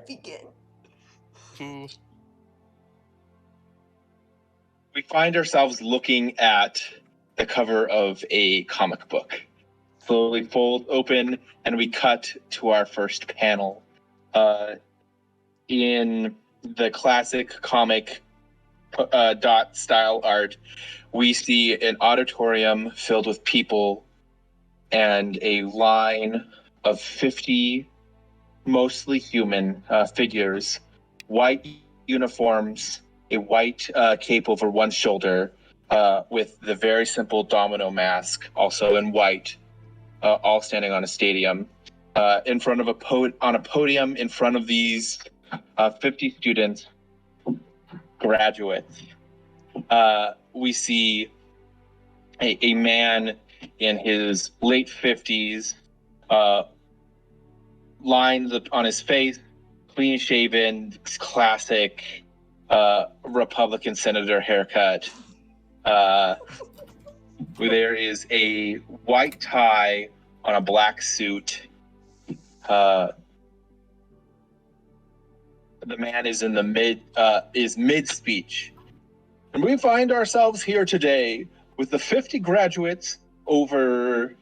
begin? We find ourselves looking at the cover of a comic book. Slowly fold open, and we cut to our first panel. In the classic comic dot style art, we see an auditorium filled with people and a line of 50 mostly human figures, white uniforms, a white cape over one shoulder, with the very simple domino mask, also in white, all standing on a stadium. In front of on a podium in front of these 50 students, graduates. We see a man in his late 50s, lines on his face, clean shaven, classic Republican senator haircut. There is a white tie on a black suit. The man is in the mid speech. And we find ourselves here today with the 50 graduates over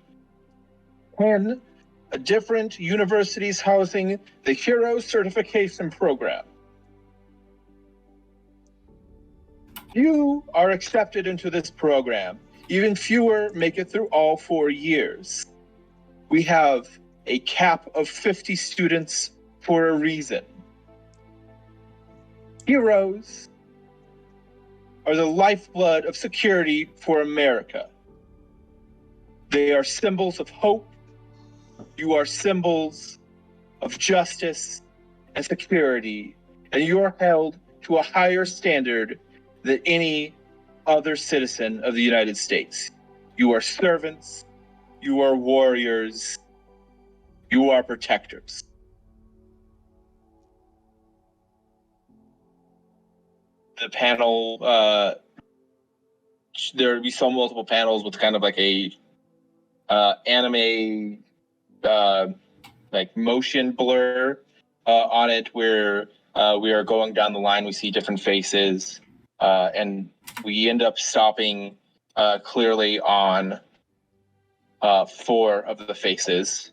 10 different universities housing the Hero Certification Program. Few are accepted into this program. Even fewer make it through all 4 years. We have a cap of 50 students for a reason. Heroes are the lifeblood of security for America. They are symbols of hope. You are symbols of justice and security, and you are held to a higher standard than any other citizen of the United States. You are servants, you are warriors, you are protectors. The panel, we saw multiple panels with kind of like a anime like motion blur on it, where we are going down the line. We see different faces, and we end up stopping clearly on 4 of the faces.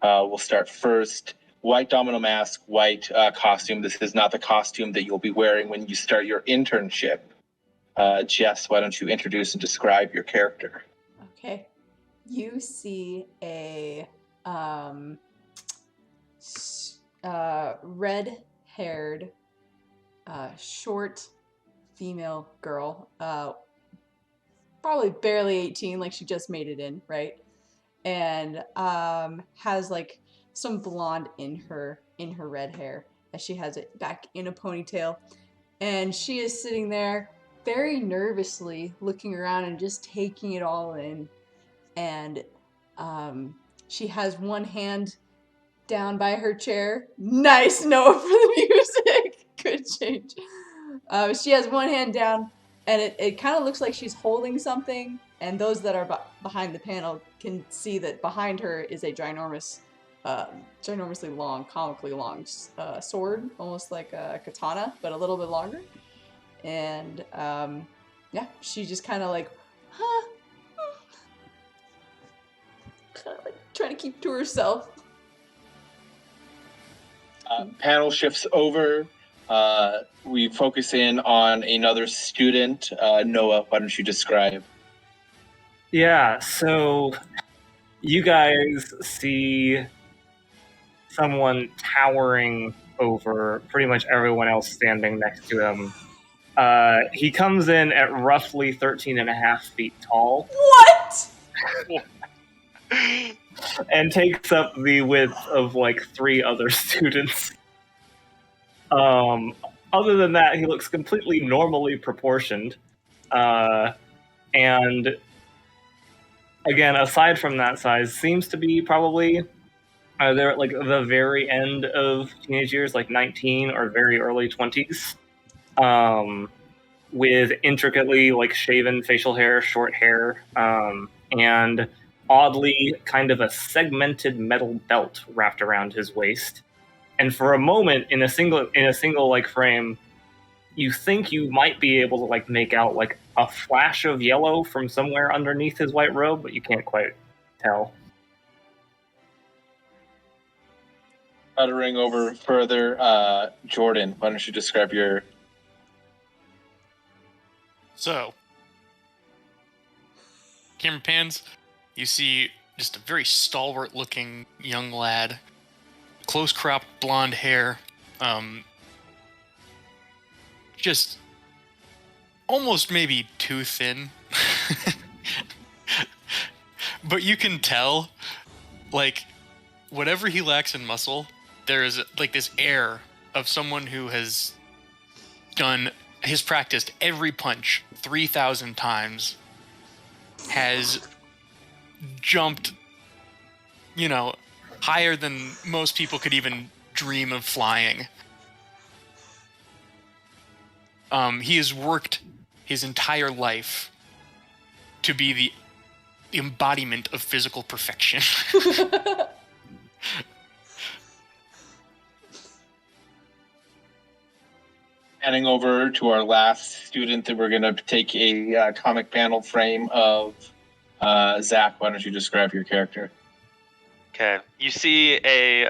We'll start first. White domino mask, white costume. This is not the costume that you'll be wearing when you start your internship. Jess, why don't you introduce and describe your character? Okay. You see a red-haired, short female girl, probably barely 18, like she just made it in, right? And has like some blonde in her red hair, as she has it back in a ponytail, and she is sitting there very nervously looking around and just taking it all in. And she has one hand down by her chair. Nice note for the music. Good change. She has one hand down, and it kind of looks like she's holding something. And those that are behind the panel can see that behind her is a ginormously long, comically long sword, almost like a katana, but a little bit longer. And yeah, she just kind of like, kind of like trying to keep to herself. Panel shifts over. We focus in on another student. Noah, why don't you describe? Yeah, so you guys see someone towering over pretty much everyone else standing next to him. He comes in at roughly 13 and a half feet tall. What? And takes up the width of like 3 other students. Other than that, he looks completely normally proportioned. And again, aside from that size, seems to be probably they're at like the very end of teenage years, like 19 or very early 20s, with intricately like shaven facial hair, short hair, and oddly kind of a segmented metal belt wrapped around his waist. and for a moment in a single like frame, you think you might be able to like make out like a flash of yellow from somewhere underneath his white robe, but you can't quite tell. Uttering over further, Jordan, why don't you describe your... So, camera pans, you see just a very stalwart-looking young lad, close-cropped blonde hair, just almost maybe too thin. But you can tell, like, whatever he lacks in muscle, there is like this air of someone who has practiced every punch 3,000 times, has jumped, higher than most people could even dream of flying. He has worked his entire life to be the embodiment of physical perfection. Handing over to our last student that we're going to take a comic panel frame of. Zach, why don't you describe your character? Okay. You see a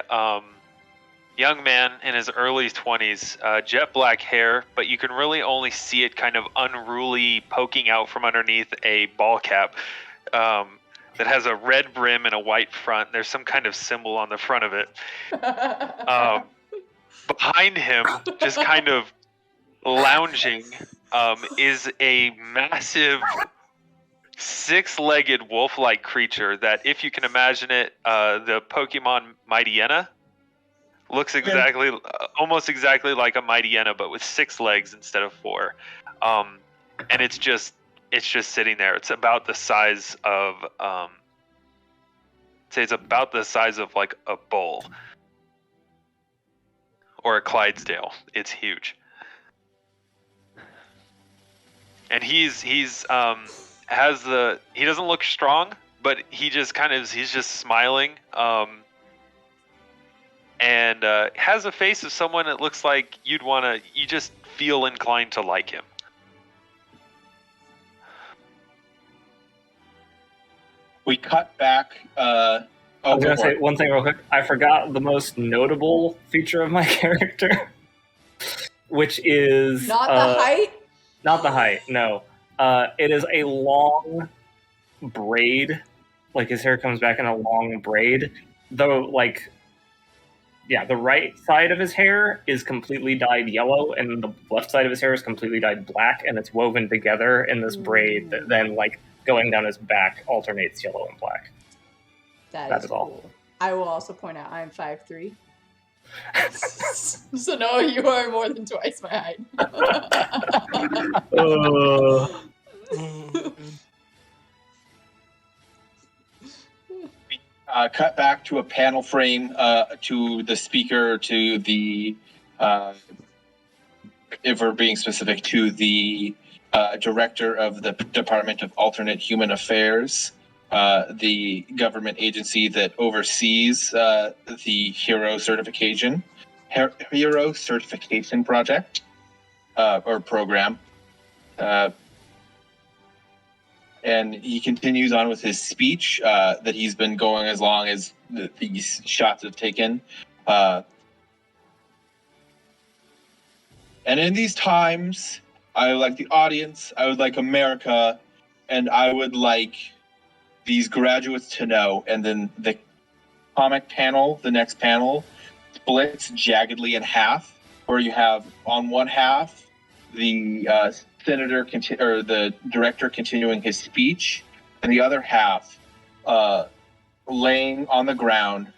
young man in his early 20s, jet black hair, but you can really only see it kind of unruly poking out from underneath a ball cap that has a red brim and a white front. There's some kind of symbol on the front of it. Behind him, just kind of lounging, is a massive six-legged wolf-like creature that, if you can imagine it, the Pokemon Mightyena looks almost exactly like a Mightyena, but with 6 legs instead of 4. And it's just sitting there. It's about the size of, it's about the size of like a bull or a Clydesdale. It's huge. And he doesn't look strong, but he's just smiling, and has a face of someone that looks like you just feel inclined to like him. We cut back. I was going to say one thing real quick. I forgot the most notable feature of my character, which is... Not the height? Not the height, no. It is a long braid. Like, his hair comes back in a long braid. Though, like, yeah, the right side of his hair is completely dyed yellow, and the left side of his hair is completely dyed black, and it's woven together in this braid that then, like, going down his back alternates yellow and black. That is all. Cool. I will also point out I'm 5'3". So no, you are more than twice my height. Cut back to a panel frame to the speaker, to the, if we're being specific, to the director of the Department of Alternate Human Affairs, the government agency that oversees the Hero Certification Project or program. And he continues on with his speech that he's been going as long as these shots have taken. And in these times, I would like the audience, I would like America, and I would like these graduates to know. And then the comic panel, the next panel, splits jaggedly in half, where you have on one half the senator or the director continuing his speech, and the other half laying on the ground,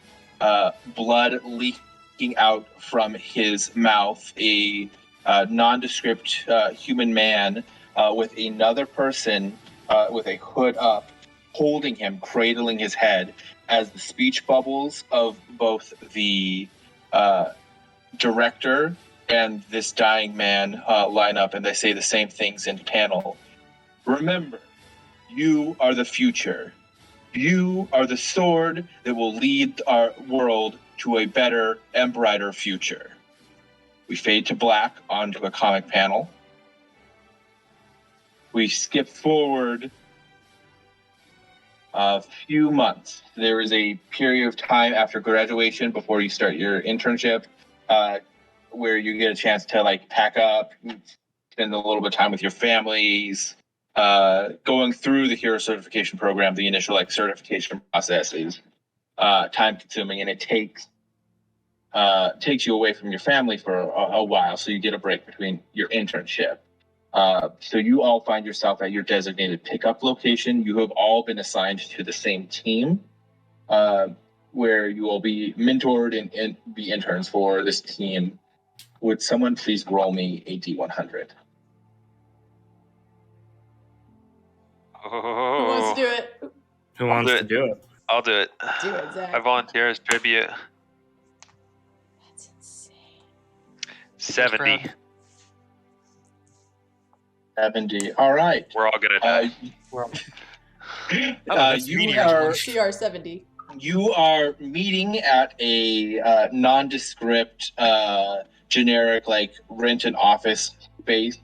blood leaking out from his mouth, a nondescript human man with another person with a hood up, holding him, cradling his head, as the speech bubbles of both the director and this dying man line up, and they say the same things in panel. Remember, you are the future. You are the sword that will lead our world to a better and brighter future. We fade to black onto a comic panel. We skip forward a few months. There is a period of time after graduation before you start your internship, where you get a chance to like pack up, spend a little bit of time with your families. Going through the hero certification program, the initial like certification process is time consuming, and it takes you away from your family for a while, so you get a break between your internship. So you all find yourself at your designated pickup location. You have all been assigned to the same team, where you will be mentored and be interns for this team. Would someone please roll me a D100? Who wants to do it? Who wants to do it? I'll do it. Do it, Zach. I volunteer as tribute. That's insane. 70. 70. All right. We're all gonna die. CR 70. You are meeting at a nondescript, generic, like rent an office space,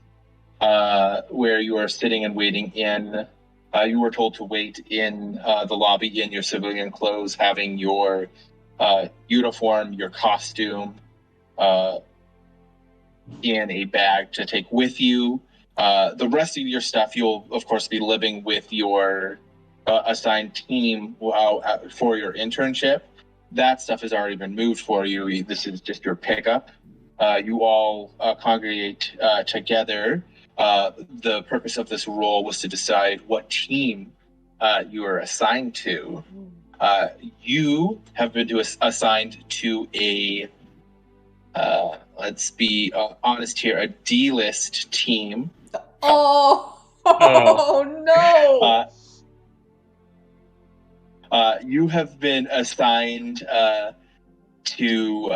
where you are sitting and waiting in. You were told to wait in the lobby in your civilian clothes, having your uniform, your costume, in a bag to take with you. The rest of your stuff, you'll of course be living with your assigned team for your internship. That stuff has already been moved for you. This is just your pickup. You all congregate together. The purpose of this role was to decide what team you are assigned to. You have been assigned to a, let's be honest here, a D-list team. Oh no! You have been assigned to.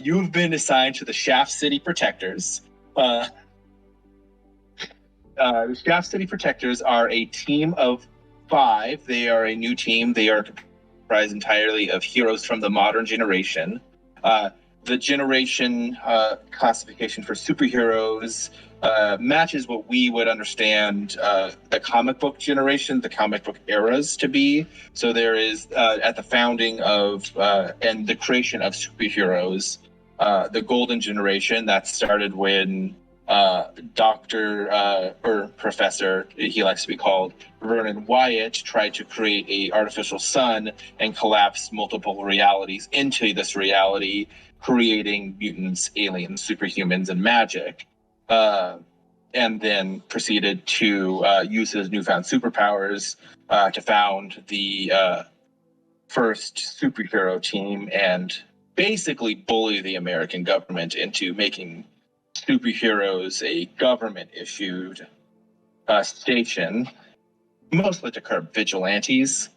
You've been assigned to the Shaft City Protectors. The Shaft City Protectors are a team of 5. They are a new team. They are comprised entirely of heroes from the modern generation. The generation classification for superheroes matches what we would understand the comic book generation, the comic book eras to be. So there is, at the founding of and the creation of superheroes, the golden generation that started when Dr. or Professor, he likes to be called, Vernon Wyatt, tried to create a artificial sun and collapse multiple realities into this reality, creating mutants, aliens, superhumans, and magic. And then proceeded to use his newfound superpowers to found the first superhero team and basically bully the American government into making superheroes a government-issued station, mostly to curb vigilantes.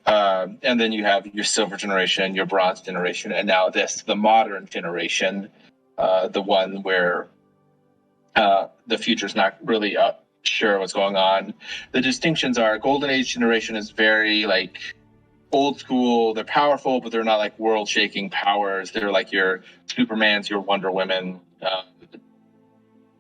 And then you have your silver generation, your bronze generation, and now the modern generation, the one where the future's not really sure what's going on. The distinctions are golden age generation is very like old school. They're powerful, but they're not like world shaking powers. They're like your Supermans, your Wonder Women,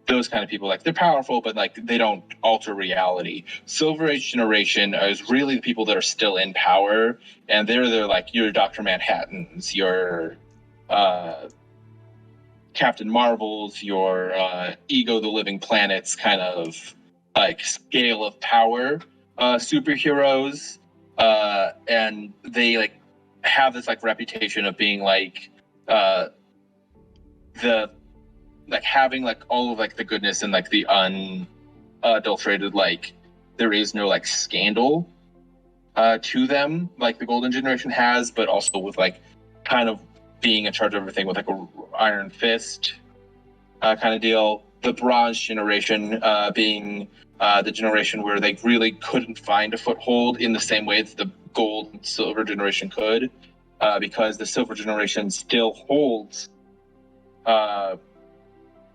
those kind of people. Like they're powerful, but like they don't alter reality. Silver age generation is really the people that are still in power, and they're like your Dr. Manhattans, your Captain Marvels, your Ego the Living Planets kind of like scale of power superheroes, and they like have this like reputation of being like the like having like all of like the goodness and like the unadulterated, like there is no like scandal to them like the golden generation has, but also with like kind of being in charge of everything with like a iron fist kind of deal. The bronze generation being the generation where they really couldn't find a foothold in the same way that the gold and silver generation could, because the silver generation still holds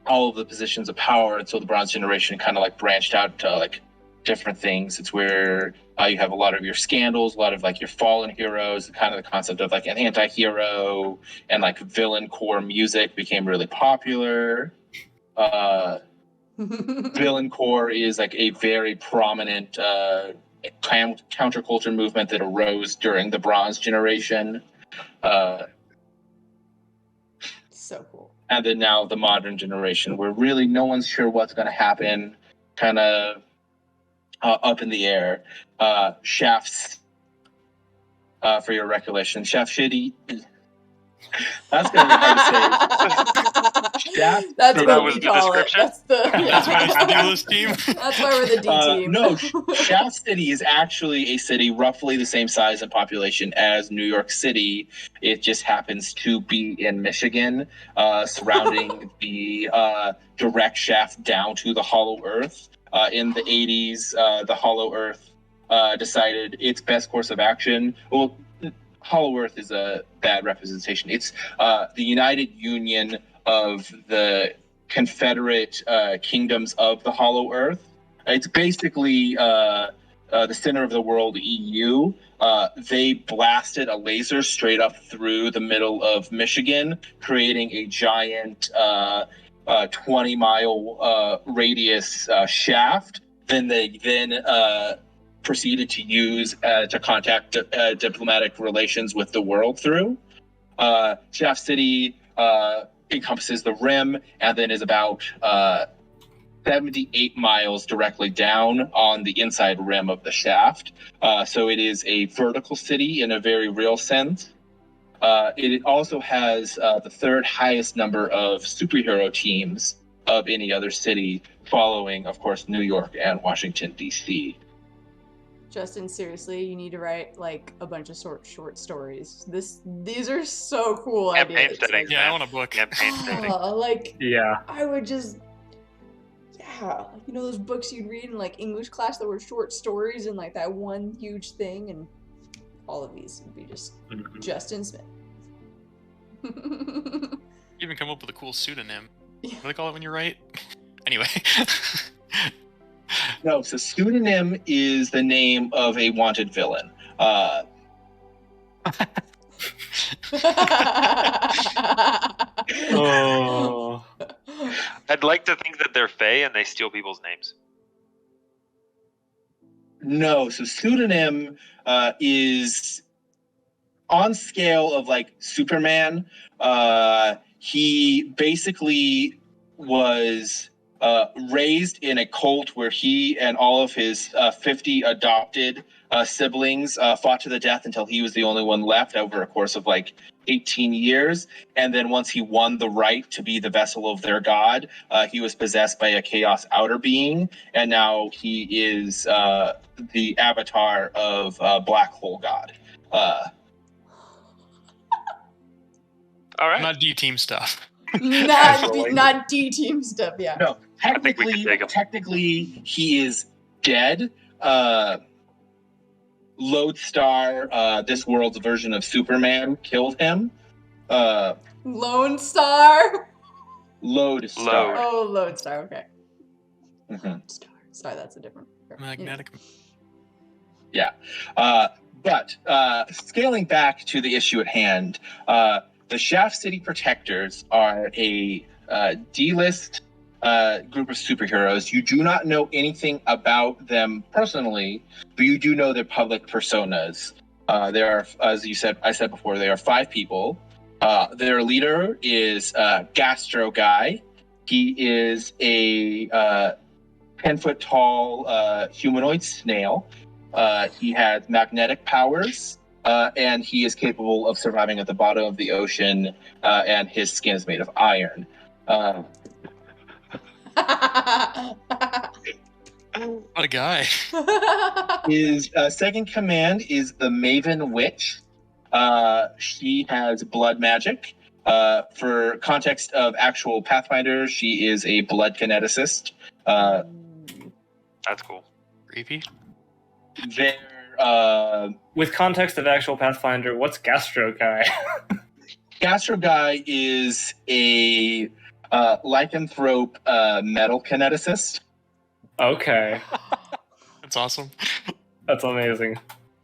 all of the positions of power, and so the bronze generation kind of like branched out to like different things. It's where you have a lot of your scandals, a lot of like your fallen heroes, kind of the concept of like an anti-hero, and like villain core music became really popular. Villain core is like a very prominent counterculture movement that arose during the Bronze generation. So cool. And then now the modern generation, where really no one's sure what's going to happen, kind of up in the air. Shafts, for your recollection, Shaft Shitty. That's going to be hard to say. Shaft That's City. what was we the call it. description? That's the. That's why it's the duelist team. That's why we're the D team. No, Shaft City is actually a city roughly the same size and population as New York City. It just happens to be in Michigan, surrounding the direct shaft down to the Hollow Earth. In the 80s, the Hollow Earth decided its best course of action. Well, Hollow Earth is a bad representation. It's the United Union of the Confederate Kingdoms of the Hollow Earth. It's basically the center of the world EU. They blasted a laser straight up through the middle of Michigan, creating a giant 20-mile radius shaft. Then they proceeded to use to contact diplomatic relations with the world through. Shaft City encompasses the rim and then is about 78 miles directly down on the inside rim of the shaft. So it is a vertical city in a very real sense. It also has the third highest number of superhero teams of any other city, following, of course, New York and Washington, D.C. Justin, seriously, you need to write like a bunch of short stories. These are so cool Campaign ideas. setting. Like, Yeah, I want a book. Campaign setting. like Yeah. I would just, like, you know those books you'd read in like English class that were short stories and like that one huge thing, and all of these would be just Justin Smith. You even come up with a cool pseudonym. Yeah. What do they call it when you write? Anyway. No, so pseudonym is the name of a wanted villain. Oh. I'd like to think that they're Fae and they steal people's names. No, so pseudonym is on scale of like Superman. He basically was raised in a cult where he and all of his 50 adopted siblings fought to the death until he was the only one left over a course of like 18 years. And then once he won the right to be the vessel of their god, he was possessed by a chaos outer being. And now he is the avatar of Black Hole God. All right. Not D-team stuff. not D team stuff. Yeah. No, think we can take him. technically he is dead. Lodestar, this world's version of Superman, killed him. Lone Star. Lodestar. Oh, Lodestar. Okay. Mhm. Star. Sorry, that's a different. Magnetic. But scaling back to the issue at hand, the Shaft City Protectors are a D-list group of superheroes. You do not know anything about them personally, but you do know their public personas. There are, as I said before, there are 5 people. Their leader is Gastro Guy. He is a 10-foot tall humanoid snail. He has magnetic powers, and he is capable of surviving at the bottom of the ocean, and his skin is made of iron. What a guy. His second command is the Maven Witch. She has blood magic. For context of actual Pathfinder, she is a blood kineticist. That's cool. Creepy. With context of actual Pathfinder, what's Gastro Guy? Gastro Guy is a lycanthrope metal kineticist. Okay. That's awesome. That's amazing.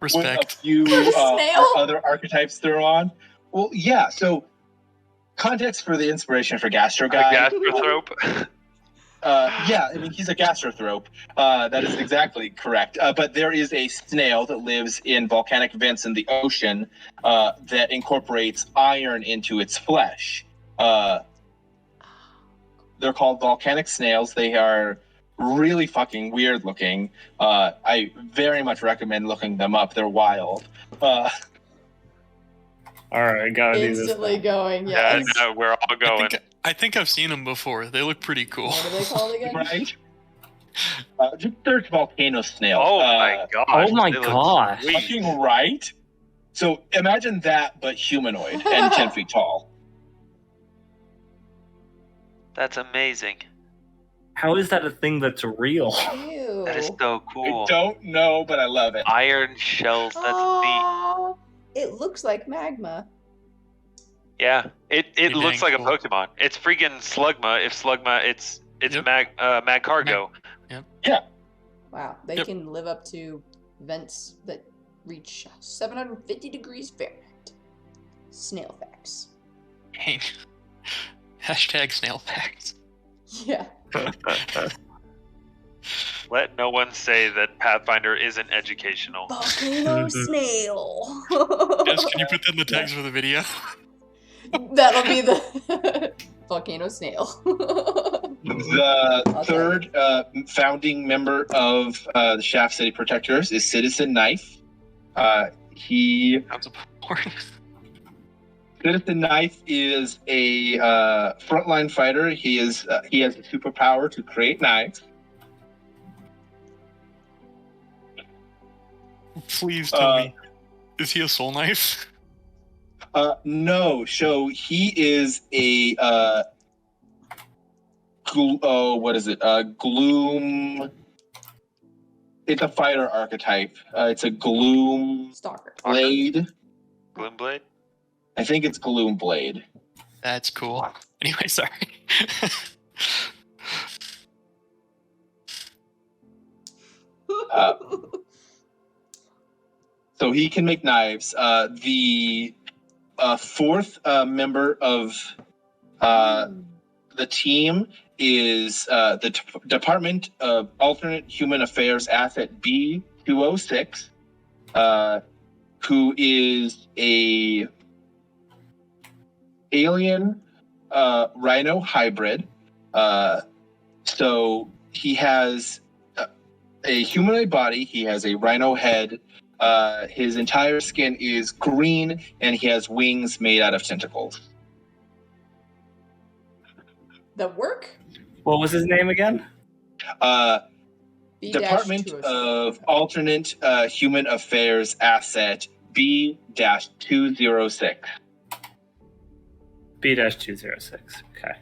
With a Respect. few Snail? other archetypes thrown on. Well, yeah. So, context for the inspiration for Gastro A Guy. gastrothrope. Yeah, I mean, he's a gastrothrope. That is exactly correct. But there is a snail that lives in volcanic vents in the ocean that incorporates iron into its flesh. They're called volcanic snails. They are really fucking weird looking. I very much recommend looking them up. They're wild. All right, gotta do this. Instantly going, Yeah, yes. no, we're all going. I think I've seen them before. They look pretty cool. What are they called again? Right? Just search volcano snail. Oh my gosh. Oh my they look gosh. sweet. Fucking right? So imagine that, but humanoid and 10 feet tall. That's amazing. How is that a thing that's real? Ew. That is so cool. I don't know, but I love it. Iron shells. That's neat. Aw, it looks like magma. Yeah, it Pretty looks dang like a cool. Pokemon. It's freaking Slugma. If Slugma, it's Yep. Mag Cargo. Wow, they Yep. can live up to vents that reach 750 degrees Fahrenheit. Snail facts. Dang. Hashtag snail facts. Yeah. Let no one say that Pathfinder isn't educational. Volcano snail. Yes, can you put that in the text for the video? That'll be the volcano snail. The third founding member of the Shaft City Protectors is Citizen Knife. Sounds important. Citizen Knife is a frontline fighter. He has a superpower to create knives. Please tell me. Is he a soul knife? No, so he is a what is it? Gloom. It's a fighter archetype. It's a Gloom Stalker. Blade. Gloomblade? I think it's Gloom Blade. That's cool. Anyway, sorry. So he can make knives. The fourth member of the team is the Department of Alternate Human Affairs Asset B206, who is a alien rhino hybrid. So he has a humanoid body. He has a rhino head. His entire skin is green, and he has wings made out of tentacles. That work? What was his name again? Department B-206. of Alternate Human Affairs Asset B-206. B-206. Okay.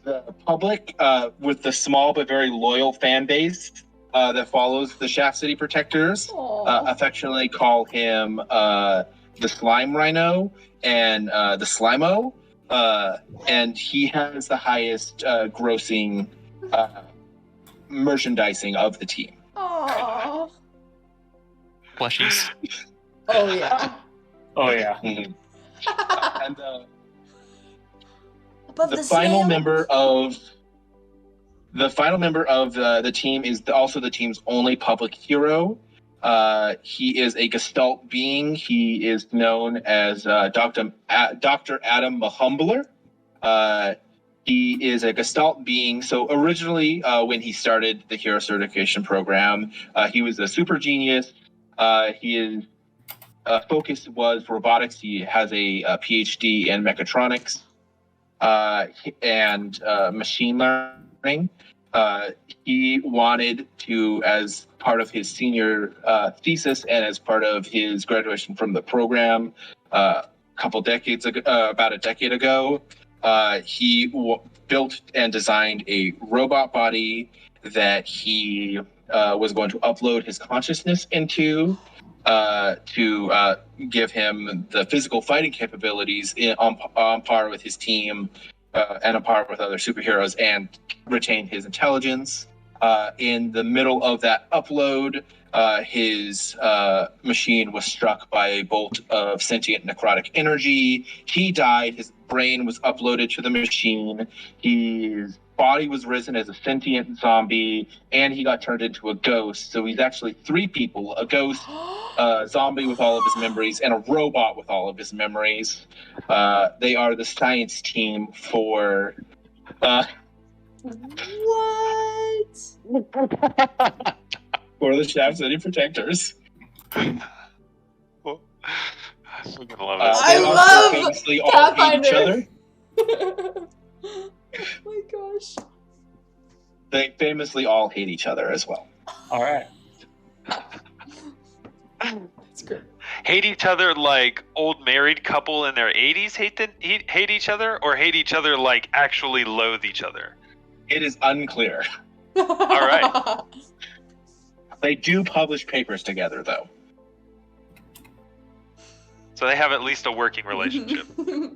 The public, with the small but very loyal fan base that follows the Shaft City Protectors, Aw. affectionately call him the Slime Rhino and the Slimo. And he has the highest grossing merchandising of the team. Aw. Plushies. Oh yeah. Oh yeah. Mhm. And Above the final snail? member of the team is also the team's only public hero. He is a Gestalt being. He is known as Dr. Adam Mahumbler. He is a Gestalt being. So originally, when he started the hero certification program, he was a super genius. His focus was robotics. He has a PhD in mechatronics and machine learning. He wanted to, as part of his senior thesis and as part of his graduation from the program about a decade ago, he built and designed a robot body that he was going to upload his consciousness into to give him the physical fighting capabilities on par with his team and apart with other superheroes and retain his intelligence. In the middle of that upload, his machine was struck by a bolt of sentient necrotic energy. He died. His brain was uploaded to the machine. His body was risen as a sentient zombie, and he got turned into a ghost. So he's actually 3 people: a ghost, a zombie with all of his memories, and a robot with all of his memories. They are the science team for... What? for the Shaft City Protectors. I fucking love it. I They also love famously all hate each Pathfinder. other. Oh my gosh. They famously all hate each other as well. All right. That's great. Hate each other like old married couple in their 80s hate each other, or hate each other like actually loathe each other? It is unclear. All right. They do publish papers together, though. So they have at least a working relationship. They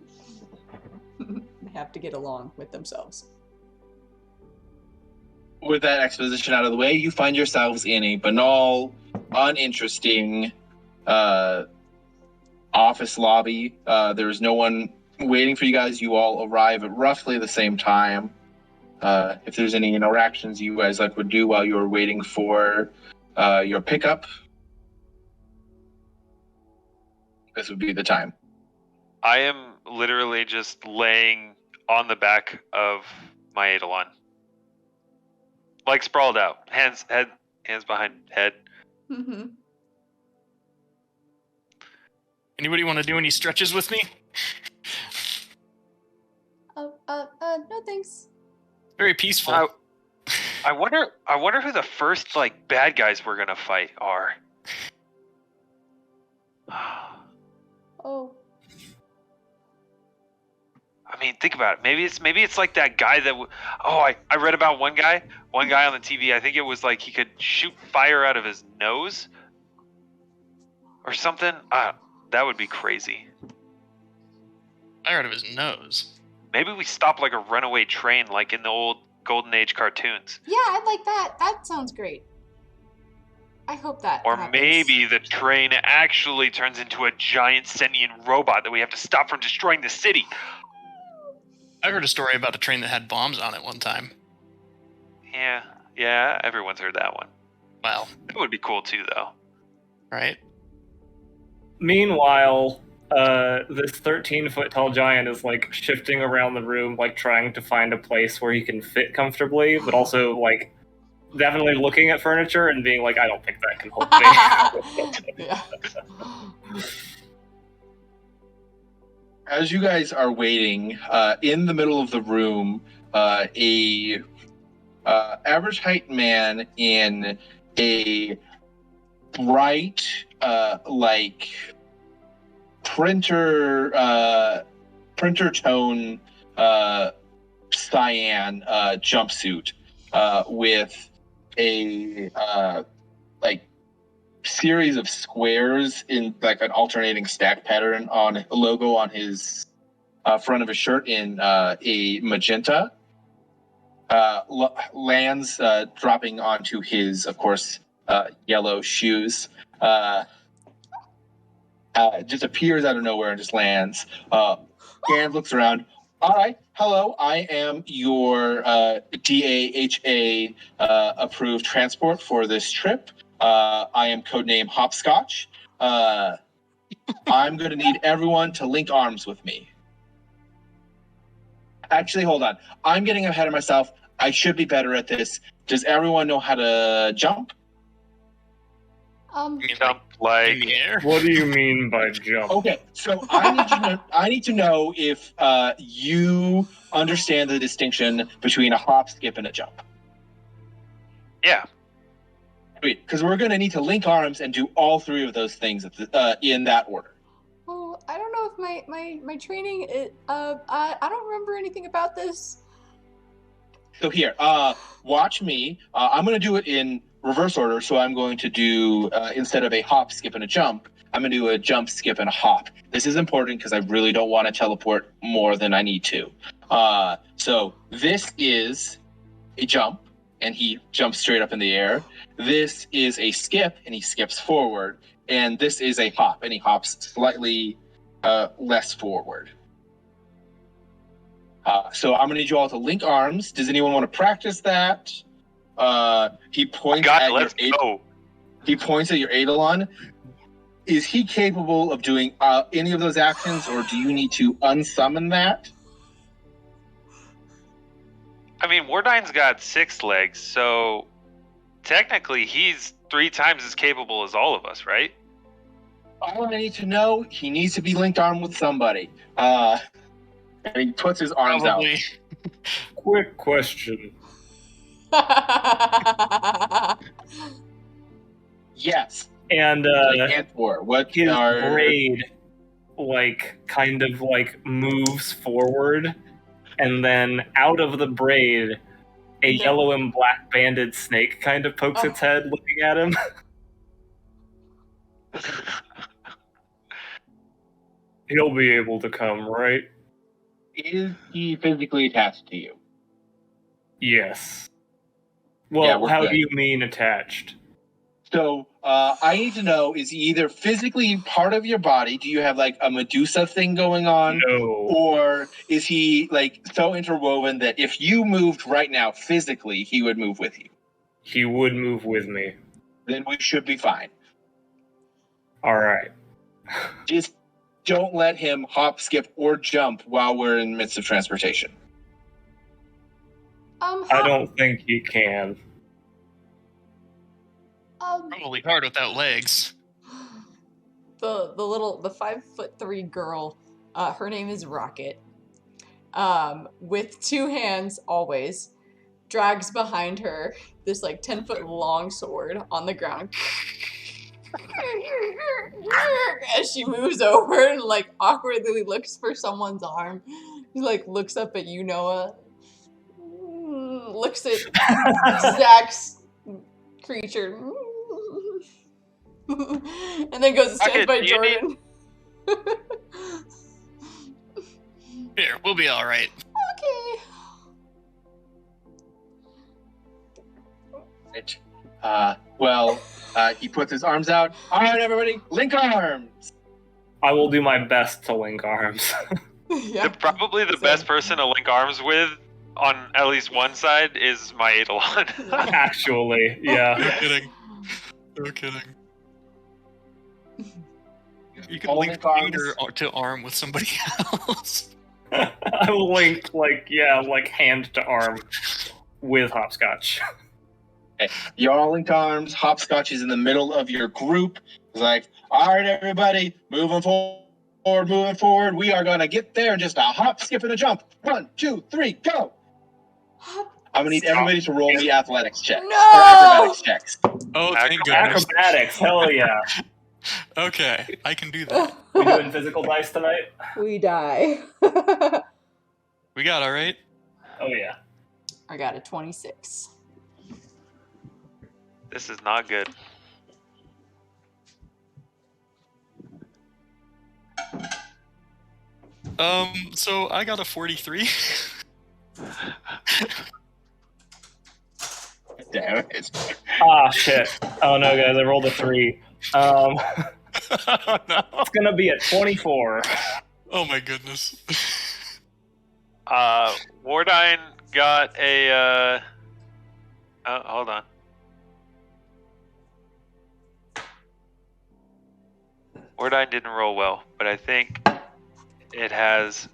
have to get along with themselves. With that exposition out of the way, you find yourselves in a banal, uninteresting office lobby. There is no one waiting for you guys. You all arrive at roughly the same time. If there's any interactions you guys would do while you're waiting for your pickup, this would be the time. I am literally just laying on the back of my Eidolon. Like sprawled out. Hands behind head. Mm-hmm. Anybody want to do any stretches with me? No thanks. Very peaceful. I wonder who the first bad guys we're gonna fight are. Oh. I mean, think about it. Maybe it's like that guy that. I read about one guy on the TV. I think it was like he could shoot fire out of his nose or something. That would be crazy. Fire out of his nose. Maybe we stop like a runaway train, like in the old Golden Age cartoons. Yeah, I'd like that. That sounds great. I hope that Or happens. maybe the train actually turns into a giant sentient robot that we have to stop from destroying the city. I heard a story about a train that had bombs on it one time. Yeah, everyone's heard that one. Well, That would be cool too, though. right? Meanwhile, this 13-foot tall giant is shifting around the room, trying to find a place where he can fit comfortably, but also definitely looking at furniture and being I don't think that can hold me. Yeah. As you guys are waiting, in the middle of the room, a average height man in a bright, printer tone cyan jumpsuit with a series of squares in an alternating stack pattern on a logo on his front of his shirt in a magenta lands dropping onto his, of course, yellow shoes. Just appears out of nowhere and just lands. And looks around. All right, hello. I am your DAHA approved transport for this trip. I am codename Hopscotch. I'm going to need everyone to link arms with me. Actually, hold on. I'm getting ahead of myself. I should be better at this. Does everyone know how to jump? You mean Jump in the air? What do you mean by jump? Okay, so I need to know if you understand the distinction between a hop, skip, and a jump. Yeah. Because we're going to need to link arms and do all 3 of those things in that order. Well, I don't know if my training I don't remember anything about this. So here, watch me. I'm going to do it in reverse order. So I'm going to do, instead of a hop, skip, and a jump, I'm going to do a jump, skip, and a hop. This is important because I really don't want to teleport more than I need to. So this is a jump, and he jumps straight up in the air. This is a skip, and he skips forward. And this is a hop, and he hops slightly less forward. So I'm going to need you all to link arms. Does anyone want to practice that? He points He points at your Eidolon. Is he capable of doing any of those actions, or do you need to unsummon that? I mean, Wardine's got 6 legs, so technically he's 3 times as capable as all of us, right? All I need to know, he needs to be linked arm with somebody. And he puts his arms out. Quick question. Yes. And what his braid, like, kind of, like, moves forward, and then out of the braid, a yellow and black banded snake kind of pokes its head looking at him. He'll be able to come, right? Is he physically attached to you? Yes. Well, how do you mean attached? So, I need to know, is he either physically part of your body? Do you have, like, a Medusa thing going on? No. Or is he, like, so interwoven that if you moved right now physically, he would move with you? He would move with me. Then we should be fine. All right. Just don't let him hop, skip, or jump while we're in the midst of transportation. I don't think he can. Probably hard without legs. The 5'3" girl, her name is Rocket. With 2 hands always, drags behind her this like 10-foot long sword on the ground. As she moves over and like awkwardly looks for someone's arm. He like looks up at you, Noah. Looks at Zach's creature. And then goes and stands by Jordan. Here, we'll be all right. Okay. He puts his arms out. All right, everybody, link arms. I will do my best to link arms. Yeah. Probably the best person to link arms with on at least one side is my Eidolon. Actually, yeah. No kidding. No kidding. You can link finger to arm with somebody else. I will link, like hand to arm with hopscotch. Okay. You're all linked arms. Hopscotch is in the middle of your group. It's like, all right, everybody, moving forward. We are going to get there in just a hop, skip, and a jump. 1, 2, 3, go. I'm going to need everybody to roll me athletics checks. No! Or acrobatics checks. Oh, thank goodness. Acrobatics, hell yeah. Okay, I can do that. We doing physical dice tonight? We die. We got all right. Oh yeah. I got a 26. This is not good. So I got a 43. Damn it. Ah, shit. Oh no, guys, I rolled a 3. Oh, no. It's gonna be a 24. Oh my goodness. Wardine got a. Hold on. Wardine didn't roll well, but I think it has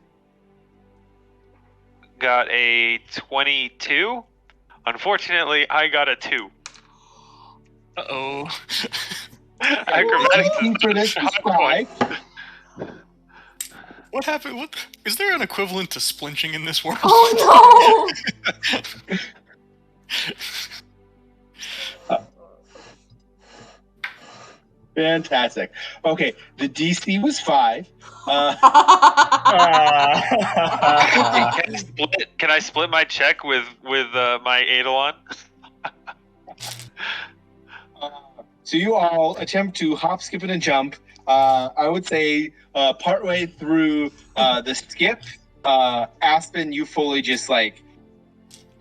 got a 22. Unfortunately, I got a 2. Uh-oh. Acrobatics is high point. What happened? What is there an equivalent to splinching in this world? Oh no! Fantastic. Okay, the DC was 5. Can I split my check with my Eidolon? So you all attempt to hop, skip, and a jump. I would say partway through the skip, Aspen, you fully just like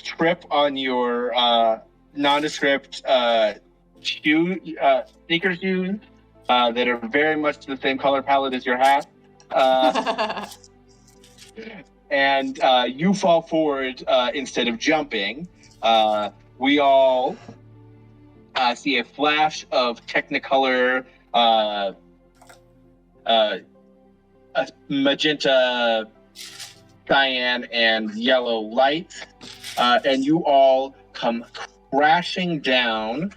trip on your nondescript sneaker shoes that are very much the same color palette as your hat. And you fall forward instead of jumping. We all see a flash of Technicolor magenta, cyan, and yellow lights, and you all come crashing down.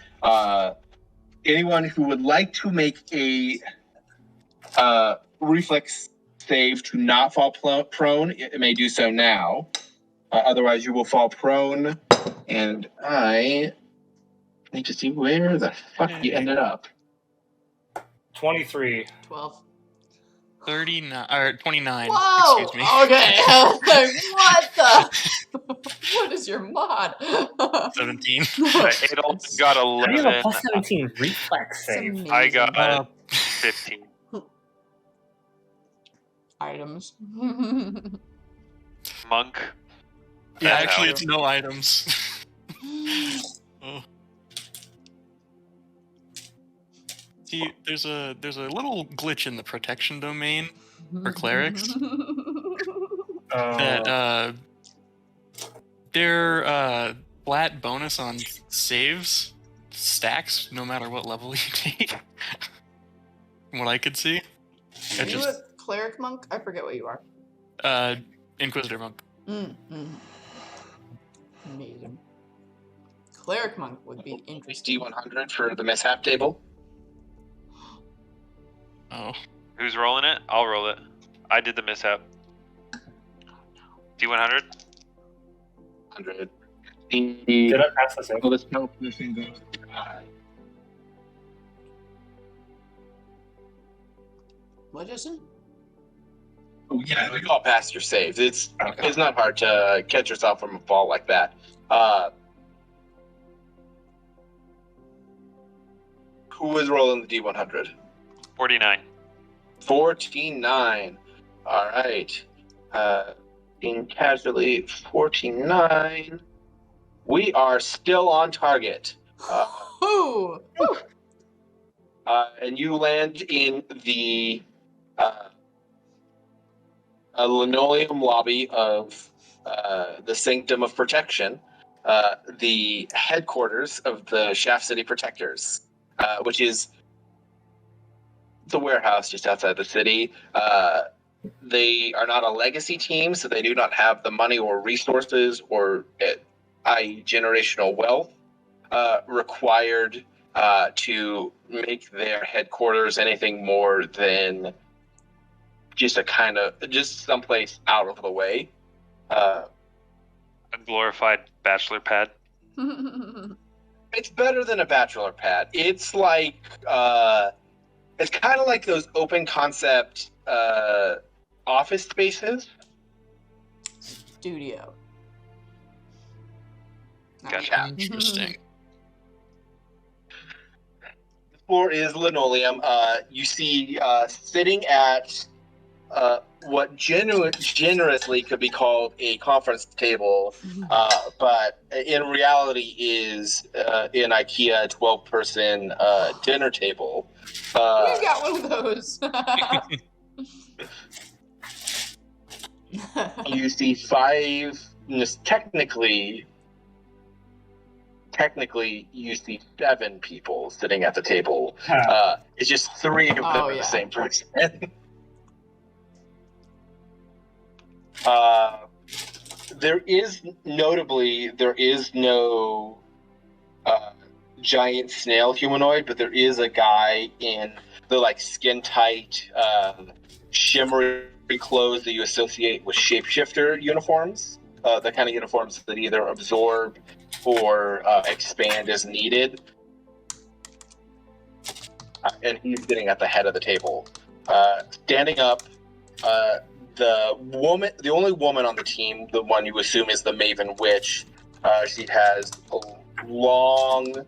Anyone who would like to make a reflex save to not fall prone, it may do so now. Otherwise, you will fall prone, and I need to see where the fuck you ended up. 23. 12. 39 or 29. Whoa! Excuse me. Okay. What the? What is your mod? 17. Adolf got How do you have a 11. plus 17 reflex save? I got 15. Items. Monk. Yeah, That actually, helps. it's no items. Oh. See, there's a little glitch in the protection domain for clerics that their flat bonus on saves stacks no matter what level you take. From what I could see. Are you a cleric monk? I forget what you are. Inquisitor monk. Amazing. Cleric monk would be interesting. D100 for the mishap table. Oh. Who's rolling it? I'll roll it. I did the mishap. D100? 100. Did I pass the save? Well, this no position goes high. What, Justin? Oh yeah, you all passed your saves. It's not hard to catch yourself from a fall like that. Who was rolling the D100? 49. 49. All right. Being casually 49. We are still on target. Ooh! And you land in the a linoleum lobby of the Sanctum of Protection, the headquarters of the Shaft City Protectors, which is the warehouse just outside the city. They are not a legacy team, so they do not have the money or resources or i.e. generational wealth required to make their headquarters anything more than just someplace out of the way. A glorified bachelor pad. It's better than a bachelor pad. It's like it's kind of like those open concept office spaces. Studio. Gotcha. Interesting. The floor is linoleum. You see sitting at what generously could be called a conference table, but in reality is an IKEA 12-person dinner table. We got one of those. You see five. Technically, you see 7 people sitting at the table. It's just 3 of them are the same person. There is no giant snail humanoid, but there is a guy in the skin tight, shimmery clothes that you associate with shapeshifter uniforms. The kind of uniforms that either absorb or expand as needed. And he's sitting at the head of the table. Standing up, the only woman on the team, the one you assume is the Maven Witch, she has a long,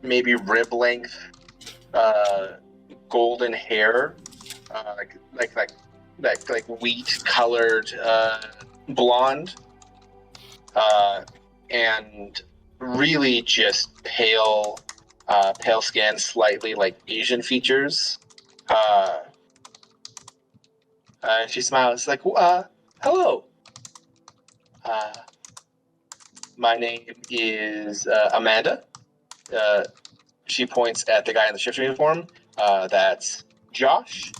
maybe rib length golden hair, like wheat colored blonde, and really just pale skin, slightly like Asian features. She smiles like, hello. My name is Amanda. She points at the guy in the shifter uniform. That's Josh.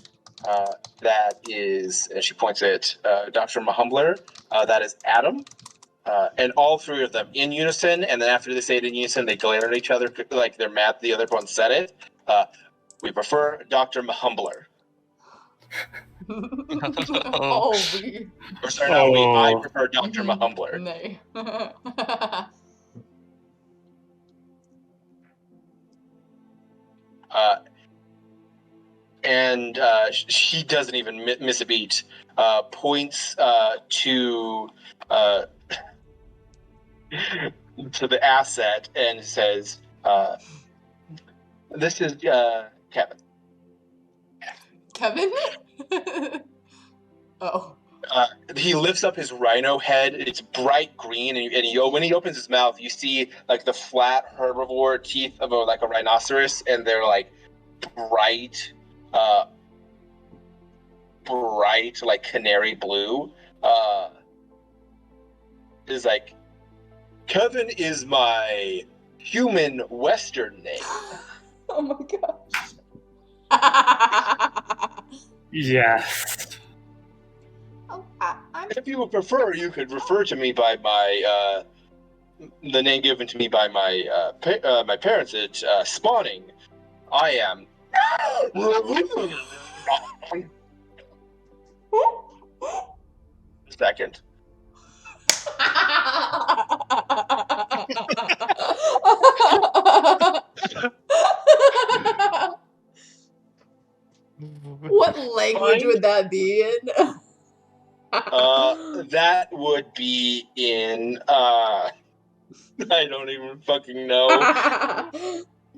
That is, and she points at Dr. Mahumbler. That is Adam. And all three of them in unison, and then after they say it in unison, they glare at each other like they're mad the other one said it. We prefer Dr. Mahumbler. Oh, we. Or sorry, not we. I prefer Dr. Mhm. Mahumbler. Nay. And she doesn't even miss a beat. Points to the asset and says, "This is Kevin." Kevin? Oh. He lifts up his rhino head. It's bright green, and when he opens his mouth, you see like the flat herbivore teeth of like a rhinoceros, and they're like bright like canary blue. Is like, Kevin is my human Western name. Oh my gosh. Yes. Oh, I'm. If you would prefer, you could refer to me by my the name given to me by my my parents at spawning. I am. Second. What language would that be in? That would be in I don't even fucking know.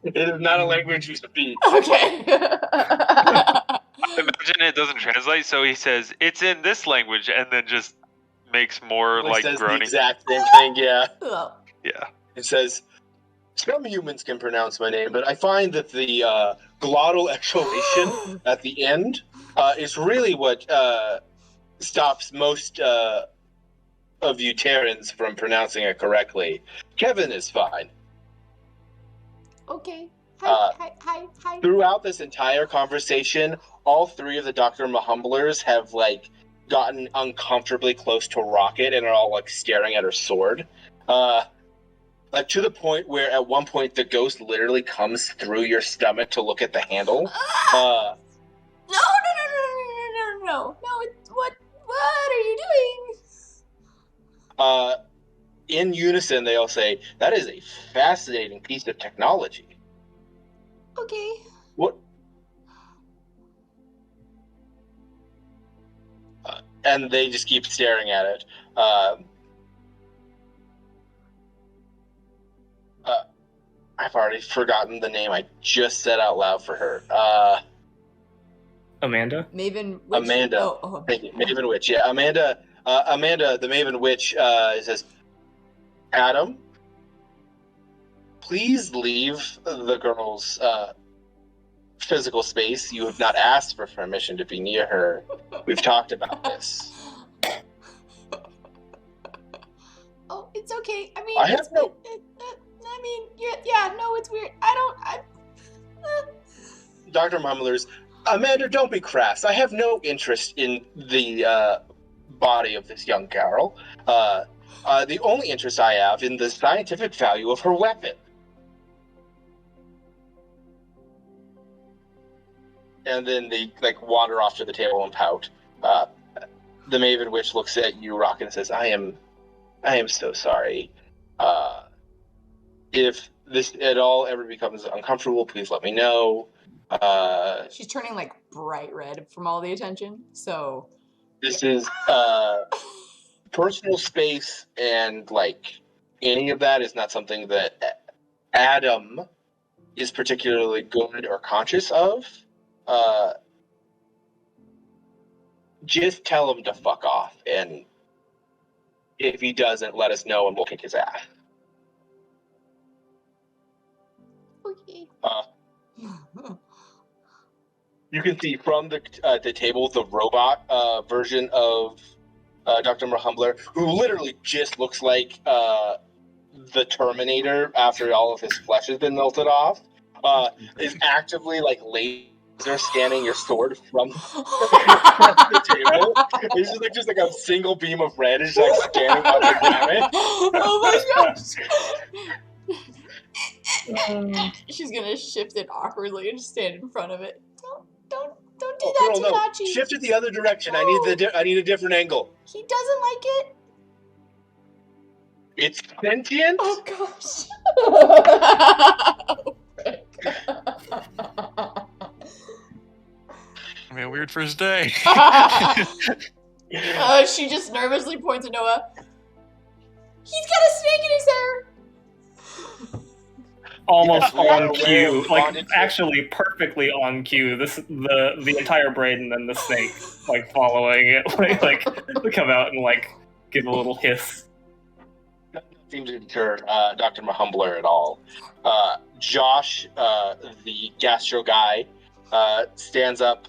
It is not a language you speak. Okay. Imagine it doesn't translate, so he says it's in this language, and then just makes more It like says groaning. the exact same thing, yeah. Oh. Yeah. It says, some humans can pronounce my name, but I find that the glottal exhalation at the end is really what stops most of you Terrans from pronouncing it correctly. Kevin is fine. Okay. Hi. Throughout this entire conversation, all three of the Dr. Mahumblers have like gotten uncomfortably close to Rocket and are all like staring at her sword. Like to the point where at one point the ghost literally comes through your stomach to look at the handle. No. No, it's what are you doing? In unison, they all say, "That is a fascinating piece of technology." Okay. What? And they just keep staring at it. I've already forgotten the name I just said out loud for her. Amanda? Maven Witch. Amanda. Oh. Thank you. Maven Witch. Yeah, Amanda, the Maven Witch, says, Adam, please leave the girl's physical space. You have not asked for permission to be near her. We've talked about this. Oh, it's okay. I mean, I have no... no, it's weird. Dr. Mumblers, Amanda, don't be crass. I have no interest in the body of this young girl. The only interest I have in the scientific value of her weapon. And then they wander off to the table and pout. The Maven Witch looks at you, Rock, and says, I am so sorry. If this at all ever becomes uncomfortable, please let me know. She's turning bright red from all the attention, so... This is personal space, and any of that is not something that Adam is particularly good or conscious of. just tell him to fuck off, and if he doesn't, let us know and we'll kick his ass. Okay. You can see from the table the robot version of Dr. Merhumbler, who literally just looks like the Terminator after all of his flesh has been melted off, is actively like laser scanning your sword from the table. It's just like a single beam of red is like scanning up and down it. Oh my gosh! She's gonna shift it awkwardly and just stand in front of it. Don't do that, Girl, no. Tadachi. Shift it the other direction. No. I need a different angle. He doesn't like it. It's sentient. Oh gosh. I mean, a weird first day. She just nervously points at Noah. He's got a snake in his hair. Almost Yeah, on cue, like bonded to- actually perfectly on cue. The entire braid and then the snake like following it, like come out and like give a little hiss. Doesn't seem to deter Dr. Merhumbler at all. Josh, the gastro guy, stands up.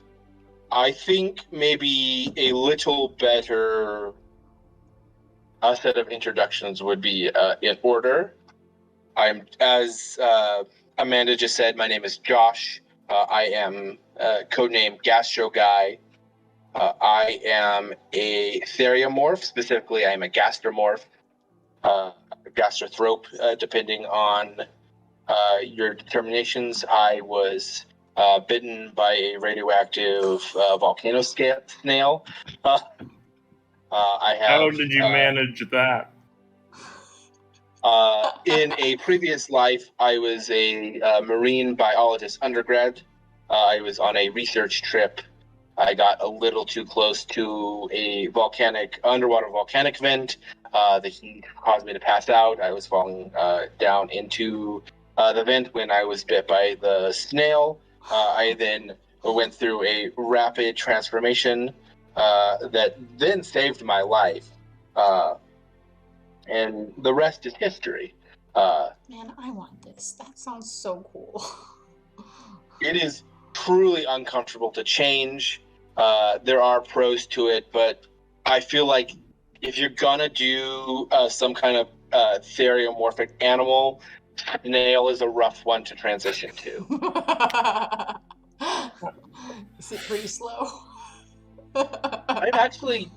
I think maybe a little better set of introductions would be in order. I'm, as Amanda just said, my name is Josh. I am codename Gastro Guy. I am a theriomorph. Specifically, I am a gastromorph. Gastrothrope, depending on your determinations. I was bitten by a radioactive volcano snail. I have, How did you manage that? In a previous life, I was a marine biologist undergrad. I was on a research trip. I got a little too close to a underwater volcanic vent. The heat caused me to pass out. I was falling down into the vent when I was bit by the snail. I then went through a rapid transformation that then saved my life. And the rest is history. Man, I want this. That sounds so cool. It is truly uncomfortable to change. There are pros to it, but I feel like if you're gonna do some kind of theriomorphic animal, snail is a rough one to transition to. Is it pretty slow? I'm actually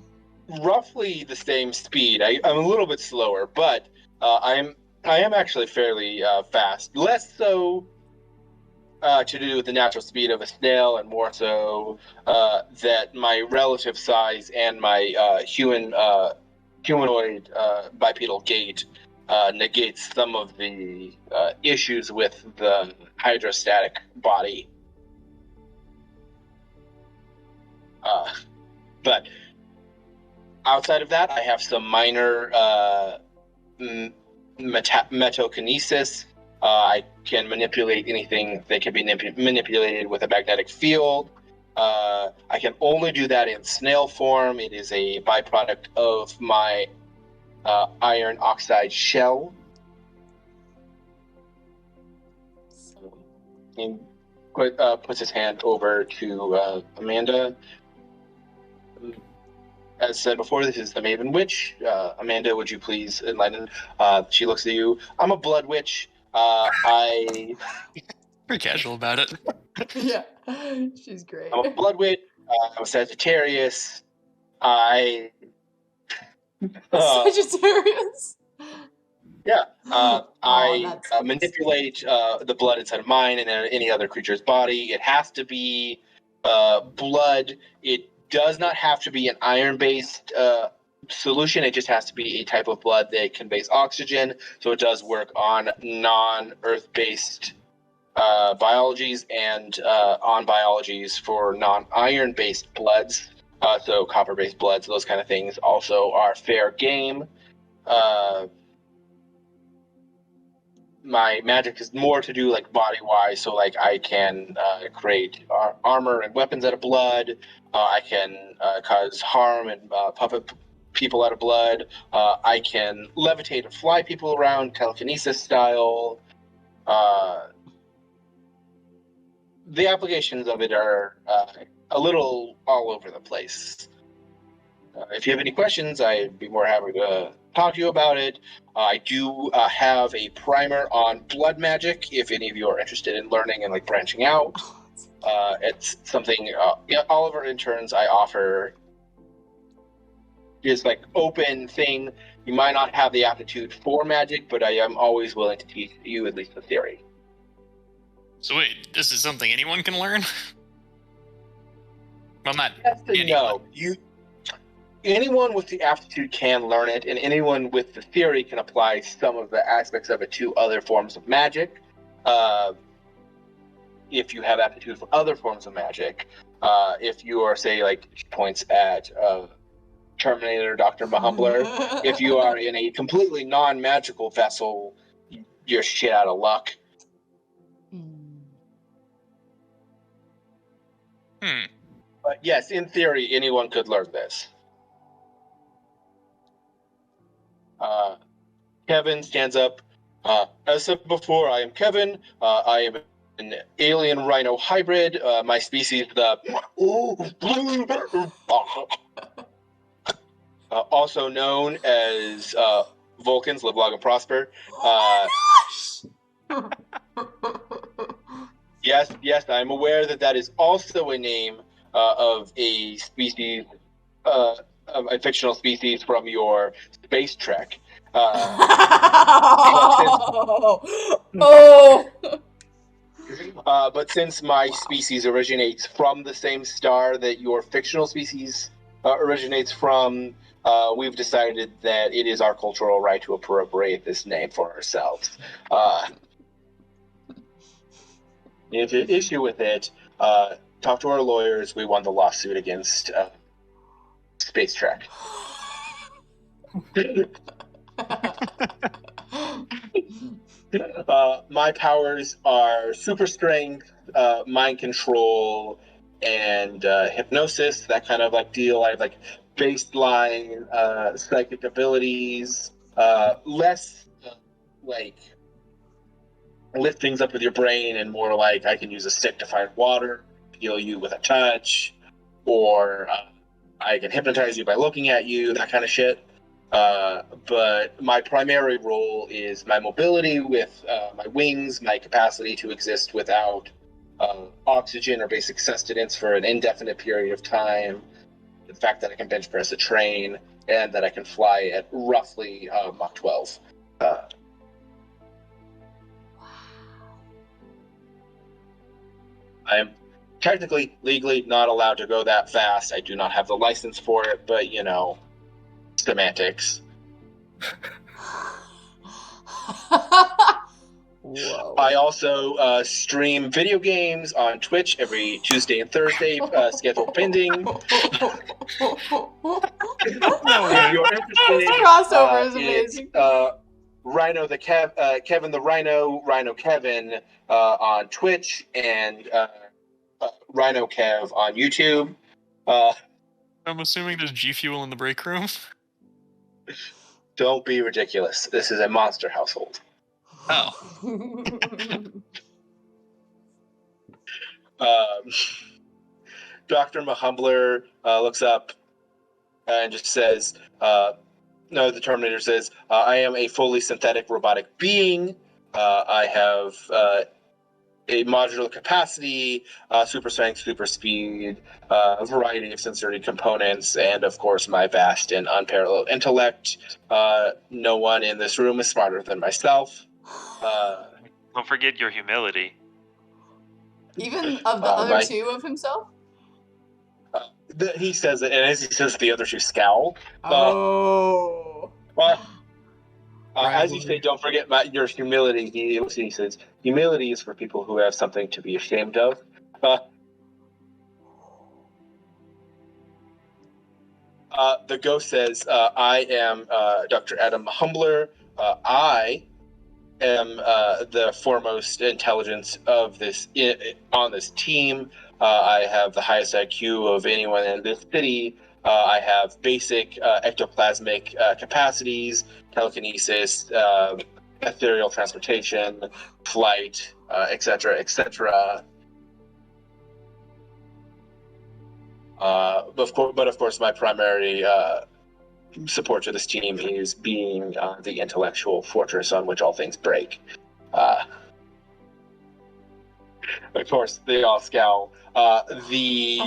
roughly the same speed. I'm a little bit slower, but I am actually fairly fast. Less so to do with the natural speed of a snail, and more so that my relative size and my humanoid bipedal gait negates some of the issues with the hydrostatic body. But outside of that, I have some minor metokinesis. I can manipulate anything that can be manipulated with a magnetic field. I can only do that in snail form. It is a byproduct of my iron oxide shell. He puts his hand over to Amanda. As said before, this is the Maven Witch. Amanda, would you please enlighten? She looks at you. I'm a Blood Witch. Pretty casual about it. Yeah, she's great. I'm a Blood Witch. I'm a Sagittarius. Sagittarius. Yeah. Oh, I that's manipulate the blood inside of mine and any other creature's body. It has to be blood. It does not have to be an iron-based solution. It just has to be a type of blood that conveys oxygen. So it does work on non-earth-based biologies and on biologies for non-iron-based bloods. So copper-based bloods, those kind of things also are fair game. my magic is more to do like body-wise, so like I can create armor and weapons out of blood. I can cause harm and puppet people out of blood. I can levitate and fly people around, telekinesis style. The applications of it are a little all over the place. If you have any questions, I'd be more happy to talk to you about it. I do have a primer on blood magic if any of you are interested in learning and like branching out. It's something all of our interns I offer is like open thing. You might not have the aptitude for magic, but I am always willing to teach you at least the theory. So wait, this is something anyone can learn? Well, not Yes and anyone. no. Anyone with the aptitude can learn it, and anyone with the theory can apply some of the aspects of it to other forms of magic. If you have aptitude for other forms of magic, if you are, say, like, points at Terminator, Dr. Mahumbler, if you are in a completely non-magical vessel, you're shit out of luck. But yes, in theory, anyone could learn this. Kevin stands up. As said before, I am Kevin. I am an alien rhino hybrid. My species, also known as Vulcans, live long and prosper. Yes, I'm aware that is also a name of a species, of a fictional species from your space trek. But since my species originates from the same star that your fictional species originates from, we've decided that it is our cultural right to appropriate this name for ourselves. If you have an issue with it, talk to our lawyers. We won the lawsuit against Space Trek. My powers are super strength, mind control, and hypnosis, that kind of like deal. I have like baseline psychic abilities, less like lift things up with your brain, and more like I can use a stick to find water, heal you with a touch, or I can hypnotize you by looking at you, that kind of shit. But my primary role is my mobility with my wings, my capacity to exist without oxygen or basic sustenance for an indefinite period of time, the fact that I can bench press a train, and that I can fly at roughly Mach 12. I am technically, legally not allowed to go that fast. I do not have the license for it, but, you know, semantics. Whoa. I also stream video games on Twitch every Tuesday and Thursday, schedule pending. If you're interested, This crossover is amazing. Rhino the Kevin the Rhino Kevin on Twitch, and Rhino Kev on YouTube. I'm assuming there's G Fuel in the break room. Don't be ridiculous. This is a monster household. Oh. Dr. Mahumbler looks up and just says, no, the Terminator says, I am a fully synthetic robotic being. I have a modular capacity, super strength, super speed, a variety of sensory components, and of course my vast and unparalleled intellect. No one in this room is smarter than myself. Don't forget your humility. Even of the other two of himself? He says it, and as he says, the other two scowl. As you say, don't forget your humility. He says, humility is for people who have something to be ashamed of. The ghost says, I am Dr. Adam Mahumbler. I am the foremost intelligence of this on this team. I have the highest IQ of anyone in this city. I have basic ectoplasmic capacities, telekinesis, ethereal transportation, flight, etc., etc. But of course, my primary support to this team is being the intellectual fortress on which all things break. Of course, they all scowl. The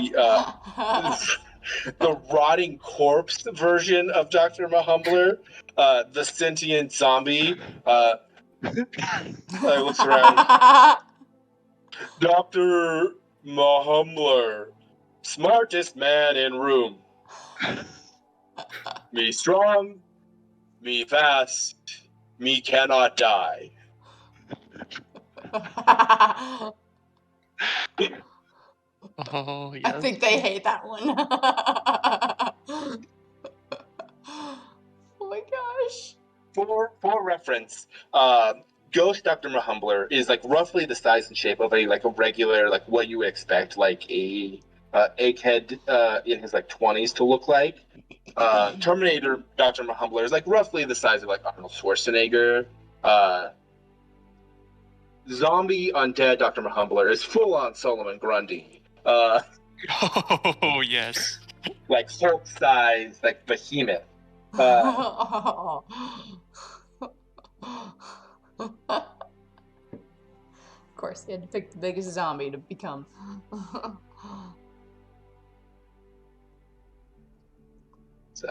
rotting corpse version of Dr. Mahumbler, the sentient zombie, looks around. Dr. Mahumbler, smartest man in room. Me strong, me fast, me cannot die. Oh, yes. I think they hate that one. Oh my gosh. For reference, Ghost Dr. Mahumbler is like roughly the size and shape of a regular, like what you would expect like a egghead in his like 20s to look like. Terminator Dr. Mahumbler is like roughly the size of like Arnold Schwarzenegger. Zombie undead Dr. Mahumbler is full on Solomon Grundy. Oh, yes. Like Hulk size, like behemoth. Of course, they had to pick the biggest zombie to become. So,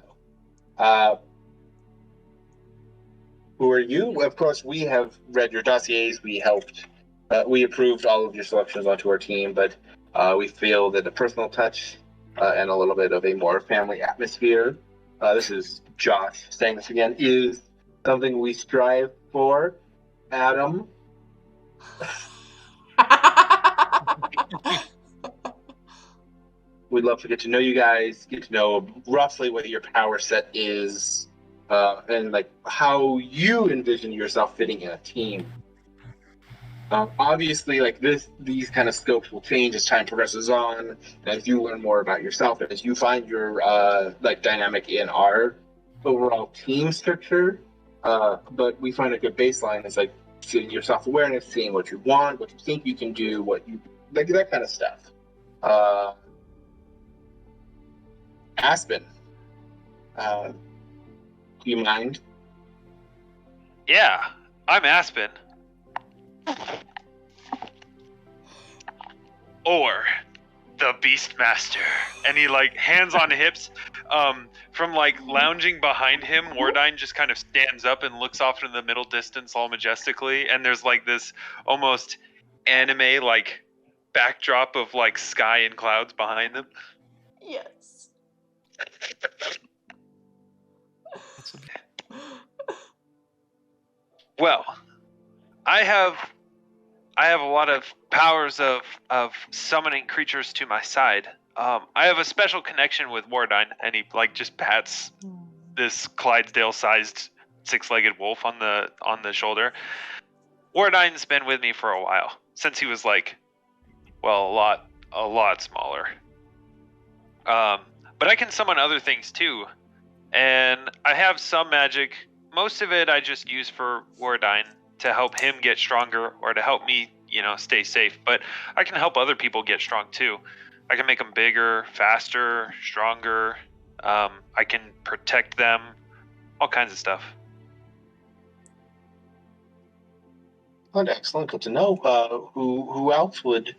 who are you? Of course, we have read your dossiers. We helped. We approved all of your selections onto our team, but we feel that a personal touch and a little bit of a more family atmosphere, this is Josh saying this again, is something we strive for. Adam. We'd love to get to know you guys, get to know roughly what your power set is, and like how you envision yourself fitting in a team. Obviously, like these kind of scopes will change as time progresses on, and as you learn more about yourself, and as you find your like dynamic in our overall team structure. But we find a good baseline is like seeing your self-awareness, seeing what you want, what you think you can do, what you like, that kind of stuff. Aspen, do you mind? Yeah, I'm Aspen. Or the Beastmaster. And he like hands on hips. From like lounging behind him, Wardine just kind of stands up and looks off into the middle distance all majestically, and there's like this almost anime like backdrop of like sky and clouds behind them. Yes. Well, I have a lot of powers of summoning creatures to my side. I have a special connection with Wardine, and he like just pats this Clydesdale-sized six-legged wolf on the shoulder. Wardine's been with me for a while, since he was like, well, a lot smaller. But I can summon other things too, and I have some magic. Most of it I just use for Wardine to help him get stronger or to help me, stay safe. But I can help other people get strong too. I can make them bigger, faster, stronger. I can protect them, all kinds of stuff. Oh, excellent. Good to know. Who else would?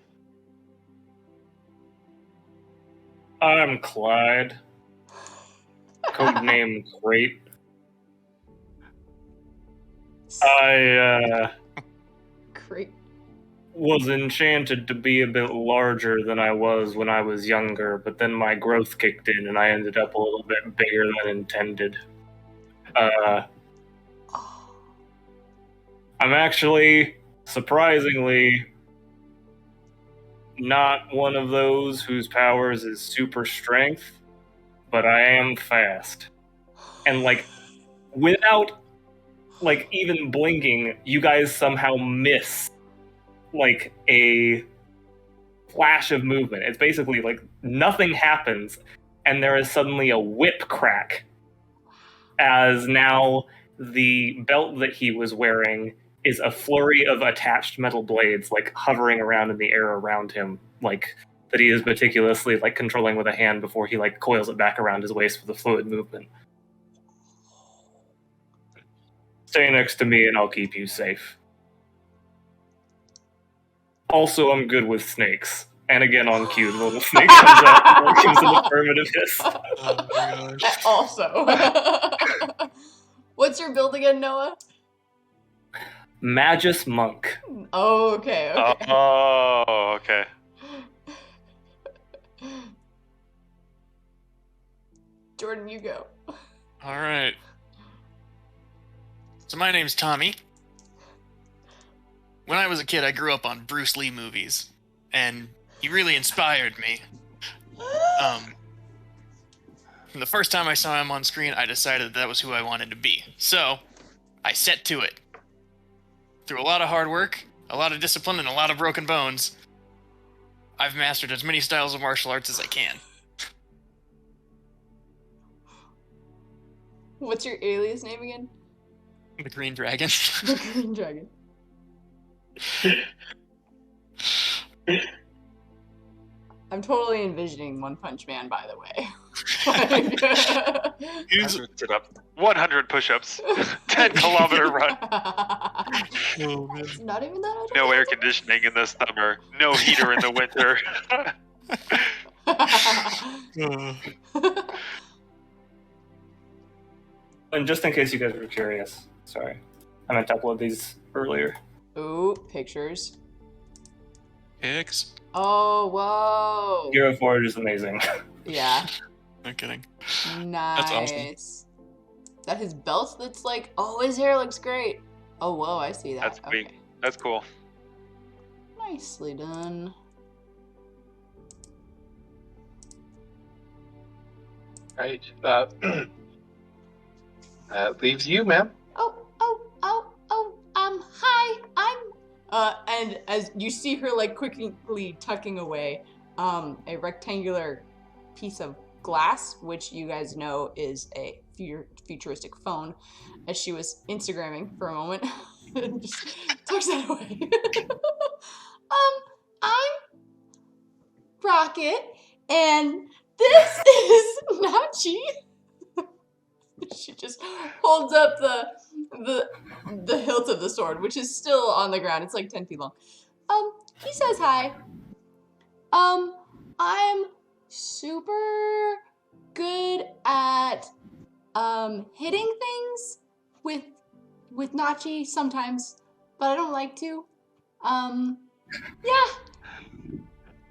I'm Clyde. Codename Krait. I Great. was enchanted to be a bit larger than I was when I was younger, but then my growth kicked in and I ended up a little bit bigger than intended. I'm actually, surprisingly, not one of those whose powers is super strength, but I am fast. And like, without like, even blinking, you guys somehow miss, like, a flash of movement. It's basically, like, nothing happens, and there is suddenly a whip crack, as now the belt that he was wearing is a flurry of attached metal blades, like, hovering around in the air around him, like, that he is meticulously, like, controlling with a hand before he, like, coils it back around his waist for the fluid movement. Stay next to me and I'll keep you safe. Also, I'm good with snakes. And again, on cue, the little snake comes out and gives an affirmative hiss. Oh my gosh. Also. What's your build again, Noah? Magus Monk. Oh, okay. Oh, okay. Jordan, you go. All right. So my name's Tommy. When I was a kid, I grew up on Bruce Lee movies, and he really inspired me. From the first time I saw him on screen, I decided that was who I wanted to be. So, I set to it. Through a lot of hard work, a lot of discipline, and a lot of broken bones, I've mastered as many styles of martial arts as I can. What's your alias name again? The Green Dragon. The Green Dragon. I'm totally envisioning One Punch Man, by the way. 100 sit-ups, 100 push-ups, 10-kilometer run. Oh, man. It's not even that. No air conditioning in the summer. No heater in the winter. And just in case you guys were curious, sorry, I meant to upload these earlier. Ooh, pictures. Hicks. Oh, whoa. Hero Forge is amazing. Yeah. No kidding. Nice. awesome. That his belt that's like, oh, his hair looks great. Oh, whoa, I see that. That's sweet. Okay. That's cool. Nicely done. Right. That leaves you, ma'am. Hi, I'm... and as you see her, like, quickly tucking away, a rectangular piece of glass, which you guys know is a futuristic phone, as she was Instagramming for a moment, and just tucks that away. I'm Rocket, and this is Nachi. She just holds up the hilt of the sword, which is still on the ground. It's like 10 feet long. He says hi. I'm super good at hitting things with Nachi sometimes, but I don't like to. Yeah.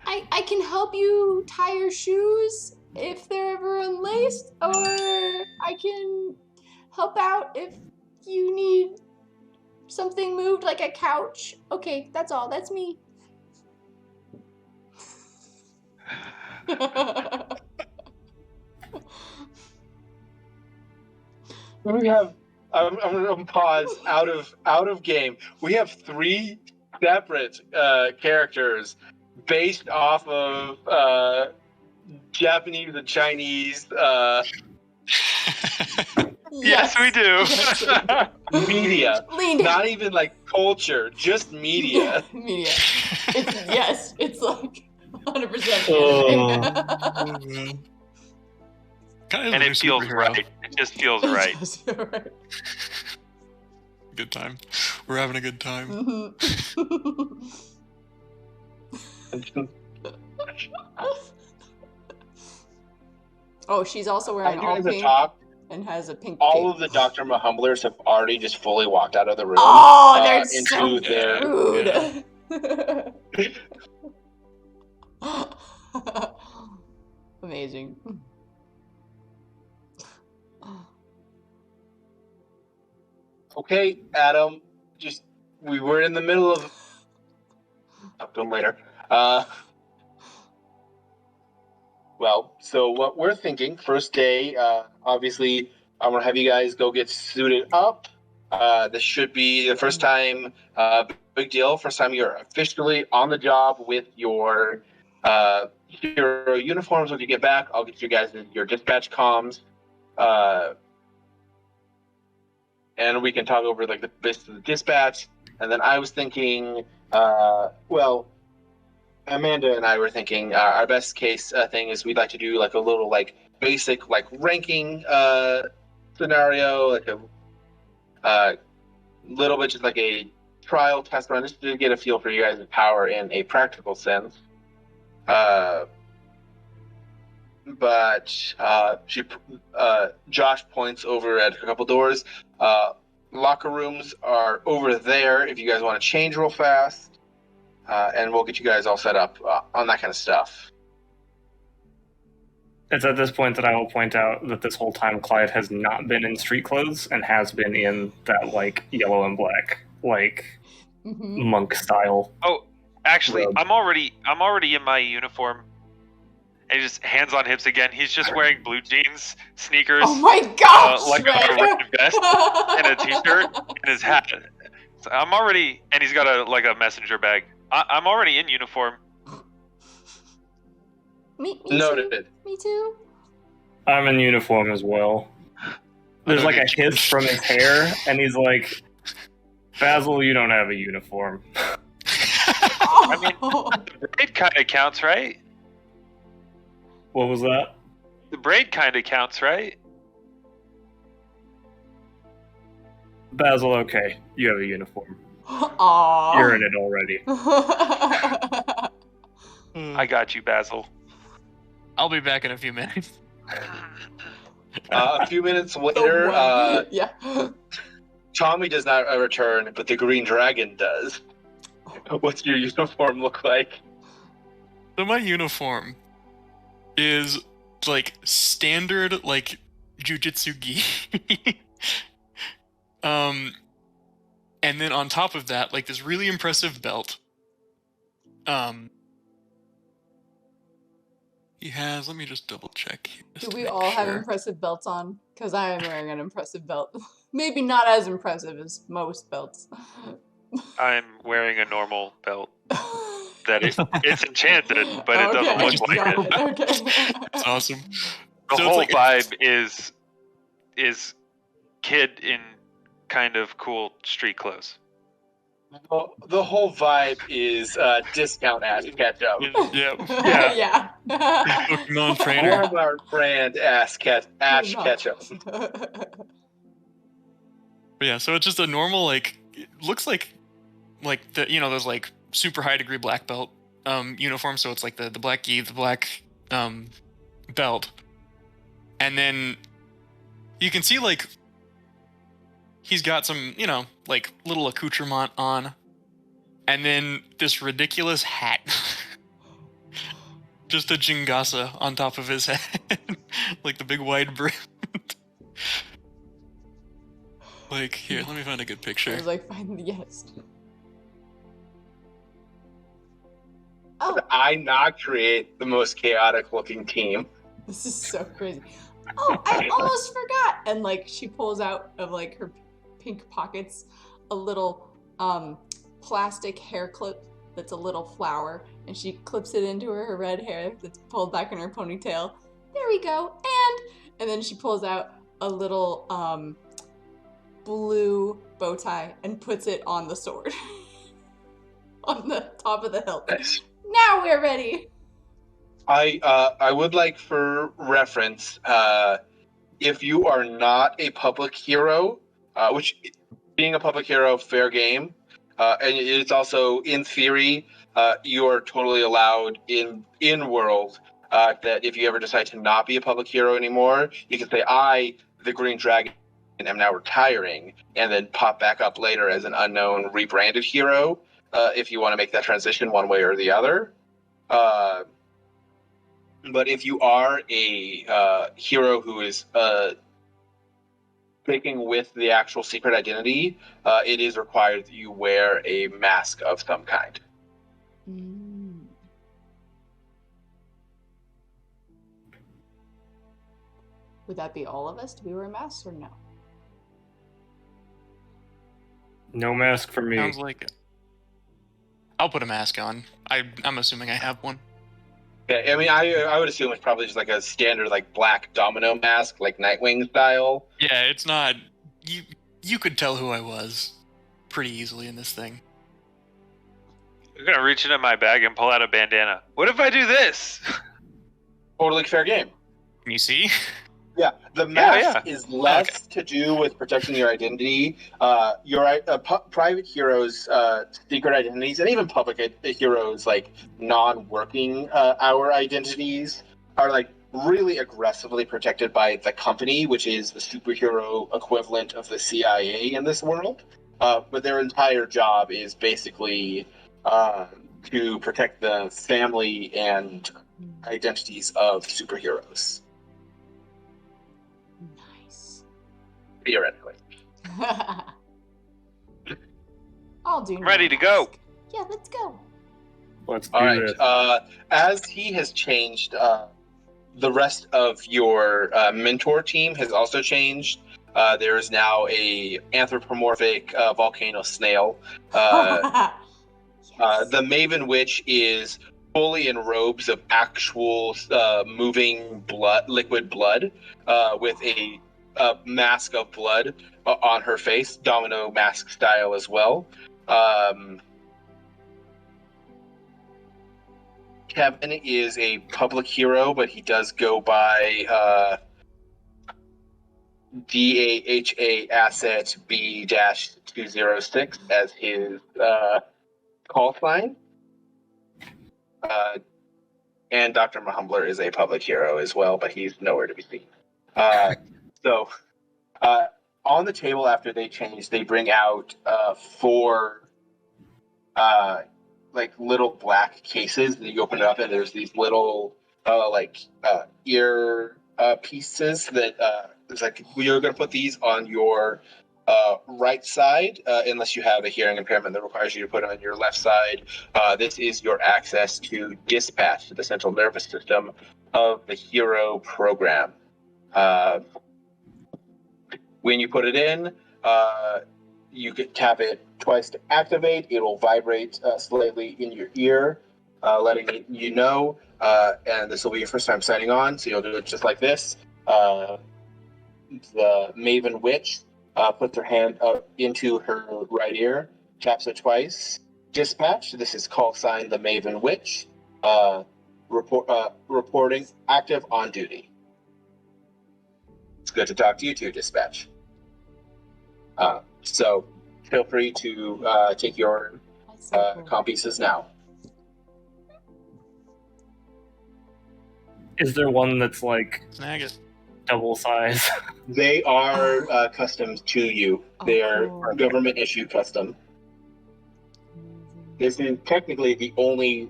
I can help you tie your shoes if they're ever unlaced, or I can help out if you need something moved, like a couch. Okay, that's all. That's me. We have. I'm gonna pause. Out of game. We have 3 separate characters based off of Japanese and Chinese Yes, we do. media. Leaned Not even like culture, just media. Media. It's like 100% anime. Kind of And like it a feels superhero. right. It just feels right. Right. Good time. We're having a good time. Oh, she's also wearing I do all as a pink top. and has a pink All cape. of the Dr. Mahumblers have already just fully walked out of the room. Oh, they're so into their rude. Amazing. Okay, Adam. Just we were in the middle of. I'll do them later. Well, so what we're thinking, first day, obviously, I'm gonna have you guys go get suited up. This should be the first time, big deal, first time you're officially on the job with your hero uniforms. When you get back, I'll get you guys your dispatch comms. And we can talk over like the bits of the dispatch. And then I was thinking, well, Amanda and I were thinking our best case thing is we'd like to do like a little like basic like ranking scenario, like a little bit just like a trial test run, just to get a feel for you guys' power in a practical sense. But Josh points over at a couple doors. Locker rooms are over there if you guys want to change real fast. And we'll get you guys all set up on that kind of stuff. It's at this point that I will point out that this whole time Clyde has not been in street clothes and has been in that like yellow and black, like monk style. Oh, actually, robe. I'm already in my uniform. And he just hands on hips again. He's just wearing blue jeans, sneakers, Oh my gosh! like a red vest and a t-shirt and his hat. So I'm already, and he's got a messenger bag. I'm already in uniform. Me Noted. too. Me too. I'm in uniform as well. There's like a hiss from his hair, and he's like, Basil, you don't have a uniform. I mean, the braid kind of counts, right? What was that? The braid kind of counts, right? Basil, okay. You have a uniform. Aww. You're in it already. I got you, Basil. I'll be back in a few minutes. A few minutes later, yeah. Tommy does not return, but the Green Dragon does. What's your uniform look like? So my uniform is like standard like jujutsu gi. And then on top of that, like this really impressive belt. He has, let me just double check here. Do we all have impressive belts on? Because I am wearing an impressive belt. Maybe not as impressive as most belts. I'm wearing a normal belt. It's enchanted, but it doesn't look like it. Okay. It's awesome. The So whole it's like, vibe is kid in kind of cool street clothes. Well, the whole vibe is discount ass ketchup. yeah. Pokemon trainer. Walmart brand ash ketchup. But yeah, so it's just a normal like it looks like the those like super high degree black belt uniform. So it's like the black gi, the black belt, and then you can see like he's got some like little accoutrement on, and then this ridiculous hat. Just a jingasa on top of his head, like the big wide brim. Like, here, let me find a good picture. I was like, yes. Oh, Did I not create the most chaotic looking team? this is so crazy. Oh, I almost forgot. And like, she pulls out of like her pink pockets a little plastic hair clip that's a little flower, and she clips it into her red hair that's pulled back in her ponytail. There we go. And then she pulls out a little blue bow tie and puts it on the sword. On the top of the hilt. Nice. Now we're ready. I would like for reference, if you are not a public hero, which being a public hero, fair game, and it's also in theory, you are totally allowed in world that if you ever decide to not be a public hero anymore, you can say, I, the Green Dragon, am now retiring, and then pop back up later as an unknown rebranded hero, if you want to make that transition one way or the other. But if you are a hero who is sticking with the actual secret identity, it is required that you wear a mask of some kind. Would that be all of us? Do we wear masks or no? No mask for me. Sounds like it. I'll put a mask on. I'm assuming I have one. Yeah, I mean, I would assume it's probably just like a standard like black domino mask, like Nightwing style. Yeah, it's not. You could tell who I was pretty easily in this thing. I'm gonna reach into my bag and pull out a bandana. What if I do this? Totally fair game. Can you see? Yeah, the mask yeah. is less to do with protecting your identity. Private heroes' secret identities, and even public heroes' like non-working hour identities are like really aggressively protected by the company, which is the superhero equivalent of the CIA in this world. But their entire job is basically to protect the family and identities of superheroes. Nice. Theoretically. I'll do. I'm ready to go. Yeah, let's go. Let's do All right. this. As he has changed, the rest of your mentor team has also changed. There is now a anthropomorphic volcano snail. Yes. The Maven Witch is fully in robes of actual moving blood, liquid blood, with a mask of blood on her face, domino mask style as well. Kevin is a public hero, but he does go by DAHA asset B-206 as his call sign. And Dr. Mahumbler is a public hero as well, but he's nowhere to be seen. So on the table after they change, they bring out 4 like little black cases that you open it up and there's these little ear pieces that it's like you're going to put these on your right side unless you have a hearing impairment that requires you to put it on your left side. This is your access to dispatch to the central nervous system of the hero program. When you put it in, you can tap it twice to activate. It will vibrate slightly in your ear, letting you know. And this will be your first time signing on, so you'll do it just like this. The Maven Witch puts her hand up into her right ear, taps it twice. Dispatch. This is call sign the Maven Witch. Reporting active on duty. It's good to talk to you too, Dispatch. So feel free to take your comp pieces now. Is there one that's like Snag it. double size? They are custom to you. They are cool. government issued custom. This is technically the only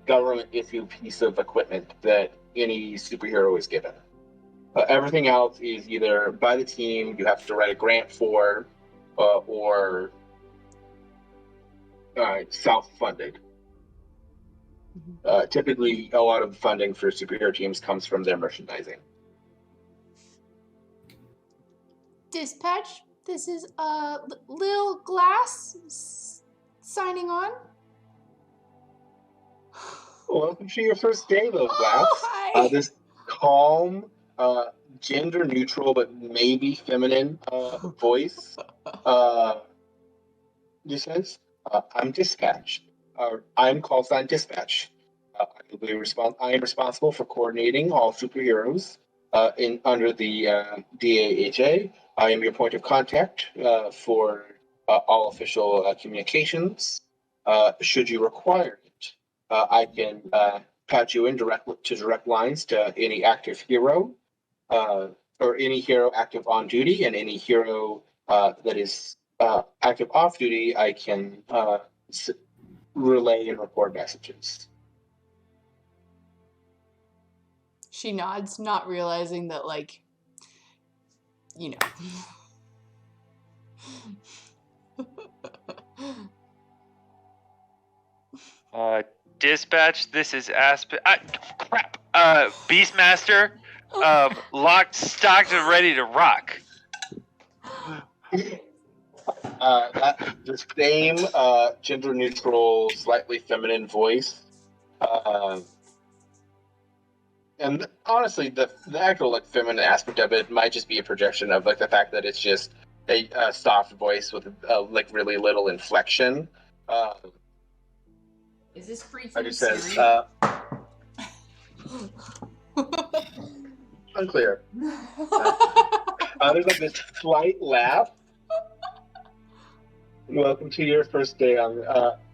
government issued piece of equipment that any superhero is given. Everything else is either by the team, you have to write a grant for, or self-funded. Typically, a lot of funding for superhero teams comes from their merchandising. Dispatch, this is Lil Glass signing on. Welcome to your first day, Lil Glass. Oh, hi. This calm, gender neutral but maybe feminine voice just says, I'm Dispatch. I'm call sign Dispatch. I am responsible for coordinating all superheroes under the DAHA. I am your point of contact for all official communications. Should you require it, I can patch you in direct lines to any active hero, or any hero active on duty, and any hero that is active off duty. I can relay and record messages. She nods, not realizing that, like, you know. Dispatch, this is crap. Beastmaster, locked, stocked, and ready to rock. The same gender-neutral, slightly feminine voice. And honestly, the actual like feminine aspect of it might just be a projection of like the fact that it's just a soft voice with like really little inflection. Is this free I from just Siri? says unclear. There's like this slight laugh. Welcome to your first day on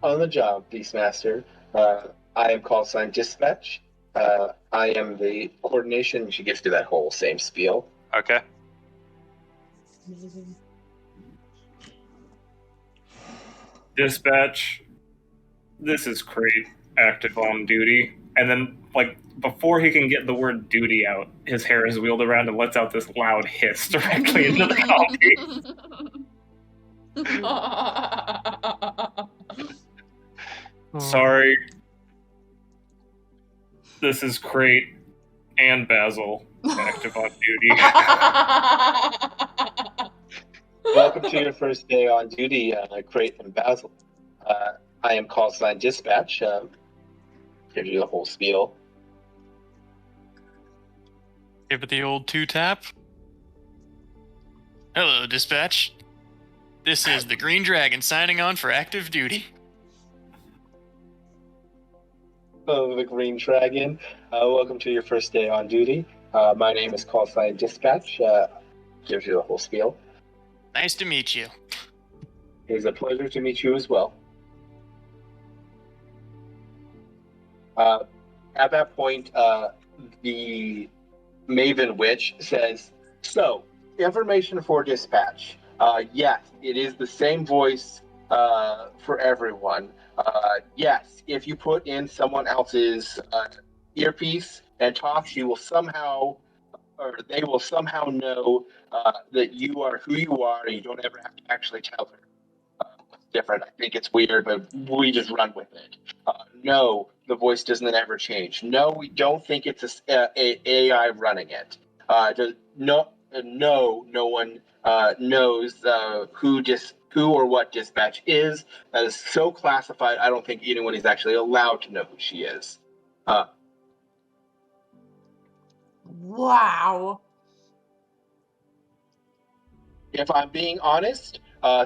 the job, Beastmaster. I am call sign Dispatch. I am the coordination. She gives you that whole same spiel. Okay. Dispatch, this is Krait, active on duty. And then, like, before he can get the word duty out, his hair is wheeled around and lets out this loud hiss directly into the copy. Sorry. This is Krait and Basil, active on duty. Welcome to your first day on duty, Krait and Basil. I am call sign Dispatch. Give you the whole spiel. Give it the old 2-tap. Hello, Dispatch. This is the Green Dragon signing on for active duty. Hello, the Green Dragon. Welcome to your first day on duty. My name is call sign Dispatch. Gives you the whole spiel. Nice to meet you. It is a pleasure to meet you as well. At that point, the Maven Witch says, so, information for Dispatch. Yes, it is the same voice for everyone. Yes, if you put in someone else's earpiece and talk, she will somehow, or they will somehow know that you are who you are, and you don't ever have to actually tell her. It's different. I think it's weird, but we just run with it. No, the voice doesn't ever change. No, we don't think it's a AI running it. No one knows who or what Dispatch is. That is so classified. I don't think anyone is actually allowed to know who she is. Wow. If I'm being honest,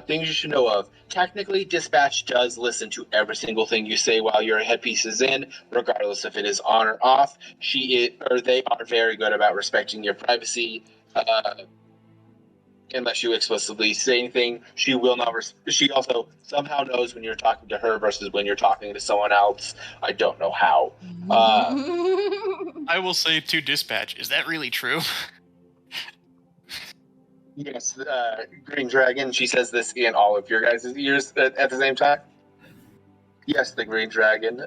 things you should know of. Technically, Dispatch does listen to every single thing you say while your headpiece is in, regardless if it is on or off. They are very good about respecting your privacy. Unless you explicitly say anything, she will not. She also somehow knows when you're talking to her versus when you're talking to someone else. I don't know how. I will say to Dispatch, is that really true? Yes, Green Dragon. She says this in all of your guys' ears at the same time. Yes, the Green Dragon.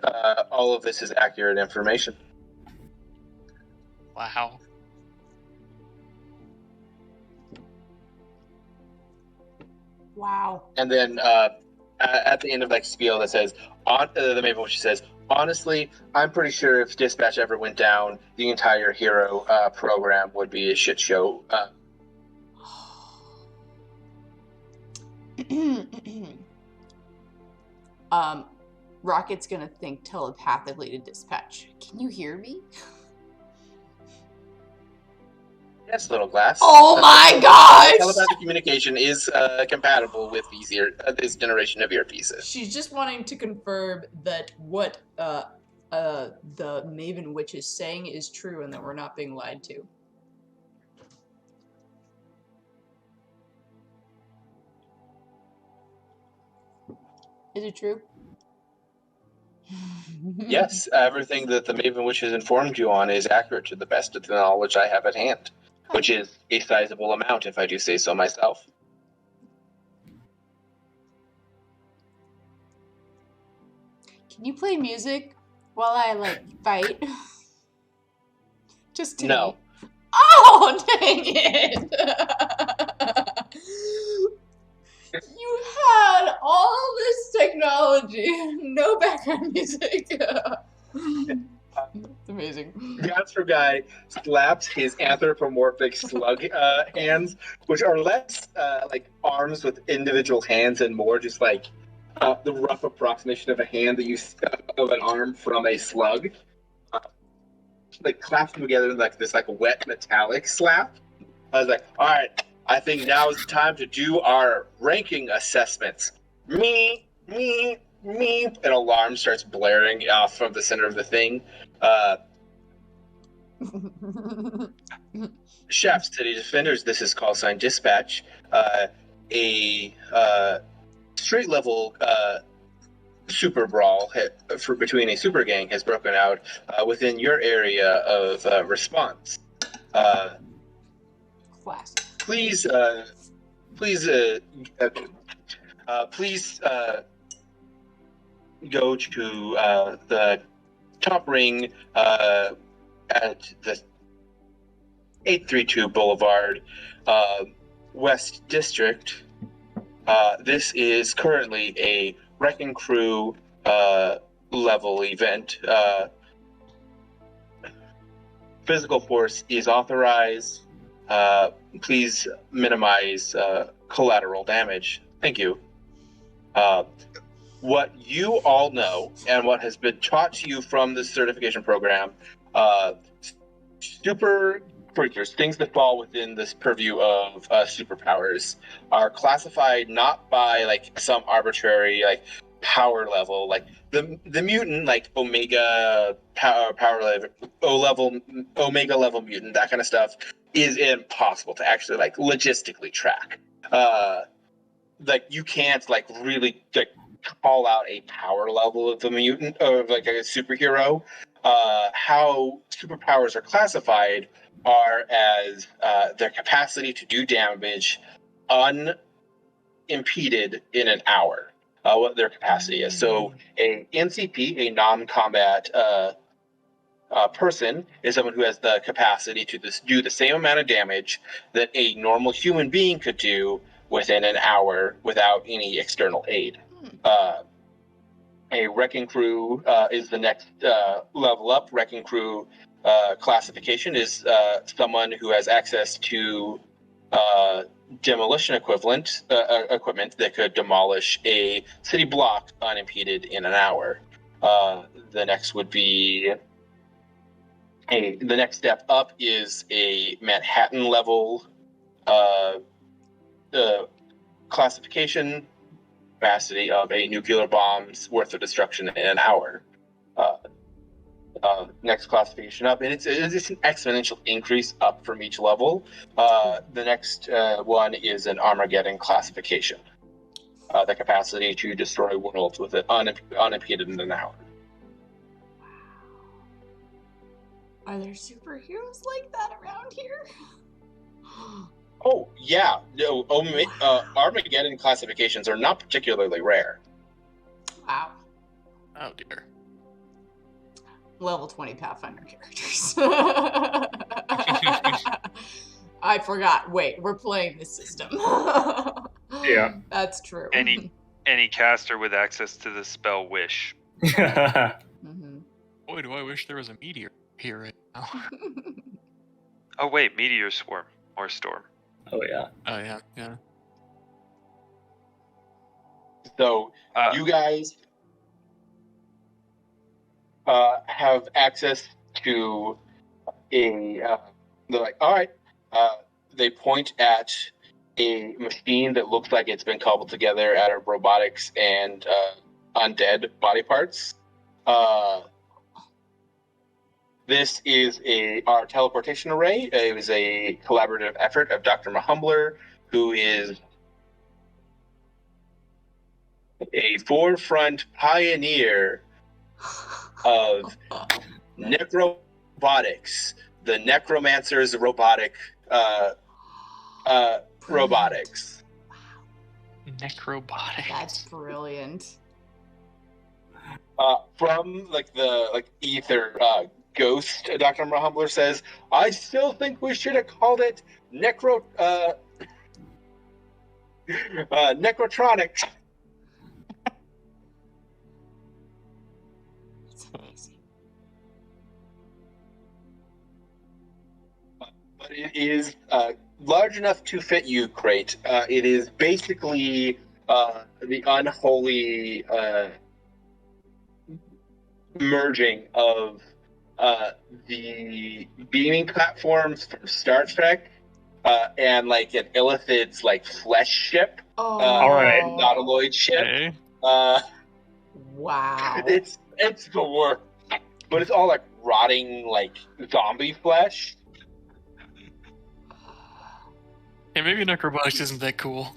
All of this is accurate information. Wow. Wow. And then at the end of like spiel that says, the Maven Witch says, honestly, I'm pretty sure if Dispatch ever went down, the entire hero program would be a shit show. Rocket's gonna think telepathically to Dispatch. Can you hear me? Yes, Little Glass. Oh my gosh! Telepathic communication is compatible with this generation of earpieces. She's just wanting to confirm that what the Maven Witch is saying is true and that we're not being lied to. Is it true? Yes, everything that the Maven Witch has informed you on is accurate to the best of the knowledge I have at hand, which is a sizable amount, if I do say so myself. Can you play music while I, fight? Just to No. me. Oh, dang it! You had all this technology, no background music. It's amazing. The Astro guy slaps his anthropomorphic slug hands, which are less like arms with individual hands and more just like the rough approximation of a hand that you of an arm from a slug. Like claps them together in like this like wet metallic slap. I was like, all right, I think now is the time to do our ranking assessments. Me, an alarm starts blaring off from the center of the thing. Chefs, City Defenders, this is call sign dispatch. A street level super brawl between a super gang has broken out within your area of response. Classic. Please go to the top ring at the 832 Boulevard, West District. This is currently a Wrecking Crew level event. Physical force is authorized. Please minimize collateral damage. Thank you. What you all know and what has been taught to you from this certification program, super creatures, things that fall within this purview of superpowers, are classified not by like some arbitrary like power level, like the mutant like omega power level, omega level mutant, that kind of stuff is impossible to actually like logistically track. Like you can't like really like call out a power level of the mutant or like a superhero. How superpowers are classified are as their capacity to do damage unimpeded in an hour. What their capacity is. So a NCP, a non-combat person, is someone who has the capacity to do the same amount of damage that a normal human being could do within an hour without any external aid. A Wrecking Crew is the next level up. Wrecking Crew classification is someone who has access to demolition equipment that could demolish a city block unimpeded in an hour. The next would be the next step up is a Manhattan level classification, capacity of a nuclear bomb's worth of destruction in an hour. Next classification up, and it's an exponential increase up from each level. The next one is an Armageddon classification. The capacity to destroy worlds with it unimpeded in an hour. Are there superheroes like that around here? Oh, yeah. No, Armageddon classifications are not particularly rare. Wow. Oh dear. Level 20 Pathfinder characters. I forgot. Wait, we're playing this system. Yeah. That's true. Any caster with access to the spell Wish. Mm-hmm. Boy, do I wish there was a meteor here right now. Oh wait, Meteor Swarm or Storm. Oh yeah. Oh yeah, yeah. So you guys have access to a. They're like, all right. They point at a machine that looks like it's been cobbled together out of robotics and undead body parts. This is our teleportation array. It was a collaborative effort of Dr. Mahumbler, who is a forefront pioneer of necrobotics, the necromancer's robotic robotics. Necrobotics. That's brilliant. From the ether ghost, Dr. Mahumbler says, I still think we should have called it necrotronics. It's amazing. it is large enough to fit you, Krait. It is basically the unholy merging of the beaming platforms from Star Trek and like an Illithid's like flesh ship, All right. nautiloid ship. Okay. Wow. It's the worst, but it's all like rotting like zombie flesh. Yeah, maybe necrobotics isn't that cool.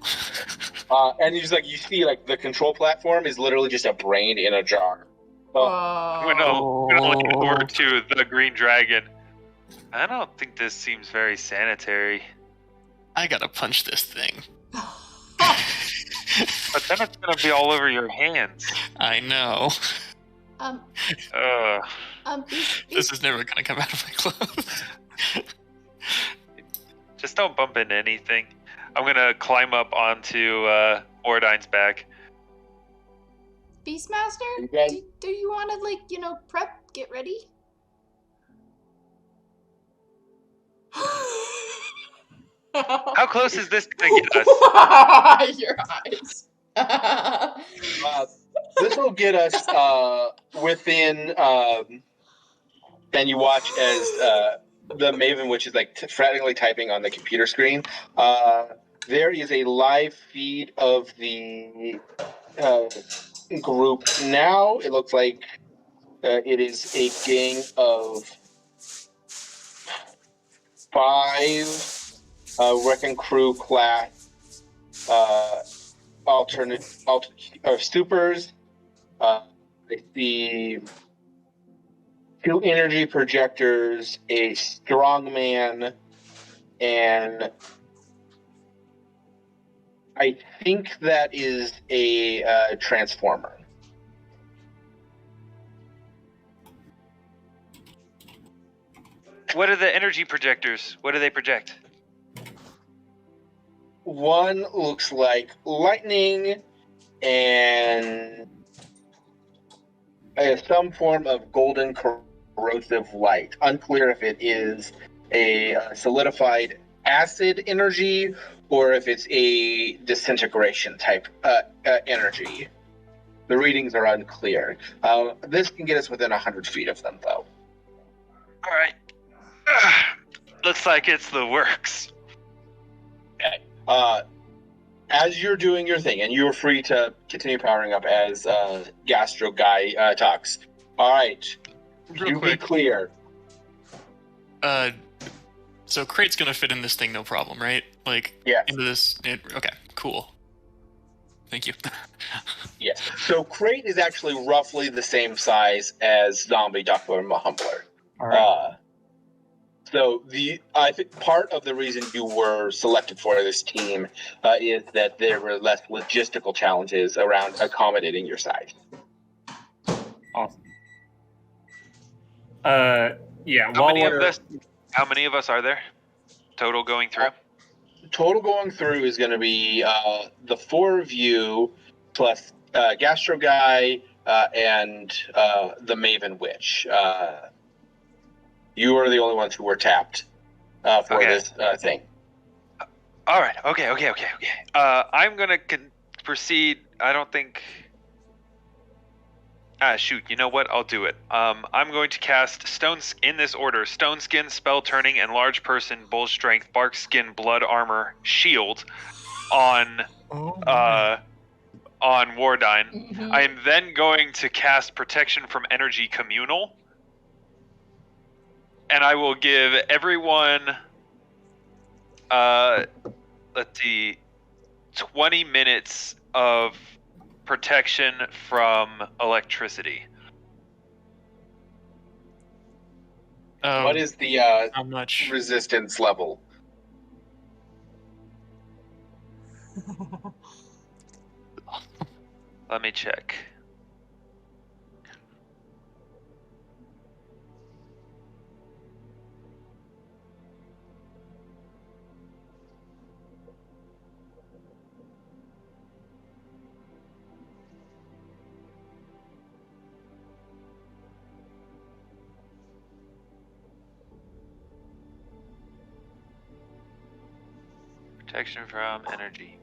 And you see like the control platform is literally just a brain in a jar. I'm gonna lean over to the green dragon. I don't think this seems very sanitary. I gotta punch this thing. But then it's gonna be all over your hands. I know. This is never gonna come out of my clothes. Just don't bump into anything. I'm gonna climb up onto Ordine's back. Beastmaster, Okay. do you want to prep, get ready? How close is this gonna get us? Your eyes. This will get us within. And you watch as the Maven, which is like frantically typing on the computer screen. There is a live feed of the group now. It looks like it is a gang of 5 Wrecking Crew class supers. I see 2 energy projectors, a strongman, and I think that is a transformer. What are the energy projectors? What do they project? One looks like lightning and some form of golden corrosive light. Unclear if it is a solidified acid energy or if it's a disintegration type energy. The readings are unclear. This can get us within 100 feet of them, though. All right. Looks like it's the works. Okay. As you're doing your thing, and you're free to continue powering up as Gastro Guy talks. All right. Real Be quick. clear. So Krait's gonna fit in this thing, no problem, right? Like, Yes. into this. Okay, cool. Thank you. Yes. So Krait is actually roughly the same size as Zombie Duckler Humbler. All right. So I think part of the reason you were selected for this team is that there were less logistical challenges around accommodating your size. Awesome. Yeah. How many of us are there? Total going through? Total going through is going to be the 4 of you plus Gastro Guy and the Maven Witch. You are the only ones who were tapped for this thing. All right. Okay. I'm gonna proceed. I don't think. Shoot. You know what? I'll do it. I'm going to cast in this order: Stone Skin, Spell Turning, and Person, Bull Strength, Bark Skin, Blood Armor, Shield, on Wardine. Mhm. I am then going to cast Protection from Energy Communal, and I will give everyone, let's see, 20 minutes of protection from electricity. What is the How much? resistance level? Let me check. Protection from energy.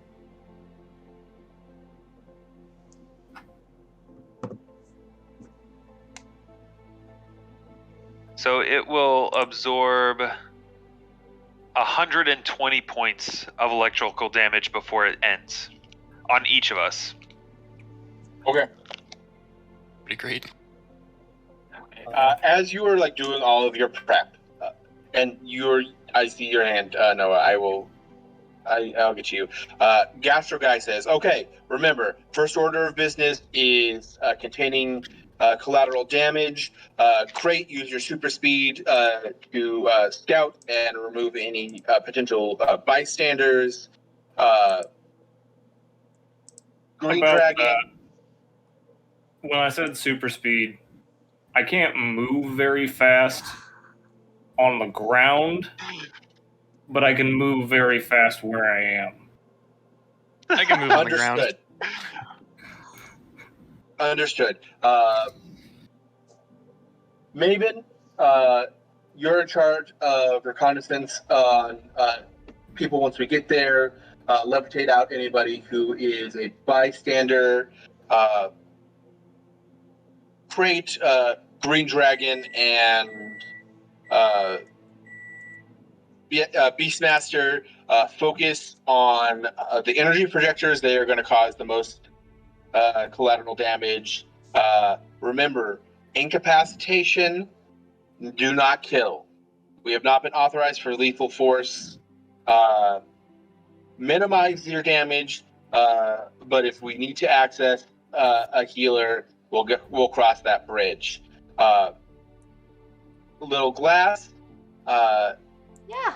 So it will absorb 120 points of electrical damage before it ends on each of us. Okay. Pretty great. As you are like doing all of your prep, and I see your hand, Noah. I'll get you. Gastro guy says, "Okay, remember, first order of business is containing collateral damage. Krait, use your super speed to scout and remove any potential bystanders. Green Dragon." When I said super speed, I can't move very fast on the ground, but I can move very fast where I am. I can move on the ground. Understood. Maven, you're in charge of reconnaissance on people once we get there. Levitate out anybody who is a bystander. Krait, Green Dragon, and Beastmaster focus on the energy projectors. They are going to cause the most collateral damage. Remember, incapacitation, do not kill. We have not been authorized for lethal force. Minimize your damage, but if we need to access a healer, we'll cross that bridge. Little glass. Yeah.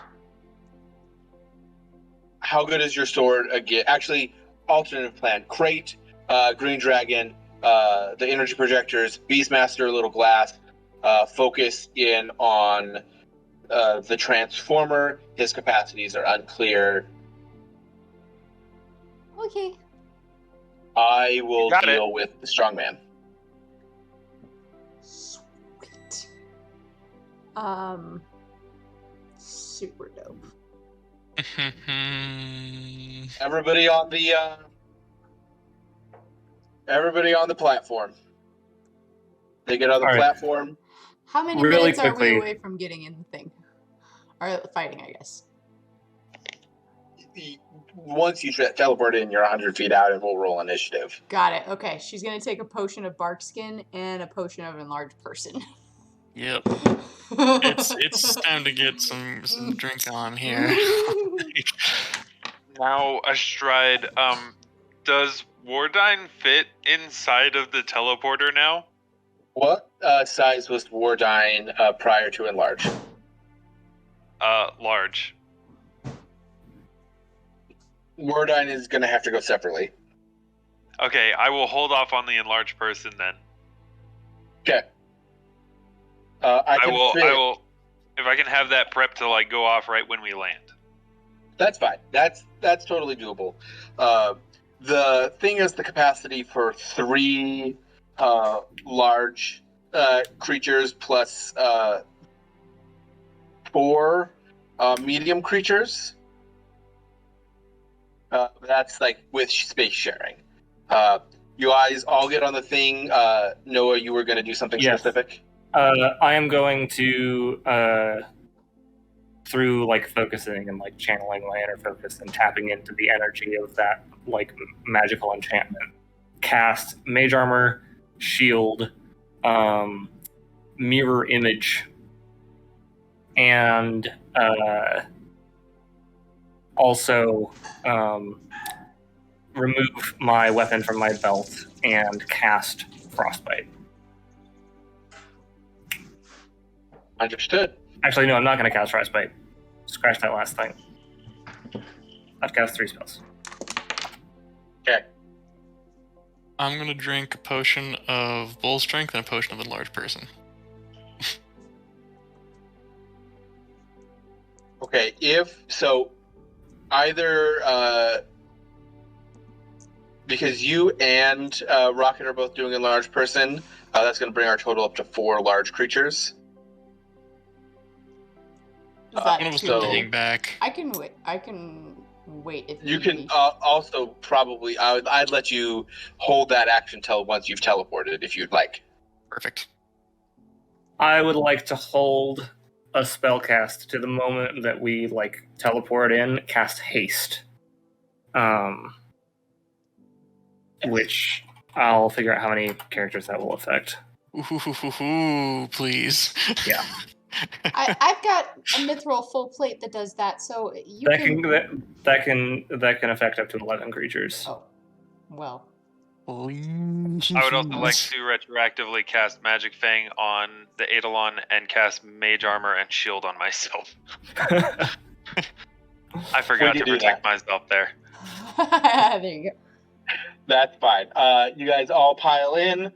How good is your sword again? Actually, alternative plan. Krait, Green Dragon, the energy projectors, Beastmaster, Little Glass, focus in on the Transformer. His capacities are unclear. Okay. I will deal with the Strongman. Sweet. Super dope. Everybody on the platform. They get on the platform. How many Really minutes are quickly. we away from getting in the thing? Or fighting, I guess. Once you teleport in, you're 100 feet out, and we'll roll initiative. Got it. Okay, she's gonna take a potion of bark skin and a potion of enlarged person. Yep. It's time to get some drink on here. Now, Astride, does Wardine fit inside of the teleporter now? What size was Wardine prior to enlarge? Large. Wardine is going to have to go separately. Okay, I will hold off on the enlarged person then. Okay. I will. If I can have that prep to like go off right when we land. That's fine. That's totally doable. The thing is the capacity for 3 large creatures plus 4 medium creatures. That's like with space sharing. You guys all get on the thing. Noah, you were going to do something specific? I am going to, through like focusing and like channeling my inner focus and tapping into the energy of that like magical enchantment, cast Mage Armor, Shield, Mirror Image, and also remove my weapon from my belt and cast Frostbite. Understood. Actually, no, I'm not going to cast Frostbite. Scratch that last thing. I've cast 3 spells. Okay. I'm gonna drink a potion of bull strength and a potion of enlarged person. Okay, either because you and Rocket are both doing a large person, that's going to bring our total up to 4 large creatures. Is that One of us too- can hang back. I can wait if You need can be. also probably. I'd let you hold that action till once you've teleported, if you'd like. Perfect. I would like to hold a spell cast to the moment that we teleport in, cast haste. Which I'll figure out how many characters that will affect. Ooh, please. Yeah. I've got a mithril full plate that does that, so you That can... can affect up to 11 creatures. Oh, well. I would also like to retroactively cast Magic Fang on the Eidolon and cast Mage Armor and Shield on myself. I forgot to protect myself there. There you go. That's fine. You guys all pile in.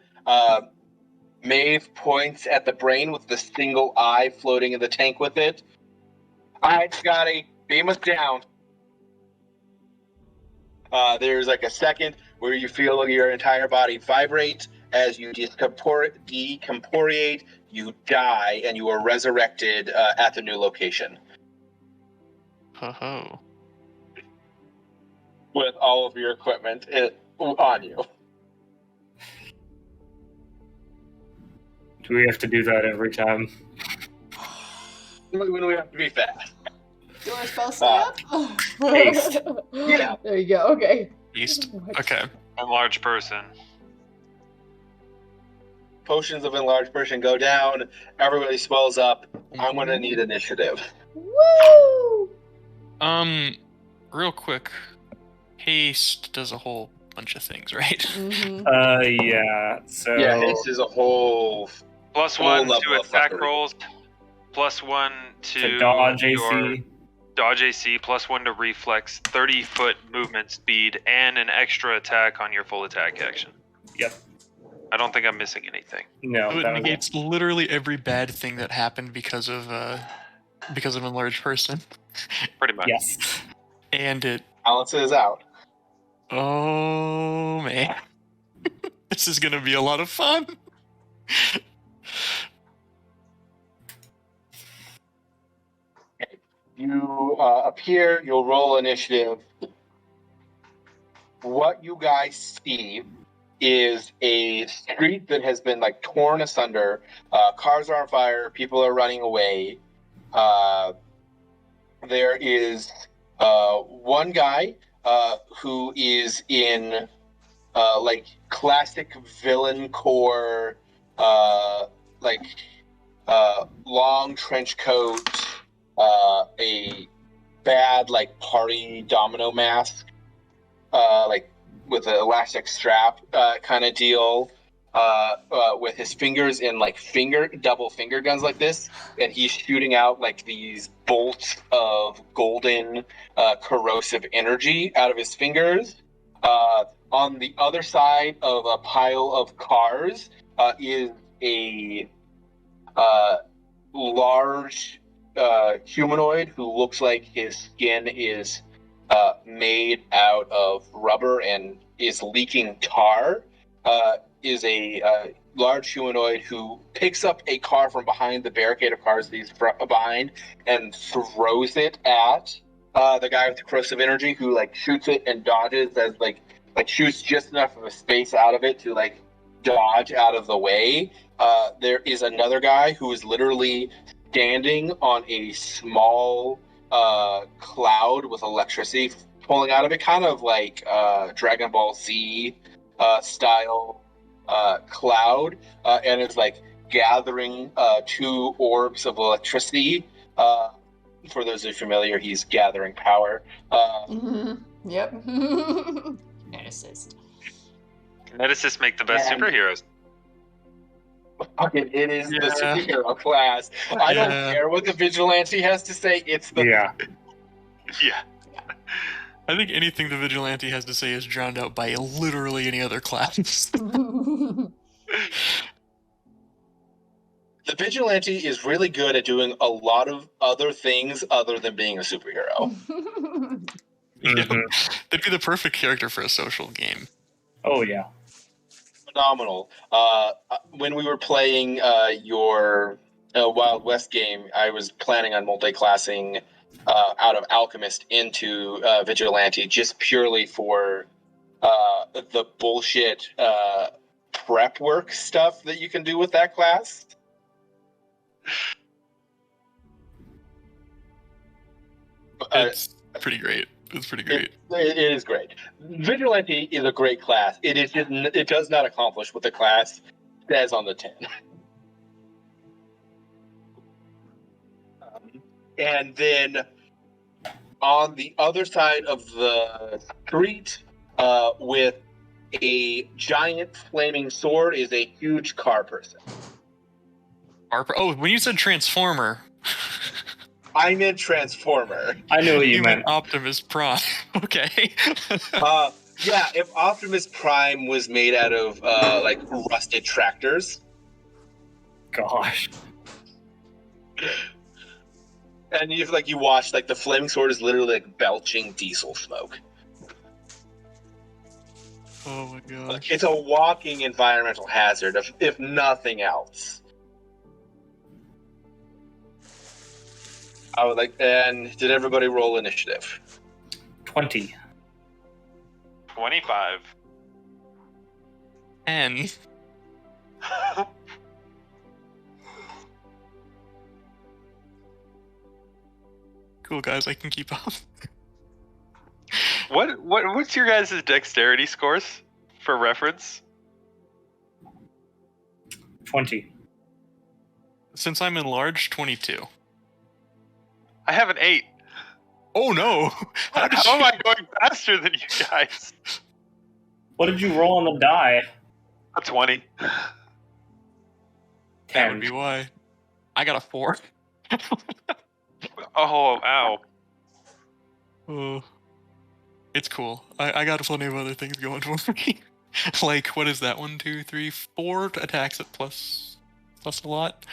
Maeve points at the brain with the single eye floating in the tank with it. All right, Scotty, beam us down. There's a second where you feel your entire body vibrate. As you decomporiate, you die, and you are resurrected at the new location. Ho-ho. With all of your equipment on you. Do we have to do that every time? When we have to be fast. Do you want to spell slap? Haste. Yeah. There you go, okay. East. Okay. Enlarged person. Potions of enlarged person go down. Everybody swells up. I'm going to need initiative. Woo! Real quick. Haste does a whole bunch of things, right? Mm-hmm. Yeah. So Yeah, haste is a whole... +1 level to of attack fuckery. rolls. +1 to dodge your AC. dodge AC. +1 to reflex. 30-foot movement speed, and an extra attack on your full attack action. Yep. I don't think I'm missing anything. No. So it that was- negates literally every bad thing that happened because of enlarged person. Pretty much. Yes. And it... Balances out. Oh, man. This is gonna be a lot of fun. You appear, you'll roll initiative. What you guys see is a street that has been torn asunder. Cars are on fire, people are running away. There is one guy who is in classic villain core, long trench coat, a bad party domino mask, with an elastic strap kind of deal, with his fingers in double finger guns like this, and he's shooting out these bolts of golden corrosive energy out of his fingers. On the other side of a pile of cars is a large humanoid who looks like his skin is made out of rubber and is leaking tar. Is a large humanoid who picks up a car from behind the barricade of cars that he's behind and throws it at the guy with the corrosive energy, who shoots it and dodges as shoots just enough of a space out of it to dodge out of the way. There is another guy who is literally standing on a small cloud with electricity pulling out of it, kind of like Dragon Ball Z style cloud, and it's gathering 2 orbs of electricity. For those who are familiar, he's gathering power. Yep. Kineticist. Kineticists make the best superheroes. Fucking, it is the superhero class. I don't care what the vigilante has to say. It's the Yeah. I think anything the vigilante has to say is drowned out by literally any other class. The vigilante is really good at doing a lot of other things other than being a superhero. They'd be the perfect character for a social game. Oh, yeah. Phenomenal. When we were playing your Wild West game, I was planning on multi-classing out of alchemist into vigilante, just purely for the bullshit prep work stuff that you can do with that class. It's pretty great. It's pretty great. It is great. Vigilante is a great class. It does not accomplish what the class says on the tin. And then on the other side of the street, with a giant flaming sword, is a huge car person. Oh, when you said Transformer, I meant Transformer. I knew what you meant. Optimus Prime. Okay. Yeah, if Optimus Prime was made out of like rusted tractors. Gosh. And you watch, like, the flaming sword is literally like belching diesel smoke. Oh my gosh. It's a walking environmental hazard, if nothing else. I would like. And did everybody roll initiative? 20. 25. And cool, guys, I can keep up. What's your guys' dexterity scores for reference? 20. Since I'm enlarged, 22. I have an 8. Oh no! How am I going faster than you guys? What did you roll on the die? A 20. That would be why. I got a 4. Oh, ow. Oh, it's cool. I got plenty of other things going for me. Like, what is that? 1, 2, 3, 4 attacks at plus a lot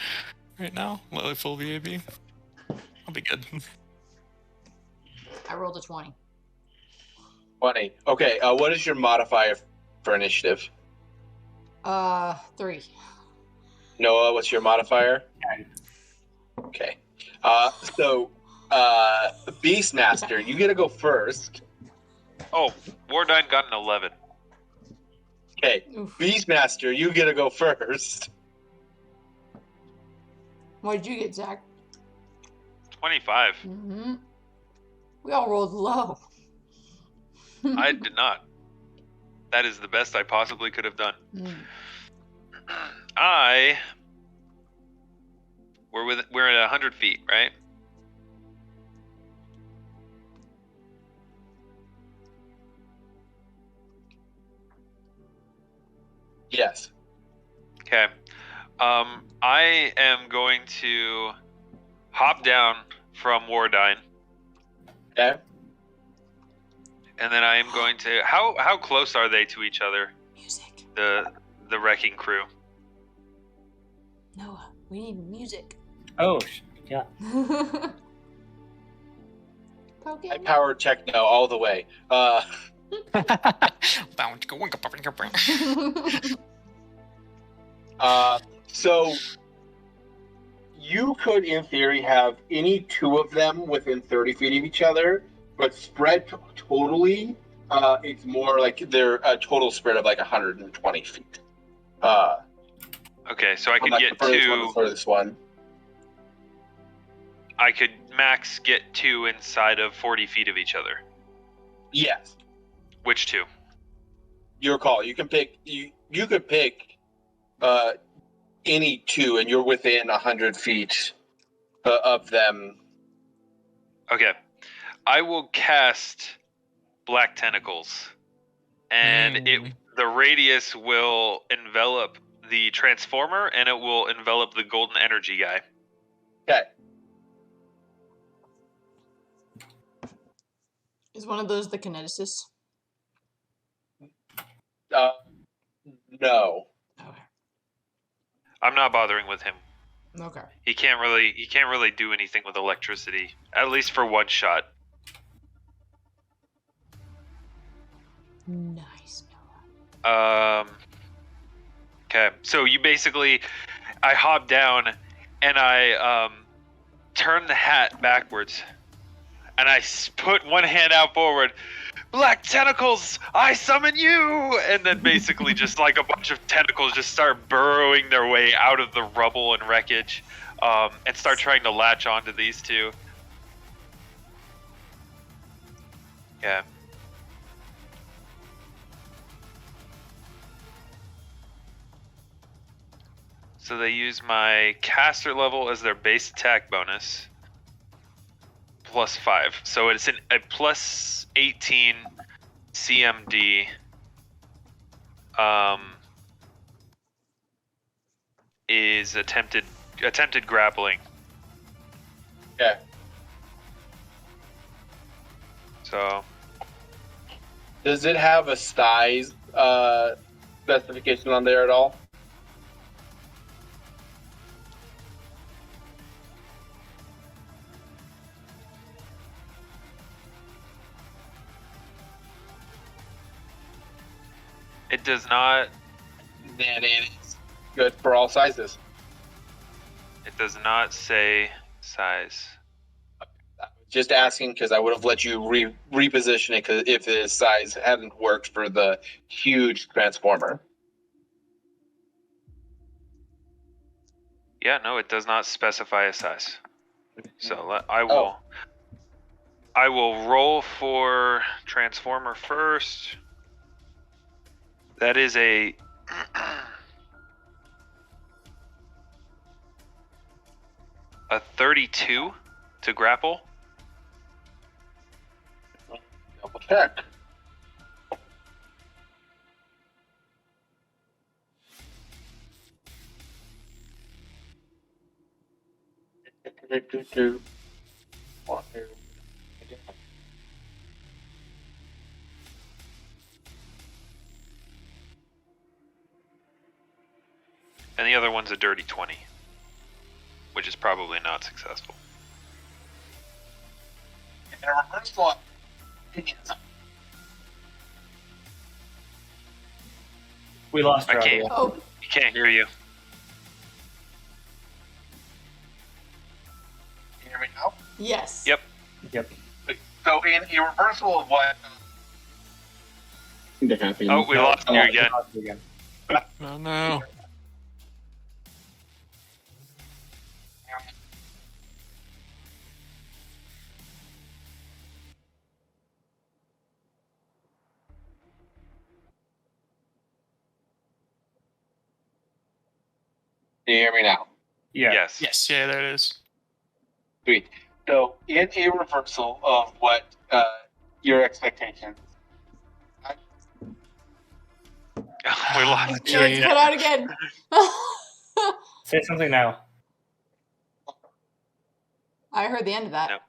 right now. Full VAB. I'll be good. I rolled a 20. 20. Okay, what is your modifier for initiative? 3. Noah, what's your modifier? 10. Okay. So, Beastmaster, you get to go first. Oh, Wardine got an 11. Okay, Oof. Beastmaster, you get to go first. What did you get, Zach? 25. Mm-hmm. We all rolled low. I did not. That is the best I possibly could have done. Mm. We're at 100 feet, right? Yes. Okay. I am going to hop down from Wardine, Okay. and then I am going to. How close are they to each other? Music. The wrecking crew. Noah, we need music. Oh, yeah. High power techno all the way. So you could, in theory, have any two of them within 30 feet of each other, but spread totally, it's more like they're a total spread of like 120 feet. Okay, so I could like get the furthest two. one, the furthest one. I could max get two inside of 40 feet of each other. Yes, Which two? your call. You can pick. You could pick any two, and you're within 100 feet of them. Okay. I will cast Black Tentacles. And the radius will envelop the Transformer, and it will envelop the Golden Energy guy. Okay. Is one of those the kineticist? No. Okay. I'm not bothering with him. Okay. He can't really do anything with electricity, at least for one shot. Nice, Noah. Okay, so you basically, I hop down and I turn the hat backwards and I put one hand out forward. Black tentacles, I summon you! And then basically just like a bunch of tentacles just start burrowing their way out of the rubble and wreckage, and start trying to latch onto these two. Yeah. So they use my caster level as their base attack bonus. +5. So it's a plus 18 CMD. Is attempted grappling. Okay. So Does it have a size specification on there at all? it does not. Then it is good for all sizes. It does not say size. Just asking because I would have let you reposition it because if the size hadn't worked for the huge transformer. Yeah, no, it does not specify a size. So I will roll for transformer first. That is a a 32 to grapple. Double check. And the other one's a dirty 20, which is probably not successful. And a reversal. We lost I her. can't. Oh, You can't hear you. Can you hear me now? yes. Yep. Yep. So in a reversal of what To happen. Oh, we lost you again. Lost her again. Oh no. Can you hear me now? Yeah. Yes. Yes, yeah, there it is. Sweet. So in a reversal of what your expectations, We lost you Yeah, it's again. cut out again. Say something now. I heard the end of that. Nope.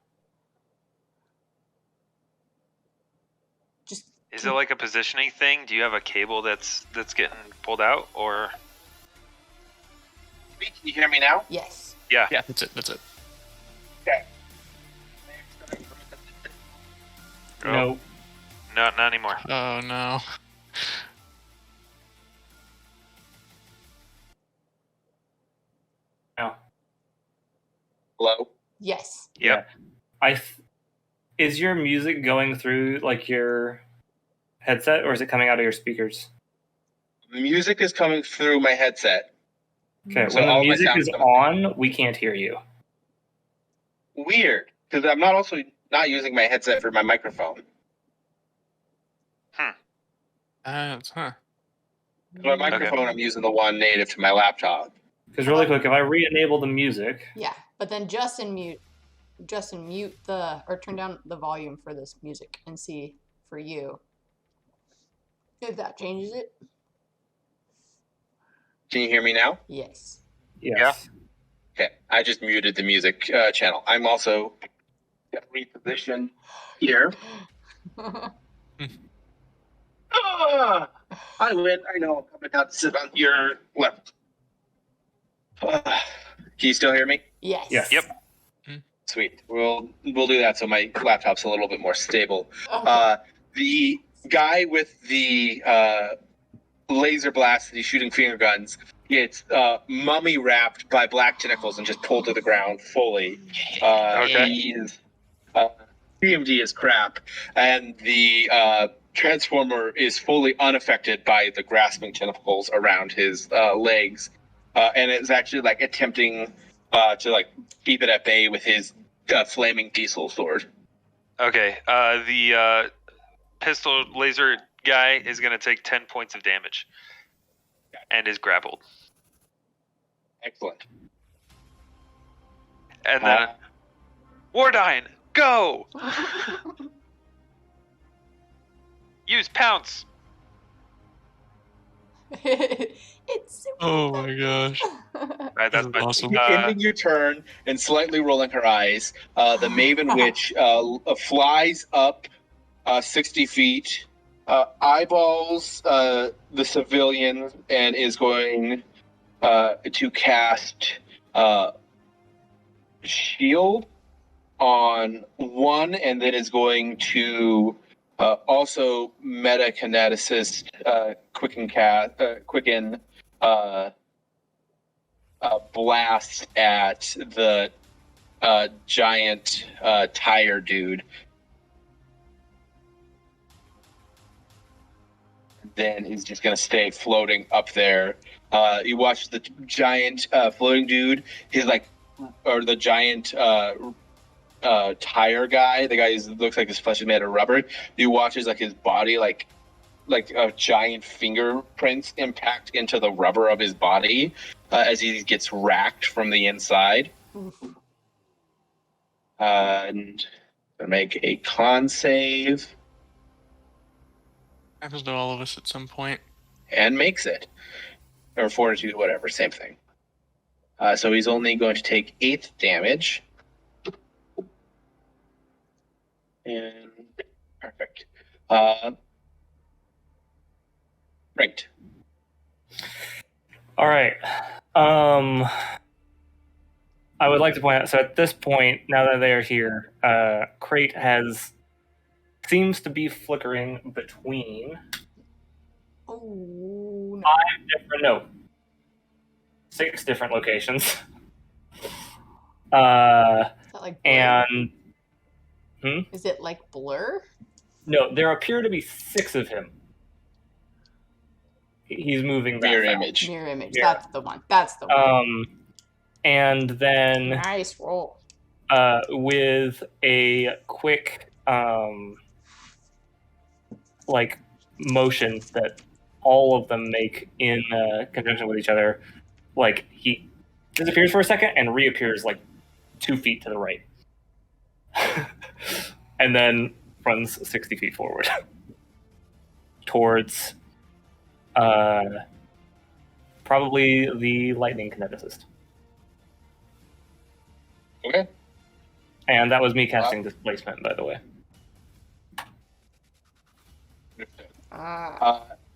Just Is it like a positioning thing? Do you have a cable that's getting pulled out, or? can you hear me now? yes. Yeah. Yeah, that's it. That's it. Okay. Oh, No. No, not anymore. Oh no. No. Hello? Yes. Yep. Is your music going through like your headset, or is it coming out of your speakers? Music is coming through my headset. Okay, So when the all my music sounds is come- on, we can't hear you. Weird, because I'm not using my headset for my microphone. Huh. My microphone, I'm using the one native to my laptop. Because really quick, if I re-enable the music, Yeah, but then Justin mute the or turn down the volume for this music and see for you if that changes it. Can you hear me now? Yes. yes. Okay, I just muted the music channel. I'm also gonna reposition here. I win. I know. I'm coming down to sit on your left. Can you still hear me? Yes. Yes. Yep. Sweet. We'll do that so my laptop's a little bit more stable. Okay. The guy with the laser blast and he's shooting finger guns gets mummy wrapped by black tentacles and just pulled to the ground fully. Okay. He's TMD is crap, and the transformer is fully unaffected by the grasping tentacles around his legs, and is actually like attempting to like keep it at bay with his flaming diesel sword. Okay, the pistol laser guy is going to take 10 points of damage and is grappled. Excellent. And then, Wardyne, go! Use pounce. It's super Oh my gosh. Right, that's my Awesome. Ending your turn and slightly rolling her eyes, the Maven Witch flies up 60 feet, eyeballs the civilian, and is going to cast shield on one, and then is going to also metakineticist quicken blast at the giant tire dude. Then is just going to stay floating up there. You watch the giant floating dude, the giant tire guy, the guy who looks like his flesh is made of rubber. You watch his body like a giant fingerprints impact into the rubber of his body as he gets racked from the inside. And make a con save. Happens to all of us at some point. And makes it. Or fortitude, whatever, same thing. So he's only going to take 8 damage. And perfect. Right. All right. I would like to point out, so at this point, now that they are here, Krait seems to be flickering between 6 different locations. Is that like Blur? And Is it like Blur? no, there appear to be 6 of him. He's moving that Mirror fast. image. Mirror image. Yeah. That's the one. That's the one. And then Nice roll. with a quick motion that all of them make in conjunction with each other, he disappears for a second and reappears 2 feet to the right. And then runs 60 feet forward towards probably the lightning kineticist. Okay. And that was me casting displacement, by the way.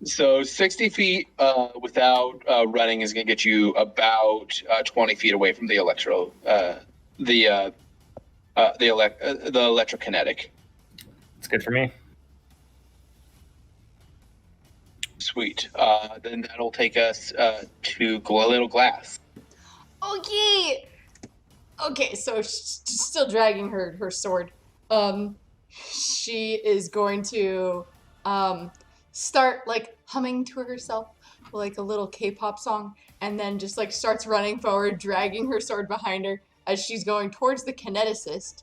So 60 feet without running is going to get you about 20 feet away from the electrokinetic. It's good for me. Sweet. Then that'll take us to Little Glass. Okay. Okay, so she's still dragging her sword. She is going to start humming to herself a little K-pop song, and then just starts running forward, dragging her sword behind her as she's going towards the kineticist.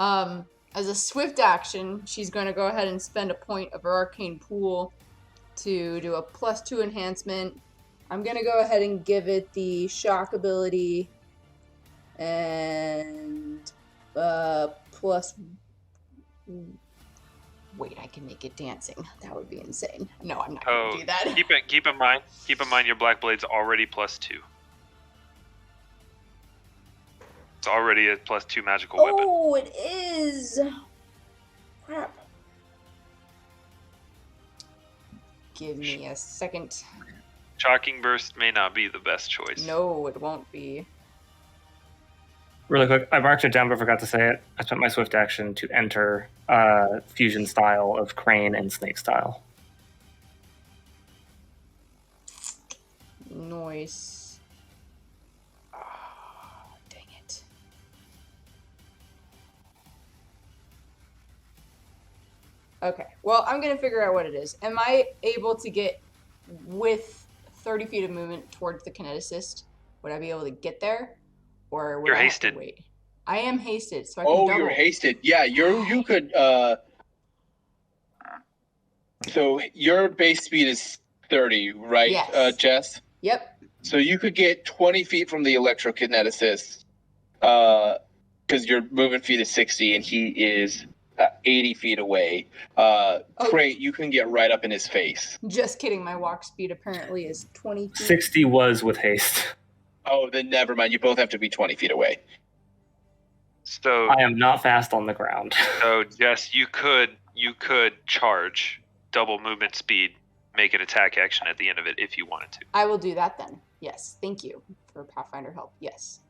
As a swift action, she's going to go ahead and spend a point of her arcane pool to do a +2 enhancement. I'm going to go ahead and give it the shock ability and plus. Wait, I can make it dancing. That would be insane. No, I'm not going to do that. Keep in mind your black blade's already +2. It's already a +2 magical weapon. Oh, it is. Crap. Give me a second. Shocking burst may not be the best choice. No, it won't be. Really quick, I marked it down but forgot to say it. I spent my swift action to enter fusion style of crane and snake style. Nice. Oh, dang it. Okay. Well, I'm gonna figure out what it is. Am I able to get with 30 feet of movement towards the kineticist? Would I be able to get there, or would You're I have hasted. to wait? I am hasted, so I can Oh, double. you're hasted. Yeah, you could. So your base speed is 30, right, Yes. Jess? Yep. So you could get 20 feet from the electrokineticist, because your movement speed is 60 and he is 80 feet away. Krait, you can get right up in his face. Just kidding. My walk speed apparently is 20 feet. 60 was with haste. Oh, then never mind. You both have to be 20 feet away. So I am not fast on the ground. So Jess, you could charge double movement speed, make an attack action at the end of it if you wanted to. I will do that then. Yes. Thank you for Pathfinder help. Yes.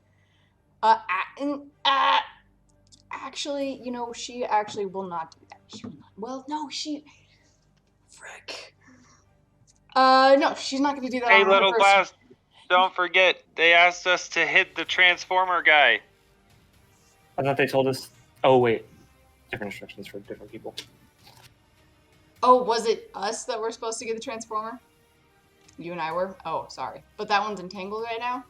Actually, she actually will not do that. She will not. Well, no, frick. No, she's not going to do that. Hey, on her little first- blast! Don't forget, they asked us to hit the transformer guy. I thought they told us. Oh wait, different instructions for different people. Oh, was it us that were supposed to get the transformer? You and I were? Oh, sorry. But that one's entangled right now?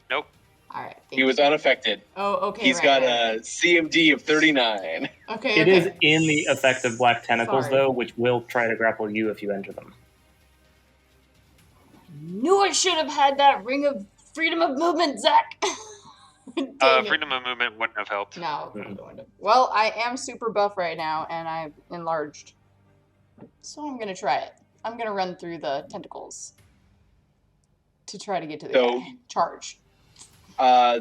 Nope. All right. He was unaffected. Oh, okay. He's got a CMD of 39. Okay. It is in the effective black tentacles, Sorry. though, which will try to grapple you if you enter them. Knew I should have had that ring of freedom of movement, Zach. Dang it. Freedom of movement wouldn't have helped. No. Well, I am super buff right now, and I'm enlarged. So I'm going to try it. I'm going to run through the tentacles to try to get to the guy. Charge.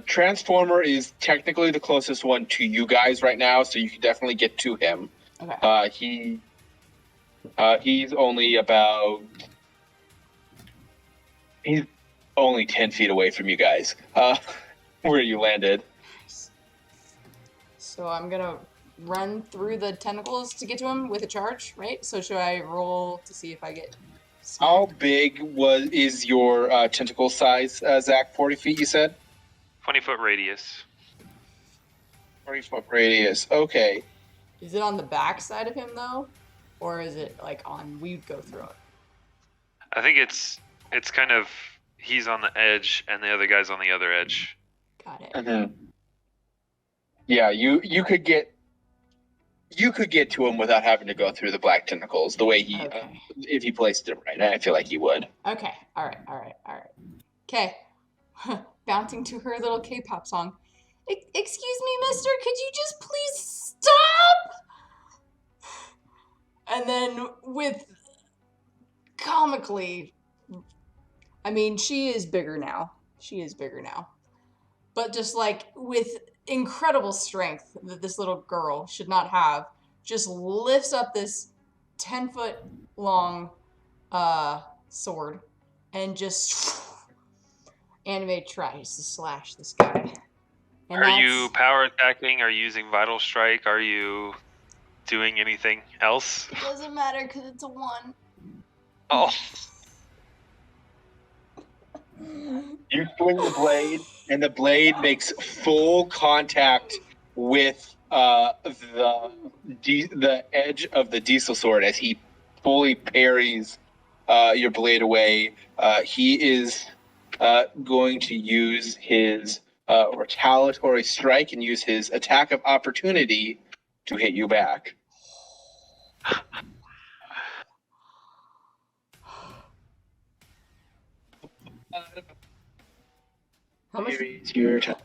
Transformer is technically the closest one to you guys right now, so you can definitely get to him. Okay. He's only about... He's only 10 feet away from you guys, where you landed. Nice. So I'm going to run through the tentacles to get to him with a charge, right? So should I roll to see if I get... How big is your tentacle size, Zach? 40 feet, you said? 20-foot radius. 40-foot radius. Okay. Is it on the back side of him, though? Or is it, like, we'd go through it? I think it's kind of, he's on the edge and the other guy's on the other edge. Got it. Mm-hmm. Yeah, you could get to him without having to go through the black tentacles the way he, if he placed it right. I feel like he would. Okay. All right. Okay. Bouncing to her little K-pop song. Excuse me, mister, could you just please stop? And then with comically, I mean, she is bigger now. But just like with incredible strength that this little girl should not have, just lifts up this 10-foot long sword and just anime tries to slash this guy. And Are you power attacking? Are you using Vital Strike? Are you doing anything else? It doesn't matter because it's a 1. Oh. You swing the blade, and the blade makes full contact with the edge of the diesel sword as he fully parries your blade away. He is going to use his retaliatory strike and use his attack of opportunity to hit you back. How much? It's your turn.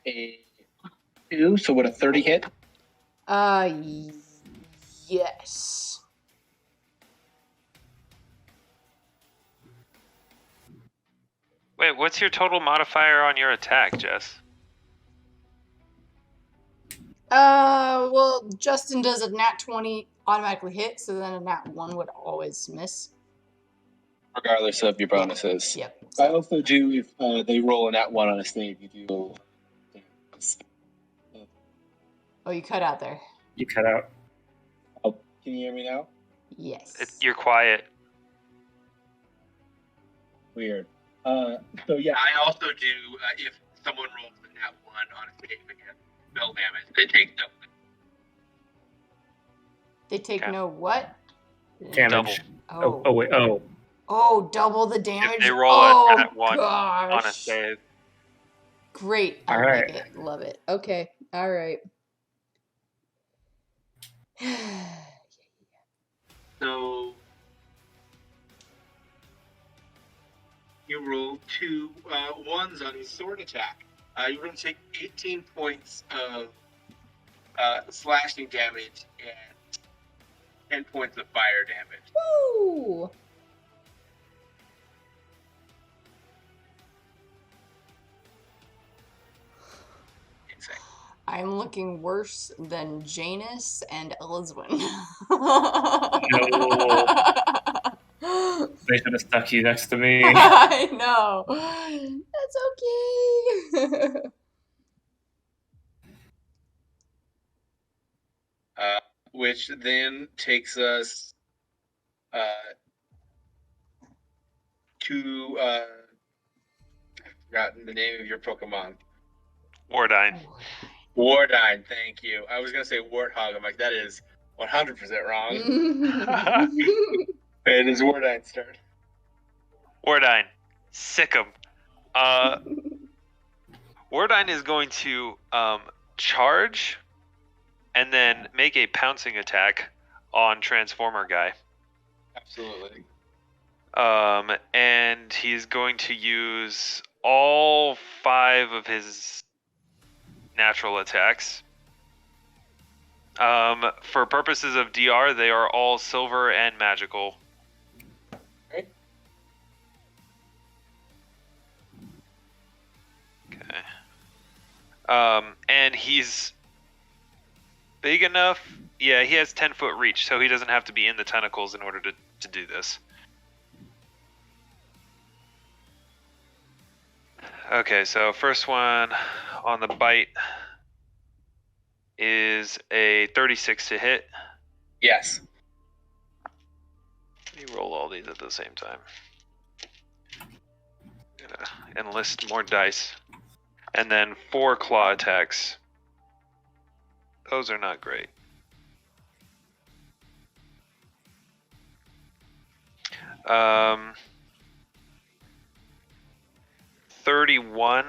A 2, so would a 30 hit? Yes. Wait, what's your total modifier on your attack, Jess? Well, Justin does a nat 20 automatically hit, so then a nat 1 would always miss. Regardless of your bonuses. Yep. I also do, if they roll a nat 1 on a save, you do. Oh, you cut out there. You cut out. Oh, can you hear me now? Yes. You're quiet. Weird. So yeah, I also do. If someone rolls the nat 1 on a save against spell damage, they take double. They take Okay. no what? Damage. Oh. Oh, wait. Oh. Oh, double the damage. If they roll oh, a nat 1 on a gosh. save. Great. I All like right. it. Love it. Okay. All right. So you roll 2 1s on his sword attack. You're going to take 18 points of slashing damage and 10 points of fire damage. Woo! Insane. I'm looking worse than Janus and Elizwin. No. They should have stuck you next to me. I know. That's okay. Which then takes us to I've forgotten the name of your Pokemon. Wardine. Wardine, thank you. I was gonna say Warthog. I'm like, that is 100% wrong. It is Wardine's turn. Wardine. Sick 'em. Wardine is going to charge and then make a pouncing attack on Transformer guy. Absolutely. And he's going to use all 5 of his natural attacks. For purposes of DR, they are all silver and magical. Okay. Okay. And he's big enough. Yeah, he has 10-foot reach, so he doesn't have to be in the tentacles in order to do this. Okay, so first one on the bite is a 36 to hit. Yes. Let me roll all these at the same time. I'm gonna enlist more dice. And then 4 claw attacks. Those are not great. Um, 31,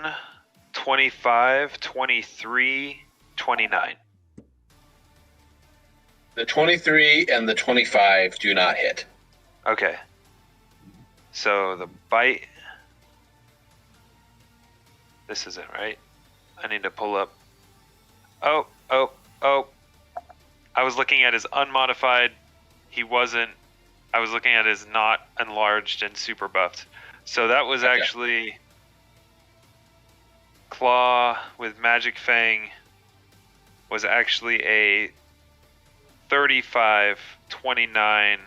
25, 23, 29. The 23 and the 25 do not hit. Okay. So the bite. This isn't right. I need to pull up. Oh. I was looking at his unmodified. He wasn't. I was looking at his not enlarged and super buffed. So that was Okay. actually Claw with Magic Fang was actually a 35, 29,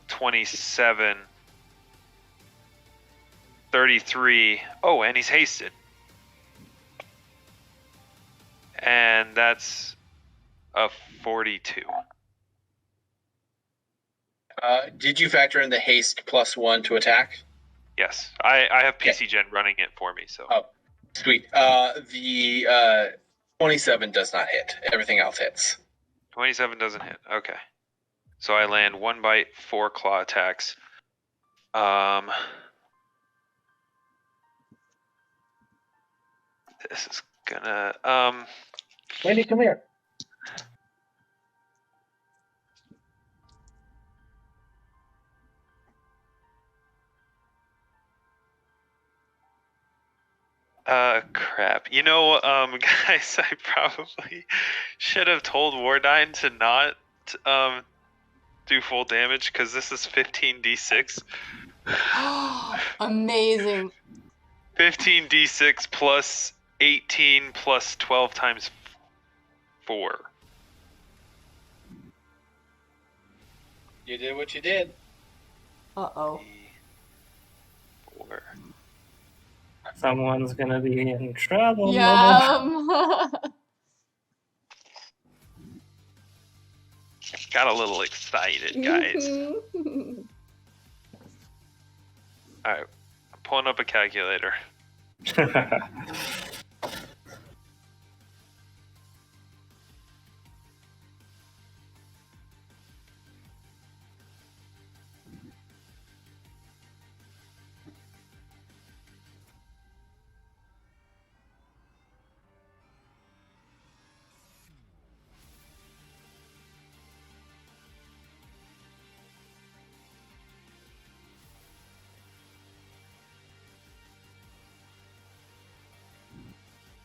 27, 33. Oh, and he's hasted. And that's a 42. Did you factor in the haste +1 to attack? Yes, I have PC Gen running it for me, so. Oh, sweet. The 27 does not hit. Everything else hits. 27 doesn't hit. Okay. So I land 1 bite, 4 claw attacks. This is gonna Wendy, come here. crap. You know, guys, I probably should have told Wardine to not do full damage because this is 15d6. Amazing. 15d6 plus 18 plus 12 times 4. You did what you did. Uh-oh. 4. Someone's gonna be in trouble. Yeah. Got a little excited, guys. Alright. pulling up a calculator.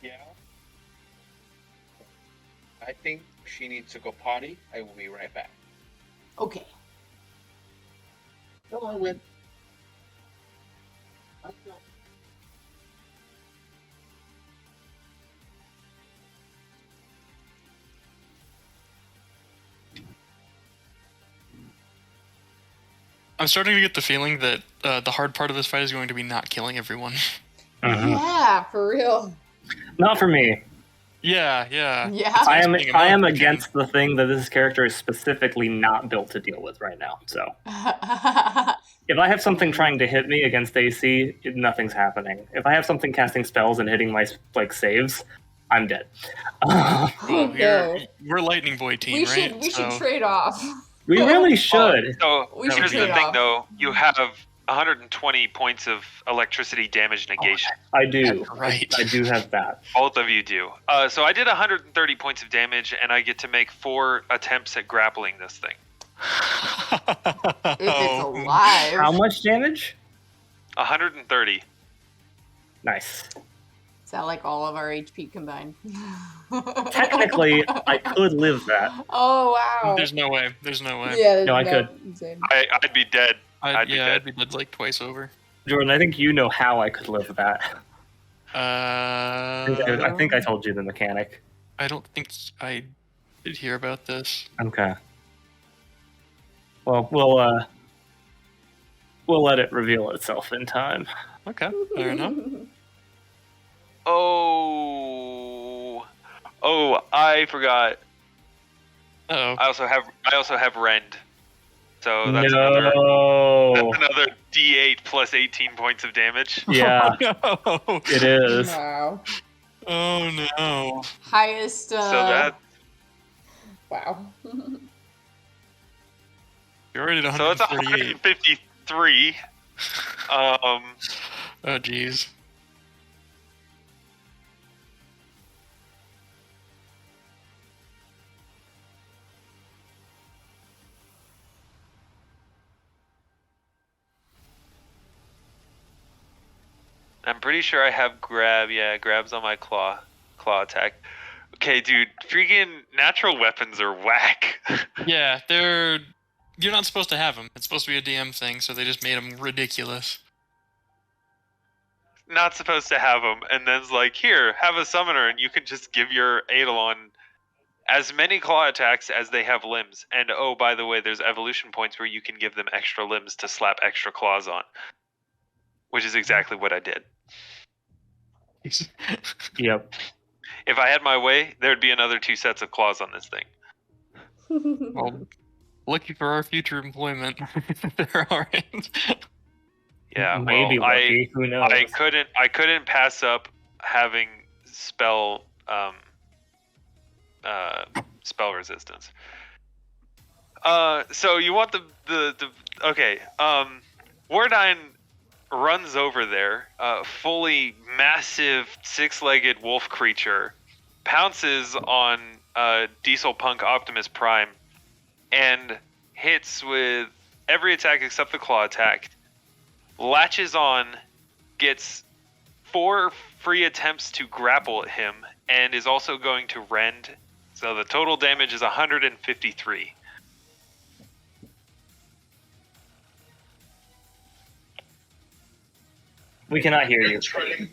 Yeah. I think she needs to go potty. I will be right back. Okay. Go on, Win. I'm starting to get the feeling that the hard part of this fight is going to be not killing everyone. Yeah, for real. Not for me. Yeah. Yeah. I am against the thing that this character is specifically not built to deal with right now. So if I have something trying to hit me against AC, nothing's happening. If I have something casting spells and hitting my saves, I'm dead. Oh, no. We're Lightning Boy team, right? We should trade off. We really should. So We should here's the trade thing, off. though. You have 120 points of electricity damage negation. I do. Right. I do have that. Both of you do. So I did 130 points of damage, and I get to make 4 attempts at grappling this thing. If it's alive. How much damage? 130. Nice. Is that like all of our HP combined? Technically, I could live that. Oh, wow. There's no way. Yeah, No, I could. Insane. I'd be dead. I'd be dead. I'd be dead like twice over. Jordan, I think you know how I could live that. I think I told you the mechanic. I don't think I did hear about this. Okay. Well, we'll let it reveal itself in time. Okay, fair enough. Oh, I forgot. Uh-oh. I also have rend. So that's No. another D8 plus 18 points of damage. Yeah, No. it is. Wow. Oh no. Highest. So that Wow. You're already at so it's 138. 153. Oh jeez. I'm pretty sure I have grab. Yeah, grabs on my claw claw attack. Okay, dude, freaking natural weapons are whack. Yeah, you're not supposed to have them. It's supposed to be a DM thing, so they just made them ridiculous. Not supposed to have them, and then it's like, here, have a summoner, and you can just give your Eidolon as many claw attacks as they have limbs. And oh, by the way, there's evolution points where you can give them extra limbs to slap extra claws on, which is exactly what I did. Yep. If I had my way, there'd be another 2 sets of claws on this thing. Well, lucky for our future employment, there aren't. Yeah, Maybe well, lucky. Who knows? I couldn't pass up having spell resistance. So you want the okay. Wardine runs over there, fully massive 6-legged wolf creature, pounces on Diesel Punk Optimus Prime, and hits with every attack except the claw attack. Latches on, gets 4 free attempts to grapple at him, and is also going to rend. So the total damage is 153. We cannot hear you. Can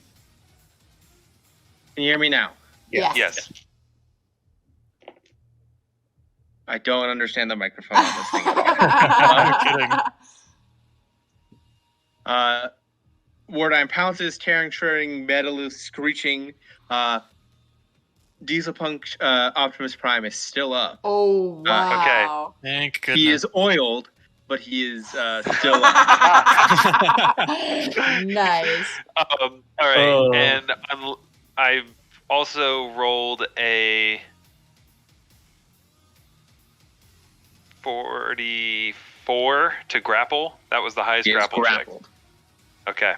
you hear me now? Yes. Yes. I don't understand the microphone on this thing at all. I'm kidding. Wardine pounces, tearing, shredding, metal screeching. Diesel Punk Optimus Prime is still up. Oh, wow. Okay. Thank goodness. He is oiled. but he is still up. Nice. All right, and I also rolled a 44 to grapple. That was the highest He is grapple grappled. check. Okay.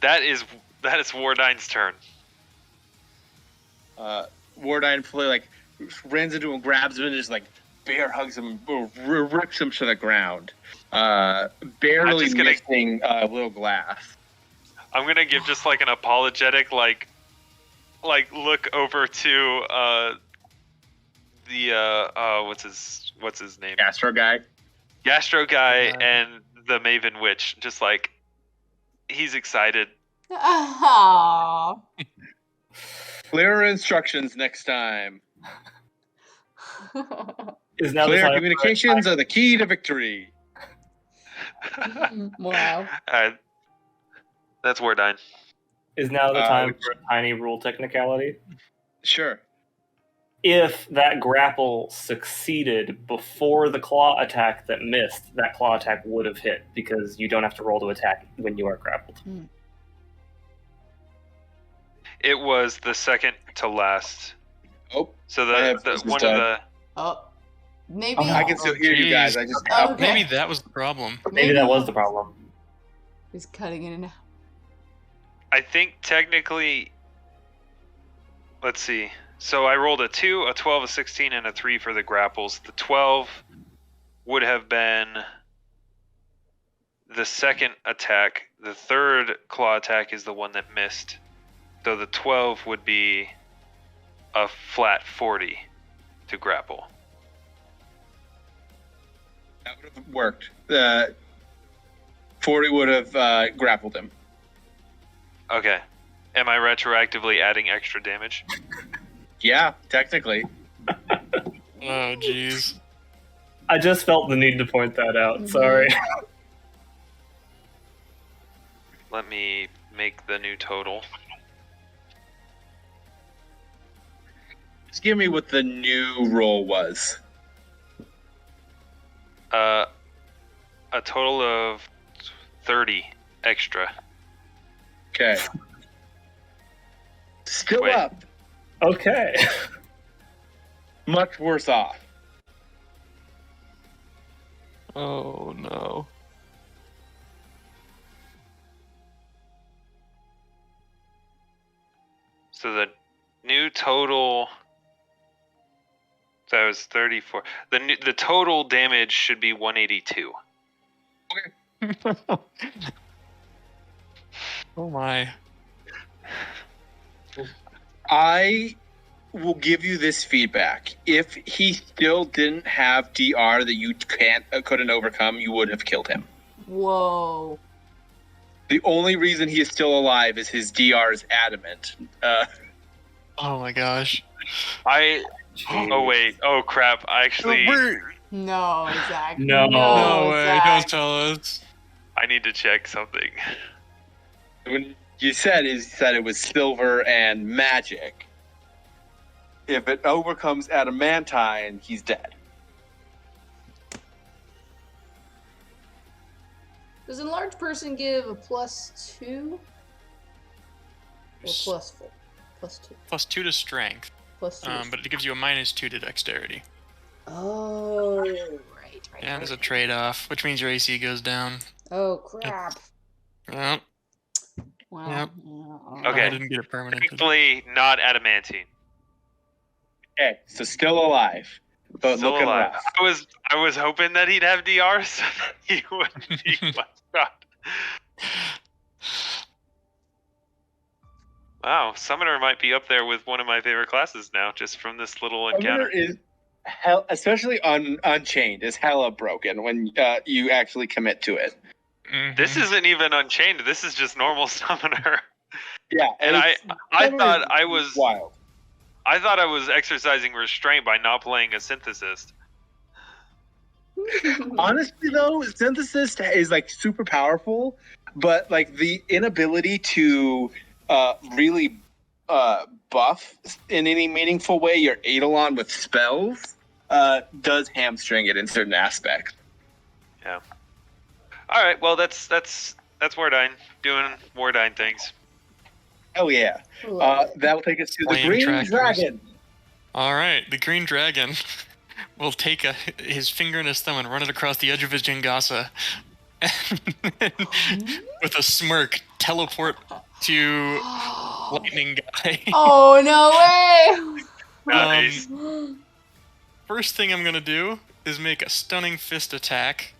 That is Wardine's turn. Wardine fully runs into him, grabs him, and just bear hugs him, rips him to the ground. Barely missing little glass. I'm gonna give just an apologetic look over to the what's his name? Gastro guy. And the Maven Witch. Just he's excited. Aww. Clearer instructions next time. Is now Clear communications are the key to victory. Wow. That's Wardine. Is now the time for a tiny rule technicality? Sure. If that grapple succeeded before the claw attack that missed, that claw attack would have hit because you don't have to roll to attack when you are grappled. It was the second to last. Oh, so the Oh, maybe I can still hear you guys. I just Okay. Maybe that was the problem. Maybe that was the problem. He's cutting in and out. I think technically. Let's see. So I rolled a 2, a 12, a 16, and a 3 for the grapples. The 12 would have been the second attack. The third claw attack is the one that missed. So the 12 would be a flat 40 to grapple. That would have worked. 40 would have grappled him. Okay. Am I retroactively adding extra damage? Yeah, technically. Oh, jeez. I just felt the need to point that out. Sorry. Let me make the new total. Just give me what the new roll was. A total of 30 extra. Okay. Still Wait. up. Okay. Much worse off. Oh, no. So the new total. That was 34. The total damage should be 182. Oh, my. I will give you this feedback. If he still didn't have DR that you couldn't overcome, you would have killed him. Whoa. The only reason he is still alive is his DR is adamant. Oh, my gosh. Oh, wait. Oh, crap. I actually. No, Zach. No. No way. Zach. Don't tell us. I need to check something. When you said it was silver and magic. If it overcomes adamantine, he's dead. Does an enlarged person give a +2? Or +4? +2. +2 to strength. +2. But it gives you a -2 to dexterity. Oh, right. Yeah, there's a trade-off, which means your AC goes down. Oh, crap. Yep. Wow. Yep. Yeah. Okay. I didn't get a permanent. Thankfully, not adamantine. Okay, so still alive. But Still looking alive. rough. I was hoping that he'd have DR so that he wouldn't be my shot. Wow, Summoner might be up there with one of my favorite classes now, just from this little encounter. Is especially Unchained, is hella broken when you actually commit to it. Mhm. This isn't even Unchained. This is just normal Summoner. Yeah, And I thought I was wild. I thought I was exercising restraint by not playing a synthesist. Honestly, though, Synthesis is super powerful, but the inability to really buff in any meaningful way your Eidolon with spells does hamstring it in certain aspects. Yeah. All right. Well, that's Wardine doing Wardine things. Oh yeah. That will take us to the Flame Green trackers. Dragon. All right, the green dragon will take his finger and his thumb and run it across the edge of his Jingasa, and with a smirk, teleport to Lightning Guy. Oh, no way! Nice. First thing I'm gonna do is make a stunning fist attack.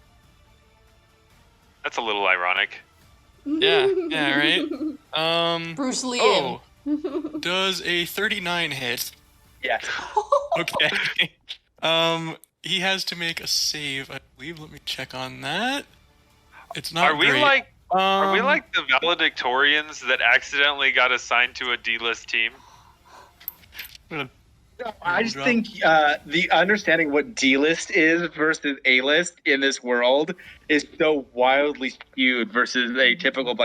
That's a little ironic. Yeah, right. Bruce Lee. Oh, does a 39 hit? Yes. Okay. He has to make a save, I believe. Let me check on that. It's not. Are we great. like the valedictorians that accidentally got assigned to a D-list team? No, I just think the understanding what D-list is versus A-list in this world is so wildly skewed versus a typical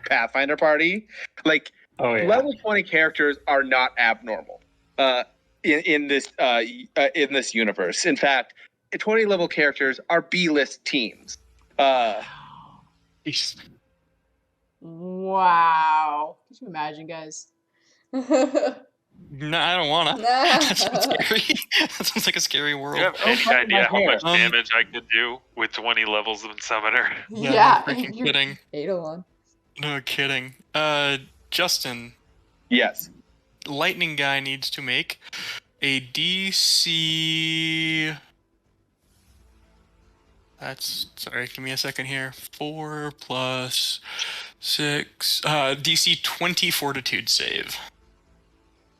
Pathfinder party. Like level 20 characters are not abnormal in this universe. In fact, 20 level characters are B-list teams. Wow. Could you imagine, guys? No, I don't wanna. That sounds scary. That sounds like a scary world. Do you have any idea how much damage I could do with 20 levels of Summoner? Yeah. No freaking kidding. 801. No kidding. Justin. Yes. Lightning Guy needs to make a DC. Sorry, give me a second here. 4 plus 6. DC 20 Fortitude save.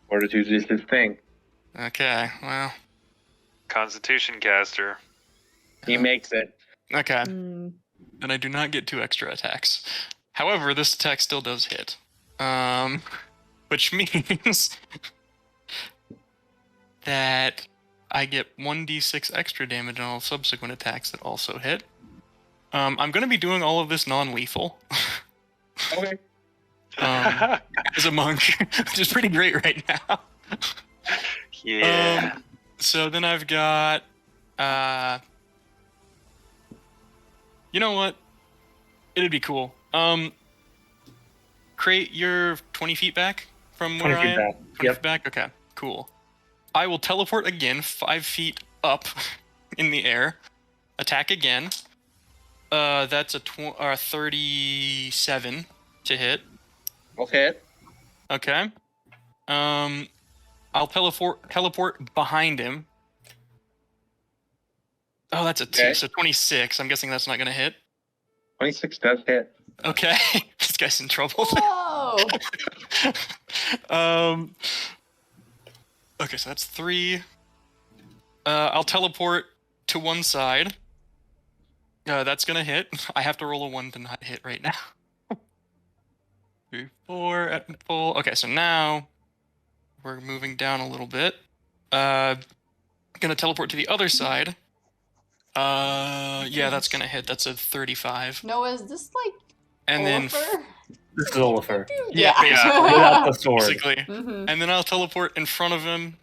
Fortitude is his thing. Okay, well. Constitution caster. He makes it. Okay. Then I do not get 2 extra attacks. However, this attack still does hit. Which means that I get 1d6 extra damage on all subsequent attacks that also hit. I'm going to be doing all of this non-lethal. Okay. As a monk, which is pretty great right now. Yeah. So then I've got... you know what? It'd be cool. Krait, you're 20 feet back from where I am? 20 feet back? Okay, cool. I will teleport again, 5 feet up in the air. Attack again. That's a 37 to hit. Okay. Okay. I'll teleport behind him. Oh, that's a 2, Okay. so 26. I'm guessing that's not going to hit. 26 does hit. Okay. This guy's in trouble. Whoa! Okay, so that's 3. I'll teleport to one side. That's going to hit. I have to roll a 1 to not hit right now. 3, 4 at full. Okay, so now we're moving down a little bit. Gonna teleport to the other side. Yeah, that's gonna hit. That's a 35. Noah, is this like And then Oliver? This is Oliver. yeah, basically. Without the sword. basically. Mhm. And then I'll teleport in front of him.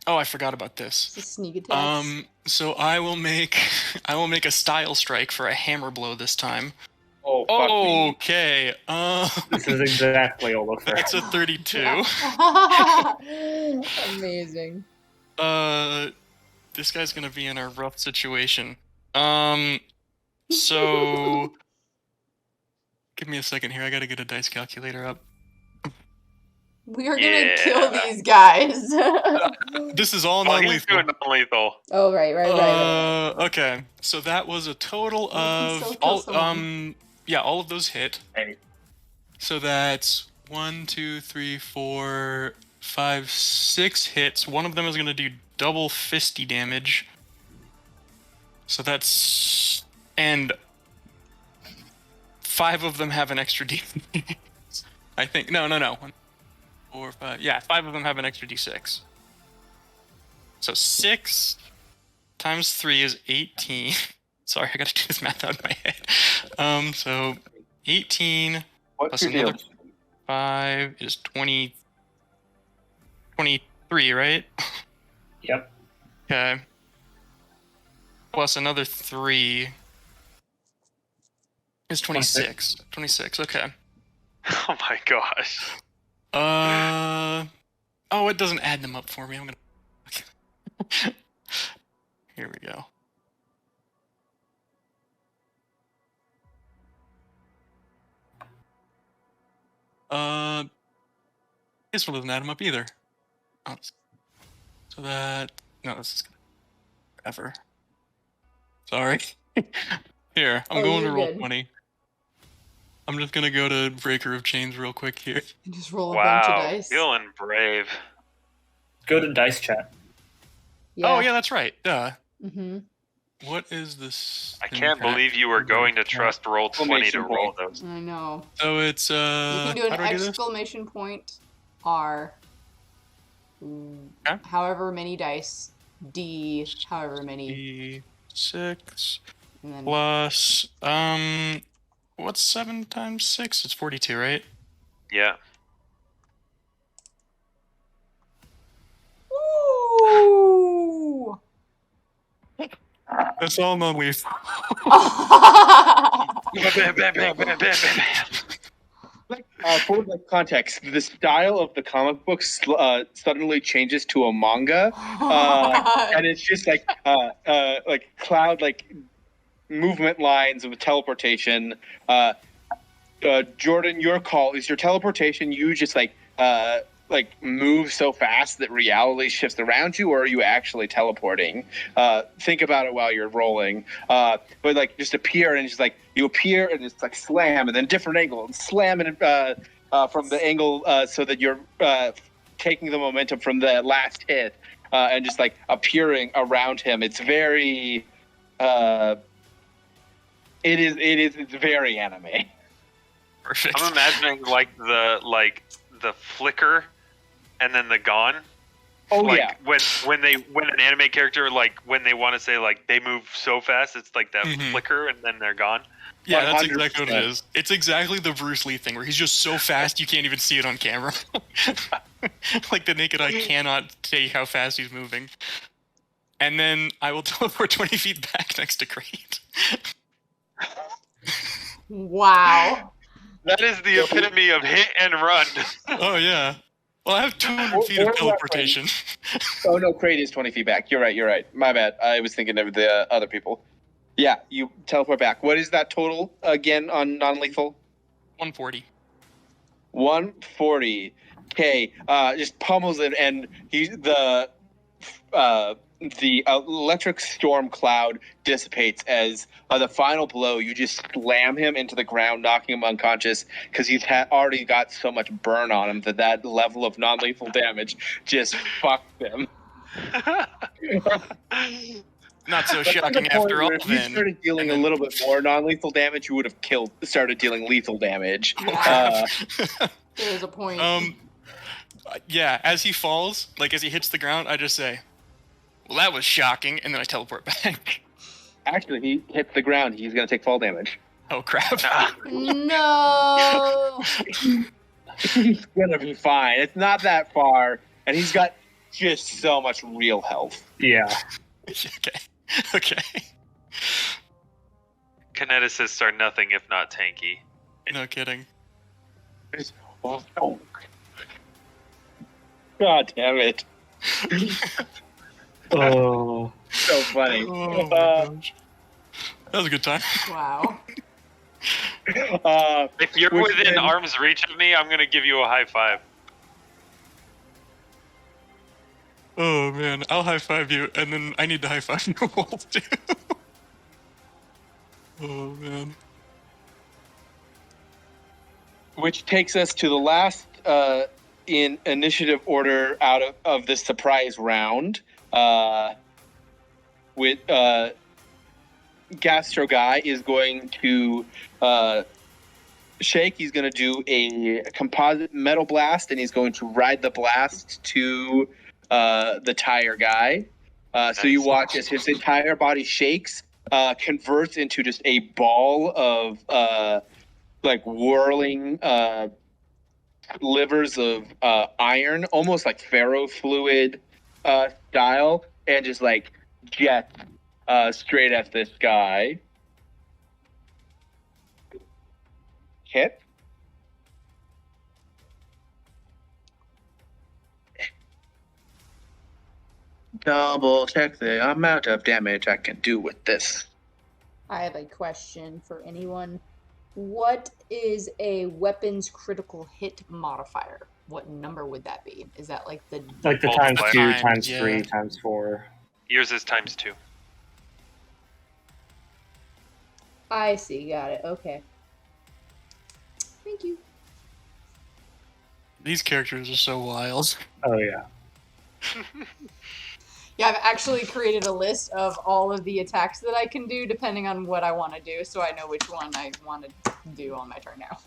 Oh, I forgot about this. It's a sneak attack. So I will make a style strike for a hammer blow this time. Oh, fuck me. Okay. This is exactly Oliver. That's a 32. Amazing. This guy's gonna be in a rough situation. So give me a second here. I gotta get a dice calculator up. We are gonna Yeah. kill these guys. This is all Oh, he's non-lethal. doing non-lethal. Oh, right. Okay. So that was a total of so kill someone. all of those hit. Hey. So that's 1, 2, 3, 4, 5, 6 hits. One of them is gonna do double fisty damage. So that's and 5 of them have an extra D. I think no. 1, 4, 5. Yeah, 5 of them have an extra D6. So 6 times 3 is 18. Sorry, I gotta do this math out in my head. So 18 What's plus your another deal? 5 is 22. 3, right? Yep. Okay. Plus another 3 is 26. 26, okay. Oh my gosh. Oh, it doesn't add them up for me. I'm gonna... Here we go. This one doesn't add them up either. Oh, so that... No, this is gonna... Forever. Sorry. Here, I'm going to roll good. 20. I'm just gonna go to Breaker of Chains real quick here. And just roll a bunch of dice. Feeling brave. Go to dice chat. Oh, yeah, that's right. Duh. Mm-hmm. What is this? I can't believe you were going to trust roll 20 to roll those. I know. So it's You can do an how do I do this? exclamation point R. However many dice. D. However many. D6 And then plus what's 7 times 6? It's 42, right? Yeah. Ooh! That's all non-lethal. Bam, bam, bam, bam, bam, bam. For like context, the style of the comic books suddenly changes to a manga, and it's just like cloud like movement lines with teleportation. Jordan, your call is your teleportation. You just like move so fast that reality shifts around you, or are you actually teleporting? Think about it while you're rolling. But like just appear and just like you appear and it's like slam and then different angle and slam and from the angle so that you're taking the momentum from the last hit and just like appearing around him. It's very it's very anime. Perfect. I'm imagining like the flicker and then the gone. Oh like, yeah. When an anime character when they want to say like they move so fast, it's like that flicker and then they're gone. Yeah, that's 100%. exactly what it is. It's exactly the Bruce Lee thing where he's just so fast you can't even see it on camera. Like the naked eye cannot take how fast he's moving. And then I will teleport 20 feet back next to Krait. Wow. That is the epitome of hit and run. Oh, yeah. Well, I have 200 feet of teleportation. Oh no, Krait is 20 feet back. You're right. My bad. I was thinking of the other people. Yeah, you teleport back. What is that total again on non-lethal? 140. 140. Okay, just pummels it, and the electric storm cloud dissipates as the final blow. You just slam him into the ground, knocking him unconscious because he's already got so much burn on him that level of non-lethal damage just fucked him. Not so shocking after all. If you started dealing a little bit more non-lethal damage, you would have started dealing lethal damage. There's a point. Yeah, as he falls, like as he hits the ground, I just say, well, that was shocking, and then I teleport back. Actually, he hits the ground. He's going to take fall damage. Oh, crap. No! He's going to be fine. It's not that far, and he's got just so much real health. Yeah. Okay. Kineticists are nothing if not tanky. No kidding. Oh. God damn it. Oh. So funny. Oh, my gosh. That was a good time. Wow. If you're within arm's reach of me, I'm going to give you a high five. Oh, man. I'll high-five you, and then I need to high-five you both, too. Oh, man. Which takes us to the last in initiative order out of this surprise round. With Gastro Guy is going to shake. He's going to do a composite metal blast, and he's going to ride the blast to the tire guy. So you watch as his entire body shakes, converts into just a ball of whirling slivers of iron, almost like ferrofluid style, and just like jet straight at this guy. Hit. Double check the amount of damage I can do with this. I have a question for anyone. What is a weapon's critical hit modifier? What number would that be? Is that like the Like the Multiplier. times 2, times Yeah. 3, times 4. Yours is times 2. I see, got it. Okay. Thank you. These characters are so wild. Oh yeah. Yeah, I've actually created a list of all of the attacks that I can do depending on what I want to do, so I know which one I want to do on my turn now.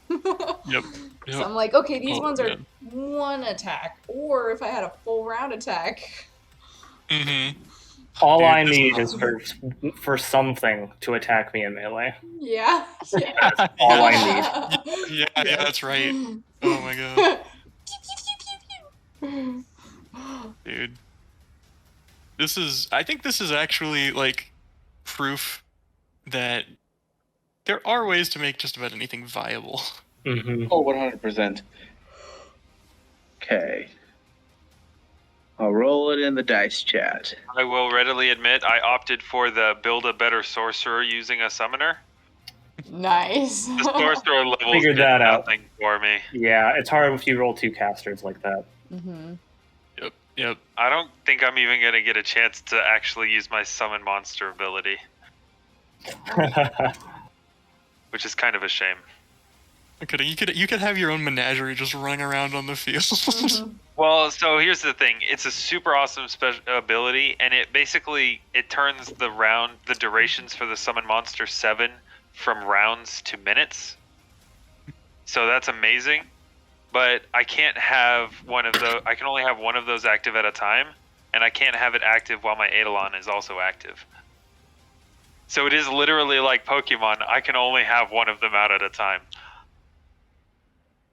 Yep. So I'm like, okay, these Oh, ones are man. one attack, or if I had a full round attack. Mm-hmm. All Dude, I this need is is for something to attack me in melee. Yeah. That's all I need. Yeah, that's right. Oh my god. Dude. I think this is actually like proof that there are ways to make just about anything viable. Mm-hmm. Oh, 100%. Okay. I'll roll it in the dice chat. I will readily admit I opted for the build a better sorcerer using a summoner. Nice. The sorcerer level Figured did that out. nothing for me. Yeah, it's hard if you roll 2 casters like that. Mm-hmm. Yep. I don't think I'm even going to get a chance to actually use my summon monster ability, which is kind of a shame. Okay, you could have your own menagerie just running around on the field. Mm-hmm. Well, so here's the thing. It's a super awesome ability, and it turns the durations for the summon monster 7 from rounds to minutes. So that's amazing. But I can't have one of those. I can only have one of those active at a time, and I can't have it active while my Eidolon is also active. So it is literally like Pokemon. I can only have one of them out at a time.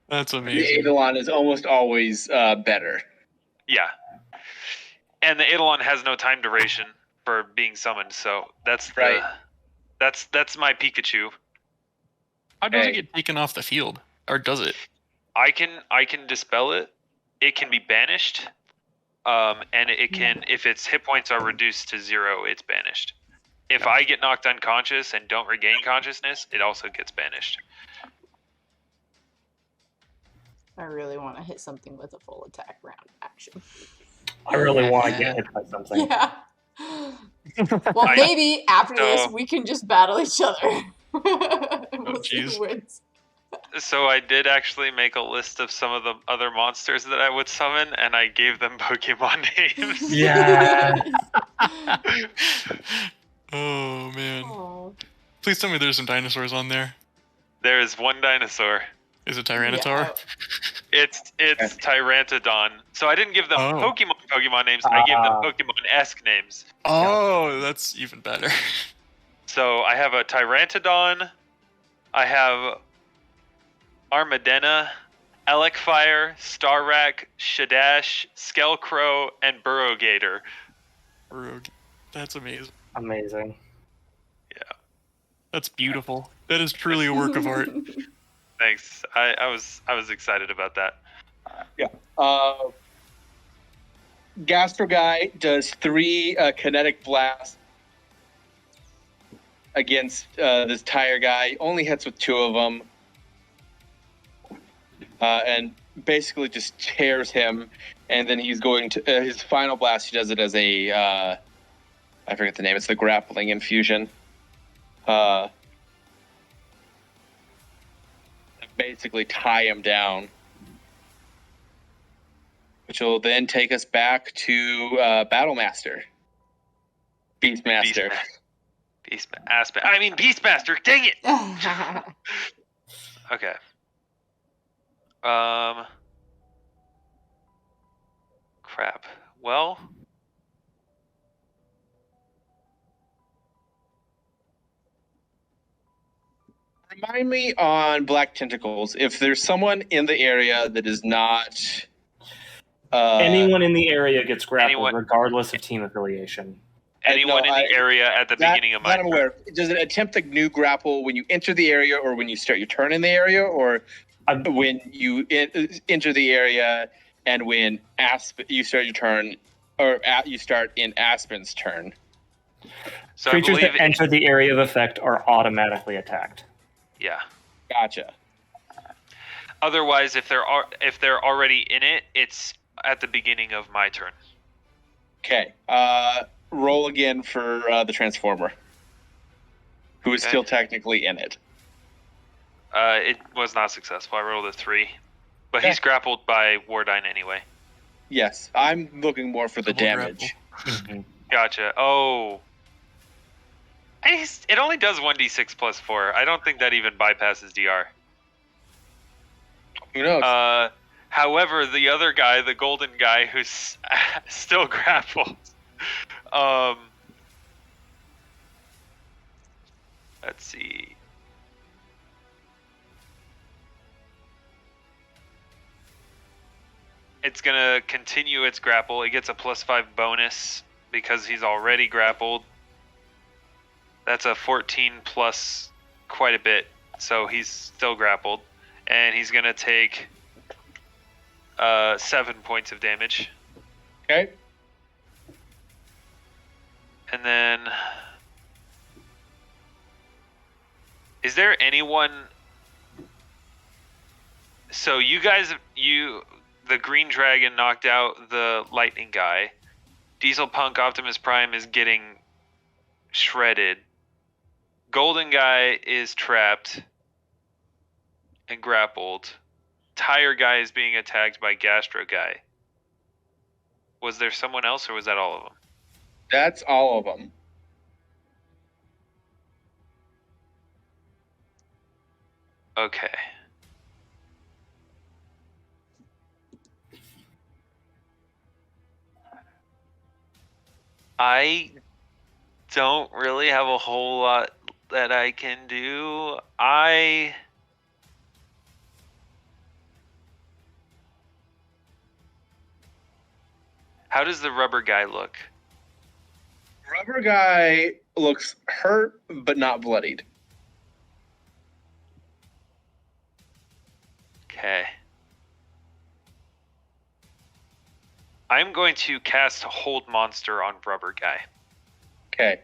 That's The amazing. Eidolon is almost always better. Yeah. And the Eidolon has no time duration for being summoned, so that's Right. that's my Pikachu. How does Hey. it get taken off the field? Or does it? I can dispel it. It can be banished. And it can, if its hit points are reduced to 0, it's banished. If I get knocked unconscious and don't regain consciousness, it also gets banished. I really want to hit something with a full attack round action. I really want to get hit by something. Yeah. Well, maybe after this So- we can just battle each other. We'll see jeez. who wins. So I did actually make a list of some of the other monsters that I would summon, and I gave them Pokemon names. Yeah. Oh man. Aw. Please tell me there's some dinosaurs on there. There is one dinosaur. Is it Tyranitar? It's Tyrantodon. So I didn't give them Oh. Pokemon names. I gave them Pokemon-esque names. Oh, that's even better. So I have a Tyrantodon. I have Armadena, Elekfire, Starrak, Shadash, Skelcrow, and Burrowgator. Rogue. That's amazing. Amazing. That's beautiful. That is truly a work of art. Thanks. I was excited about that. Gastro Guy does 3 kinetic blasts against this tire guy. Only hits with 2 of them. And basically just tears him. And then he's going to... his final blast, he does it as a... I forget the name. It's the grappling infusion. Basically tie him down. Which will then take us back to Battlemaster. Beastmaster. Beastmaster. Dang it! Okay. Crap. Well. Remind me on Black Tentacles, if there's someone in the area that is not... Anyone in the area gets grappled, anyone- regardless of team affiliation. Anyone in the area at the beginning of my that I'm aware. Does it attempt a new grapple when you enter the area or when you start your turn in the area, or when you enter the area and when you start your turn, or you start in Aspen's turn? So Creatures I believe that enter the area of effect are automatically attacked. Yeah. Gotcha. Otherwise, if they're already in it, it's at the beginning of my turn. Okay. Roll again for the Transformer, who is still technically in it. It was not successful. I rolled a 3. But he's grappled by Wardine anyway. Yes, I'm looking more for the damage. Gotcha. Oh. It only does 1d6 plus 4. I don't think that even bypasses DR. Who knows? However, the other guy, the golden guy, who's still grappled. Let's see. It's gonna continue its grapple. It gets a +5 bonus because he's already grappled. That's a 14 plus quite a bit, so he's still grappled. And he's gonna take 7 points of damage. Okay. And then, is there anyone? So you guys, the Green Dragon knocked out the Lightning guy. Diesel Punk Optimus Prime is getting shredded. Golden guy is trapped and grappled. Tire guy is being attacked by Gastro guy. Was there someone else, or was that all of them? That's all of them. Okay. I don't really have a whole lot that I can do. How does the rubber guy look? Rubber guy looks hurt, but not bloodied. Okay. I'm going to cast Hold Monster on rubber guy. Okay.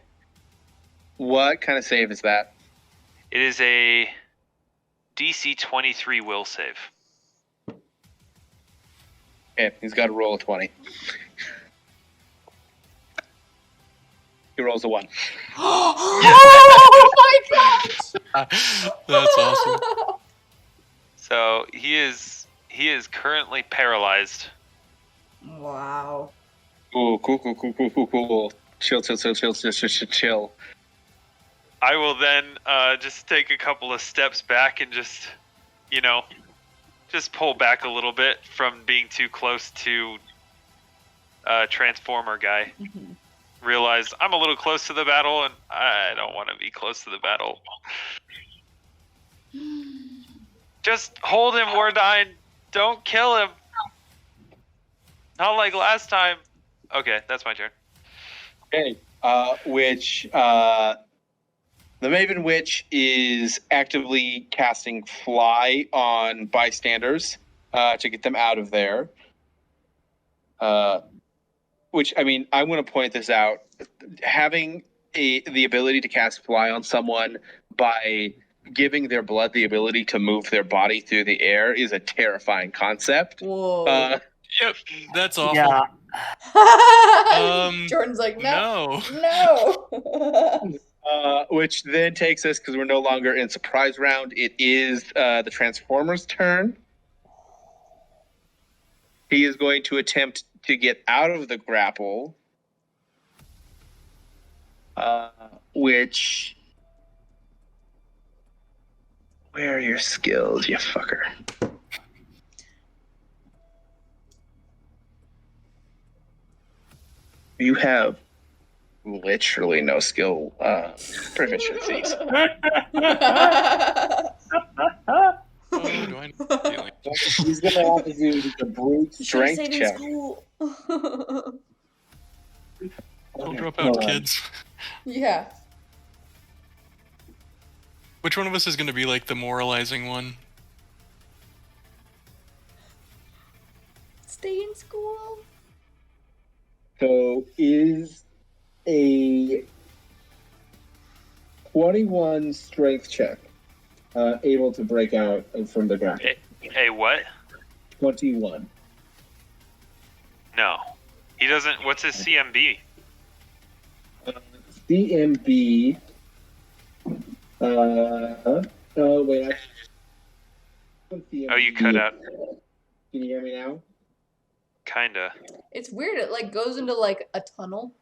What kind of save is that? It is a DC 23 will save. Okay, he's got to roll a 20. He rolls a 1. Oh my gosh! That's awesome. So he is currently paralyzed. Wow. Ooh, cool. Chill. I will then just take a couple of steps back and just pull back a little bit from being too close to Transformer guy. Mm-hmm. Realize I'm a little close to the battle, and I don't want to be close to the battle. Just hold him, Wardine. Don't kill him. Not like last time. Okay, that's my turn. Okay, the Maven Witch is actively casting Fly on bystanders to get them out of there. Which, I mean, I want to point this out. Having the ability to cast Fly on someone by giving their blood the ability to move their body through the air is a terrifying concept. Whoa. Yep, that's awful. Yeah. Jordan's like, no. No. Which then takes us, because we're no longer in surprise round, it is the Transformer's turn. He is going to attempt to get out of the grapple, which... Where are your skills, you fucker? You have literally no skill proficiencies. I know the feeling. He's gonna have to do the brute strength Stayed in check. school. Don't drop Hold out, on. kids. Yeah. Which one of us is going to be like the moralizing one? Stay in school. So is a 21 strength check able to break out from the ground? A what? 21. No. He doesn't. What's his CMB? CMB. Oh wait. Oh, you cut out. Can you hear me now? Kinda. It's weird. It like goes into like a tunnel.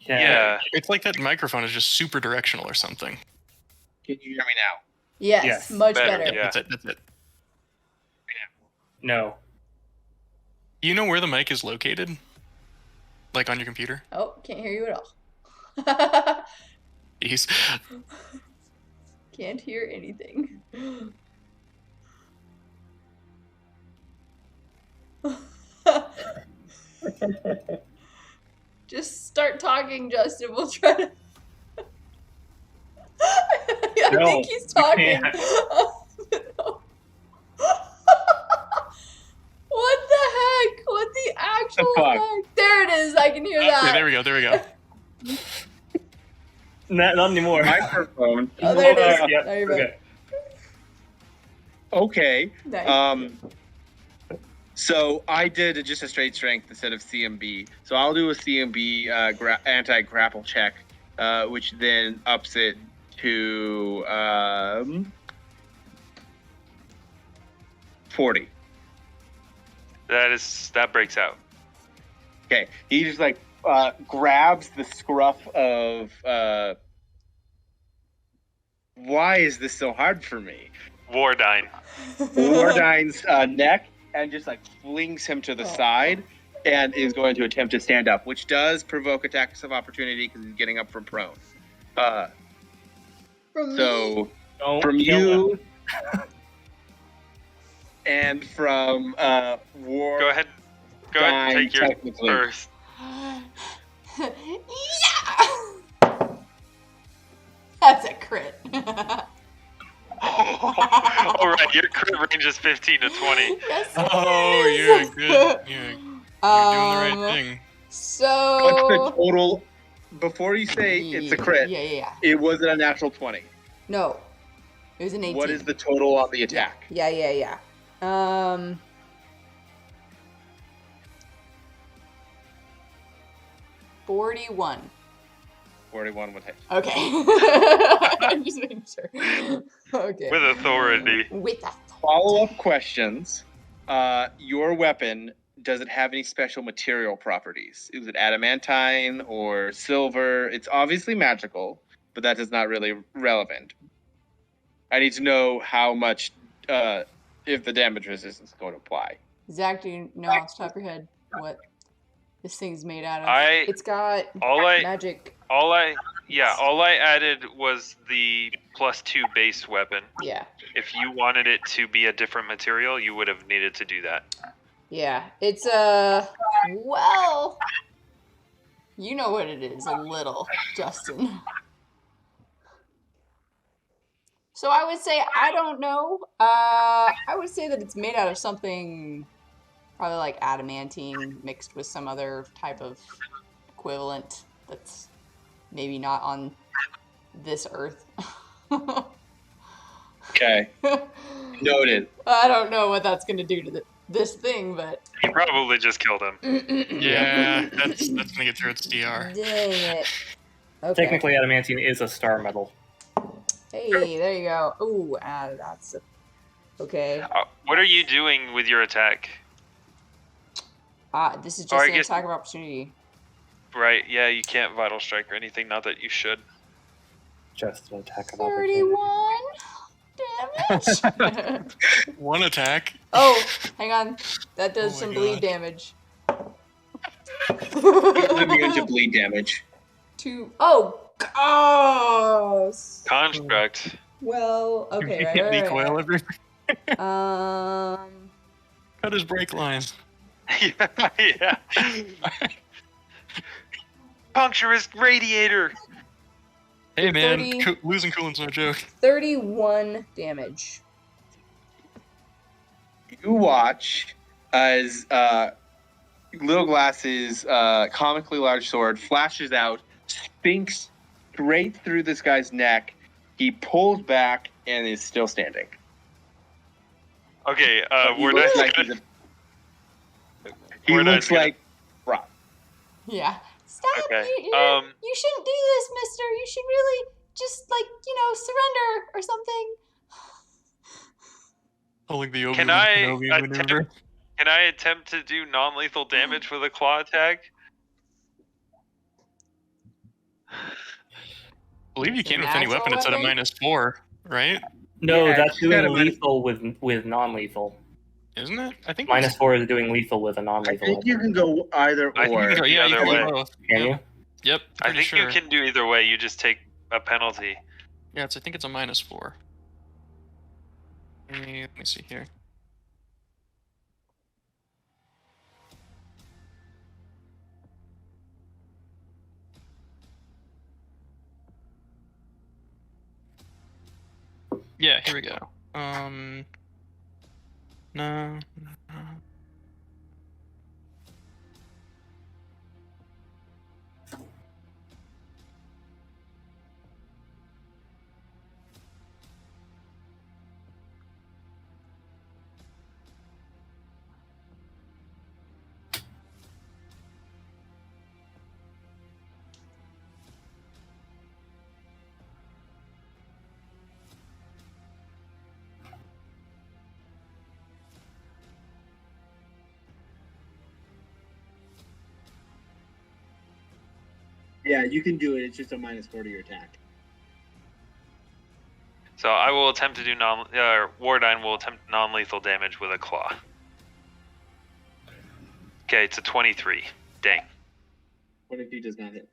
Yeah. It's like that microphone is just super directional or something. Can you hear me now? Yes, Yes. much Better, better. yeah. That's it. No. You know where the mic is located? Like on your computer? Oh, can't hear you at all. Jeez. Can't hear anything. Just start talking, Justin. We'll try to. I No, think he's talking. can't. What the heck? What the actual fuck? heck? There it is. I can hear Okay, that. there we go. Not anymore. Microphone. Oh, there it is. Yep, There you go. okay. Okay. Nice. So I did just a straight strength instead of CMB. So I'll do a CMB anti-grapple check, which then ups it to 40. That breaks out. Okay. He just like grabs the scruff of why is this so hard for me? Wardine. Wardine's neck and just like flings him to the side and is going to attempt to stand up, which does provoke attacks of opportunity because he's getting up from prone. From me? So Don't from kill you him. and from War. Go ahead. Go ahead and take your technically. first. Yeah! That's a crit. All right, your crit range is 15 to 20. Yes, it Oh, is. you're good. You're doing the right thing. What's the So. total? Before you say it's a crit, Yeah. it was a natural 20. No. It was an 18. What is the total on the attack? Yeah. 41. 41 would hit. Okay. I'm just making sure. Okay. With authority. With that. Follow-up questions. Your weapon, does it have any special material properties? Is it adamantine or silver? It's obviously magical, but that is not really relevant. I need to know how much, if the damage resistance is going to apply. Zach, do you know off the top of your head what this thing's made out of? I- It's got All I magic. all I added was the +2 base weapon. Yeah. If you wanted it to be a different material, you would have needed to do that. Yeah. It's well, you know what it is a little, Justin. So I would say I don't know. I would say that it's made out of something probably like adamantine mixed with some other type of equivalent that's maybe not on this earth. Okay. Noted. I don't know what that's going to do to this thing, but You probably just killed him. Yeah, that's gonna get through its DR. dang it. Okay. Technically, adamantine is a star metal. Hey, there you go. Ooh, that's okay. What are you doing with your attack? This is Or just I an guess- attack of opportunity. Right, yeah, you can't Vital Strike or anything, not that you should. Just an attack of opportunity. 31 damage. One attack. Oh, hang on. That does Oh my some bleed God. damage. Living into bleed damage. Oh, gosh. Construct. Well, okay, right. Recoil everything. Um, Cut his brake lines. Yeah. Puncture his radiator. Hey man, 30. Losing coolant's no joke. 31 damage. You watch as Little Glass's comically large sword flashes out, sinks straight through this guy's neck. He pulls back and is still standing. Okay, But he we're looks not like gonna... he We're not looks gonna- like Rob. Yeah. Stop! Okay, You shouldn't do this, mister. You should really just, surrender or something. Pulling the Can Obi-Wan I Kenobi maneuver. Can I attempt to do non-lethal damage with a claw attack? I believe you It's a can with any natural weapon. It's at a weapon? -4, right? No, Yeah, that's you gotta doing lethal with non-lethal. Isn't it? I think -4 is doing lethal with a I non-lethal think you weapon. can go either I think or. you can go Yeah, you either can way. do both. Can Yep. you? Yep. I pretty think sure. you can do either way. You just take a penalty. Yeah, I think it's a -4. Let me see here. Yeah, here we go. No. Yeah, you can do it. It's just a -4 to your attack. So I will attempt to do Wardine will attempt non-lethal damage with a claw. Okay, it's a 23. Dang. 23 does not hit.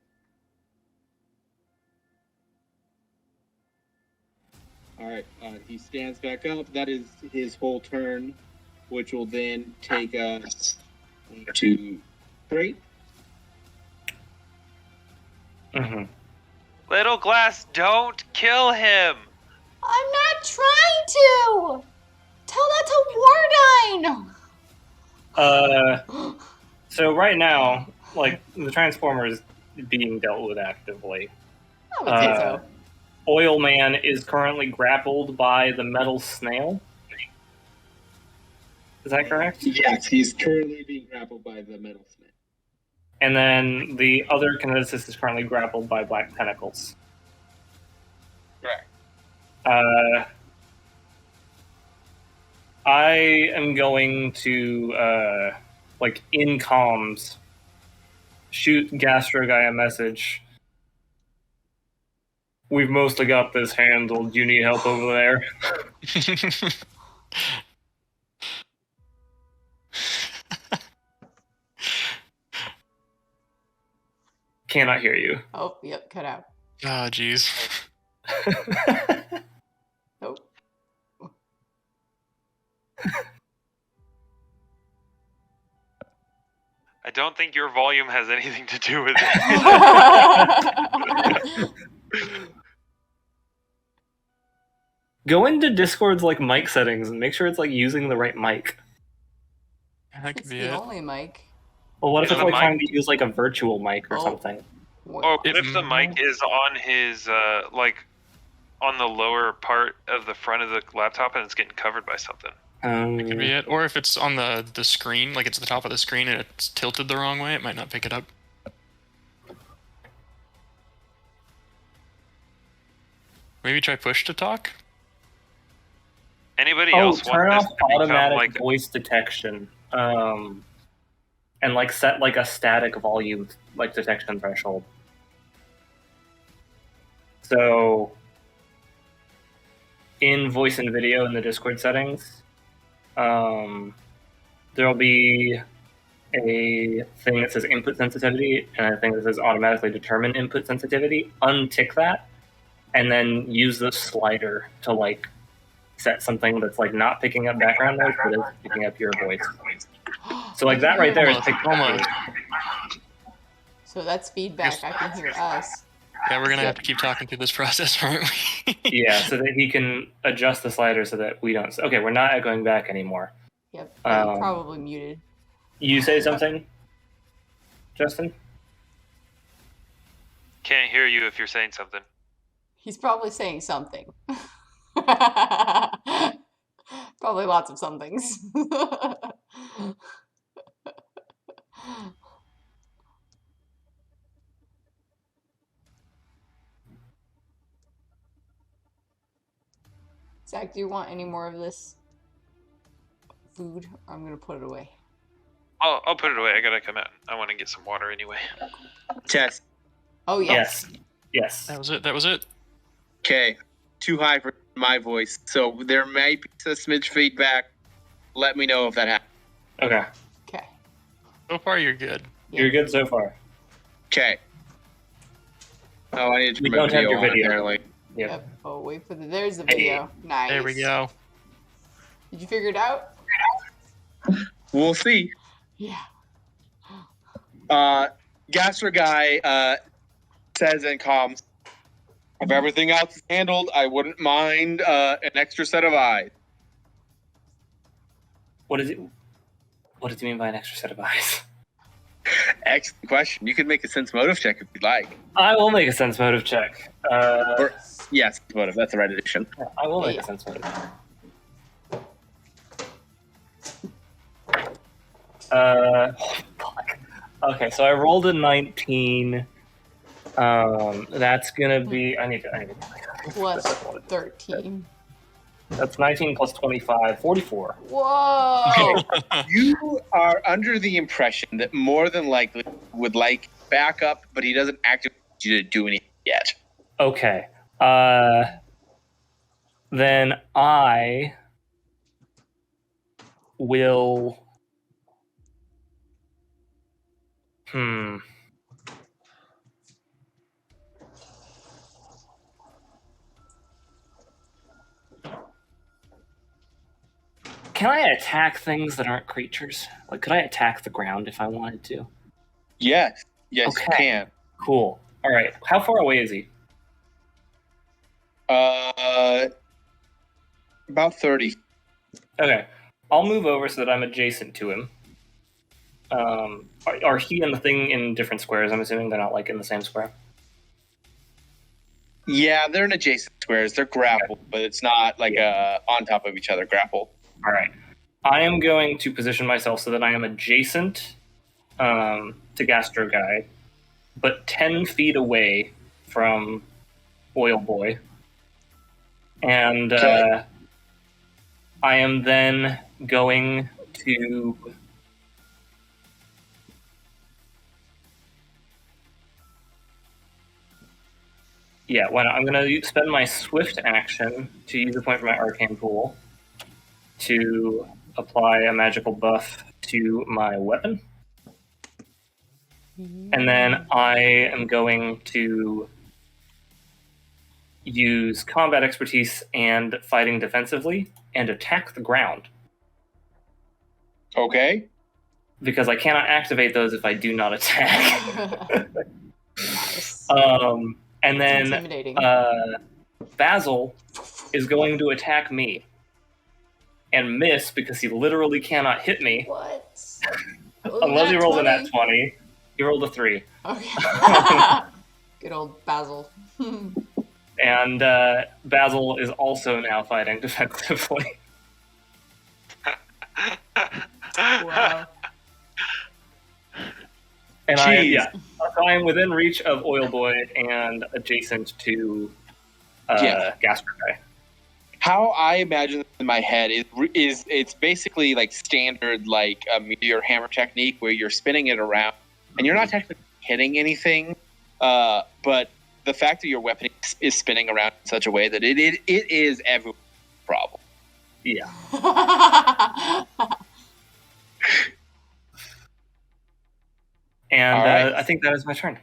Alright, he stands back up. That is his whole turn, which will then take us to Krait. Mm-hmm. Little Glass, don't kill him! I'm not trying to! Tell that to Wardine! So right now, the Transformer is being dealt with actively. I would say so. Oil Man is currently grappled by the metal snail. Is that correct? Yes, he's currently being grappled by the metal smith. And then the other Kineticist is currently grappled by black tentacles. Correct. I am going to, in comms, shoot Gastro Guy a message. We've mostly got this handled. Do you need help over there? Cannot hear you. Oh, yep, cut out. Ah, jeez. Nope. I don't think your volume has anything to do with it. Go into Discord's mic settings and make sure it's using the right mic. That could It's be the it. only mic. Well, what if Yeah, it's the mic- trying to use a virtual mic or Oh. something? Or what if the mic is on his, on the lower part of the front of the laptop and it's getting covered by something? That could be it. Or if it's on the screen, it's the top of the screen and it's tilted the wrong way, it might not pick it up. Maybe try push to talk? Anybody else turn want off this to become automatic voice detection. And set a static volume detection threshold. So in voice and video in the Discord settings, there'll be a thing that says input sensitivity and a thing that says automatically determine input sensitivity. Untick that, and then use the slider to set something that's like not picking up background noise, but is picking up your voice. So like that right there is picking up. So that's feedback. I can hear us. Yeah, we're gonna have to keep talking through this process, aren't we? Yeah, so that he can adjust the slider so that we don't. Okay, we're not echoing back anymore. Yep, probably muted. You say something, Justin? Can't hear you if you're saying something. He's probably saying something. Probably lots of somethings. Zach, do you want any more of this food? I'm gonna put it away. I'll put it away. I gotta come out. I want to get some water anyway. Test. Oh yes. Yes. That was it. Okay. Too high for my voice, so there might be a smidge feedback. Let me know if that happens. Okay. Okay. So far, you're good. You're good so far. Okay. Oh, I need to We turn my don't have video your on, video. apparently. Yep. Oh, wait for there's the video. Nice. There we go. Did you figure it out? We'll see. Yeah. Gastro guy says in comms, if everything else is handled, I wouldn't mind an extra set of eyes. What does he mean by an extra set of eyes? Excellent question. You can make a sense motive check if you'd like. I will make a sense motive check. Yes, motive. That's the right addition. I will make a sense motive. Fuck. Okay, so I rolled a 19. That's gonna be. I need to Plus 13. That's 19 plus 25, 44. Whoa! You are under the impression that more than likely would like backup, but he doesn't actively want you to do anything yet. Okay. Then I will. Can I attack things that aren't creatures? Like, could I attack the ground if I wanted to? Yes. Yes, Okay. you can. Cool. All right. How far away is he? About 30. Okay. I'll move over so that I'm adjacent to him. Are he and the thing in different squares? I'm assuming they're not, like, in the same square. Yeah, they're in adjacent squares. They're grappled, but it's not like on top of each other grappled. All right. I am going to position myself so that I am adjacent to Gastro Guy, but 10 feet away from Oil Boy. And Okay. I am then going to... Yeah, why not? I'm going to spend my swift action to use a point from my arcane pool to apply a magical buff to my weapon. And then I am going to use combat expertise and fighting defensively and attack the ground. Okay. Because I cannot activate those if I do not attack. Nice. And then Intimidating. Basil is going to attack me and miss because he literally cannot hit me. What? Unless he rolls a nat 20. He rolled a 3. Okay. Good old Basil. And Basil is also now fighting defensively. Wow. And Jeez. I am within reach of Oil Boy and adjacent to Gastro Guy. How I imagine this in my head is it's basically like standard like meteor hammer technique where you're spinning it around and you're not technically hitting anything, but the fact that your weapon is spinning around in such a way that it is everyone's problem. Yeah. And All right. I think that is my turn.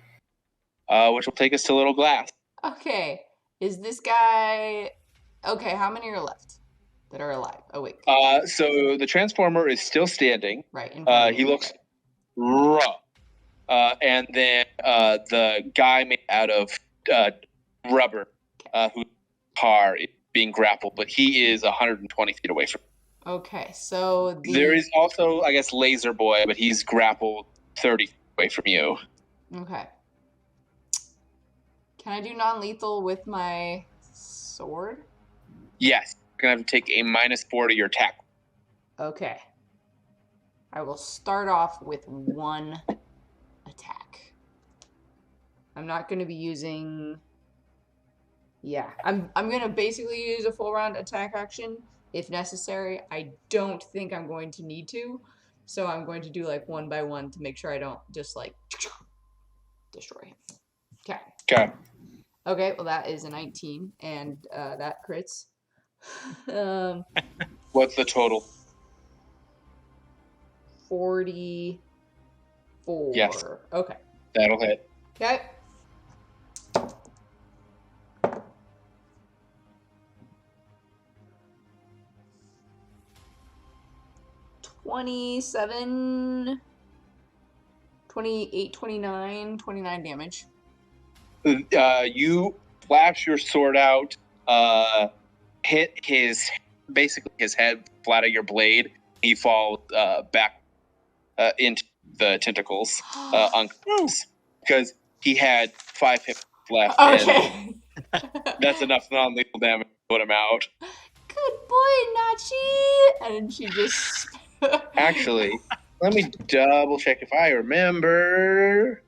Which will take us to Little Glass. Okay. Is this guy... Okay, how many are left? that are alive, awake. So the Transformer is still standing. Right. In front of He me. looks rough. And then the guy made out of rubber, whose car is being grappled, but he is 120 feet away from. Okay, so There is also, I guess, Laser Boy, but he's grappled 30 feet away from you. Okay. Can I do non-lethal with my sword? Yes, you're gonna have to take a -4 to your attack. Okay. I will start off with 1 attack. I'm not going to be using... Yeah, I'm going to basically use a full round attack action if necessary. I don't think I'm going to need to, so I'm going to do like 1 by 1 to make sure I don't just like destroy him. Okay. Okay. Okay, well that is a 19, and that crits. What's the total? 44. Yes. Okay. That'll hit. Okay. $27, $28, $29, $29 damage. You flash your sword out, hit his head flat of your blade. He falls back into the tentacles, unconscious, because he had 5 hit left. Okay. And that's enough non-lethal damage to put him out. Good boy, Nachi. And she just. Actually, let me double check if I remember.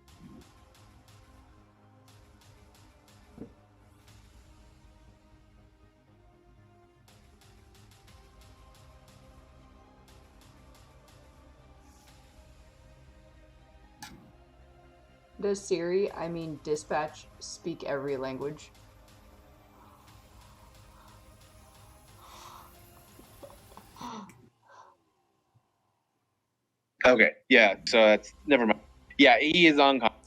Does Siri, I mean Dispatch, speak every language? Okay, yeah, so that's never mind. Yeah, he is unconscious.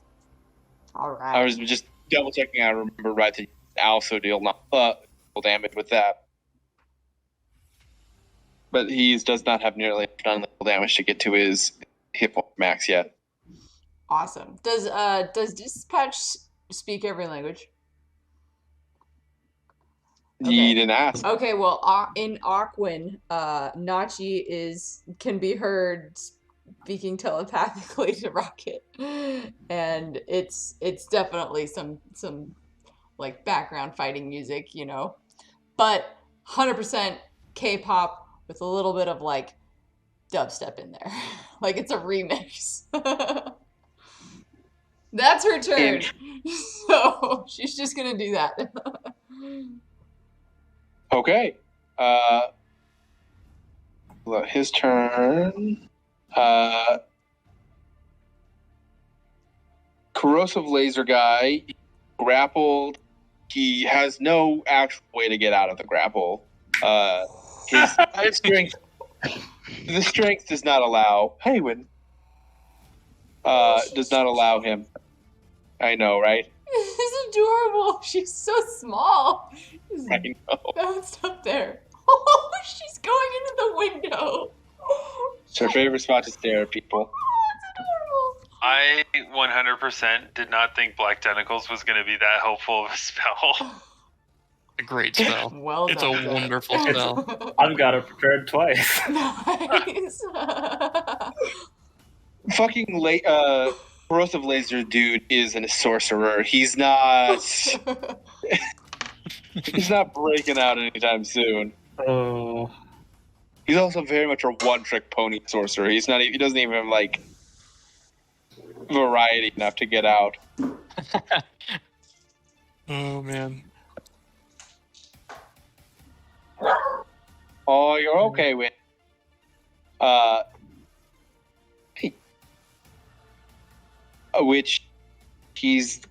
All right. I was just double checking. I remember right to also deal damage with that, but he does not have nearly enough damage to get to his hit point max yet. Awesome. Does Dispatch speak every language? Okay. You didn't ask. Okay, well, in Aquan, Nachi can be heard speaking telepathically to Rocket, and it's definitely some like background fighting music, you know, but 100% K-pop with a little bit of like dubstep in there, like it's a remix. That's her turn, so she's just gonna do that. Okay. His turn. Corrosive laser guy grappled. He has no actual way to get out of the grapple. His strength. The strength does not allow. Haywin. Does not allow him. I know, right? It's adorable. She's so small. She's I know. bounced up there. Oh, she's going into the window. It's her favorite spot to stare at people. Oh, it's adorable. I 100% did not think Black Tentacles was going to be that helpful of a spell. A great spell. Well It's done, a Zach. wonderful spell. I've got it prepared twice. Nice. Fucking corrosive laser dude is a sorcerer. He's not. He's not breaking out anytime soon. Oh. He's also very much a one-trick pony sorcerer. He's not. He doesn't even have like variety enough to get out. Oh man. Oh, you're okay with. Which he's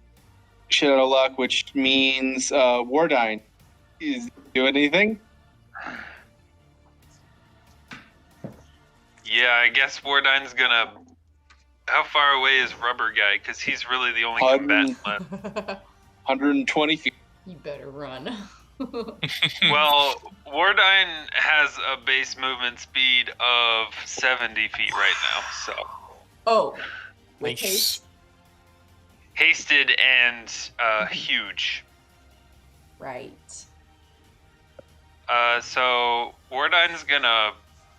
shit out of luck, which means Wardyne is do anything. Yeah, I guess Wardyne's gonna. How far away is Rubber Guy? Because he's really the only combatant left. 120 feet. You better run. Well, Wardine has a base movement speed of 70 feet right now, so. Oh. With Nice. haste? Hasted and huge. Right. So Wardine's gonna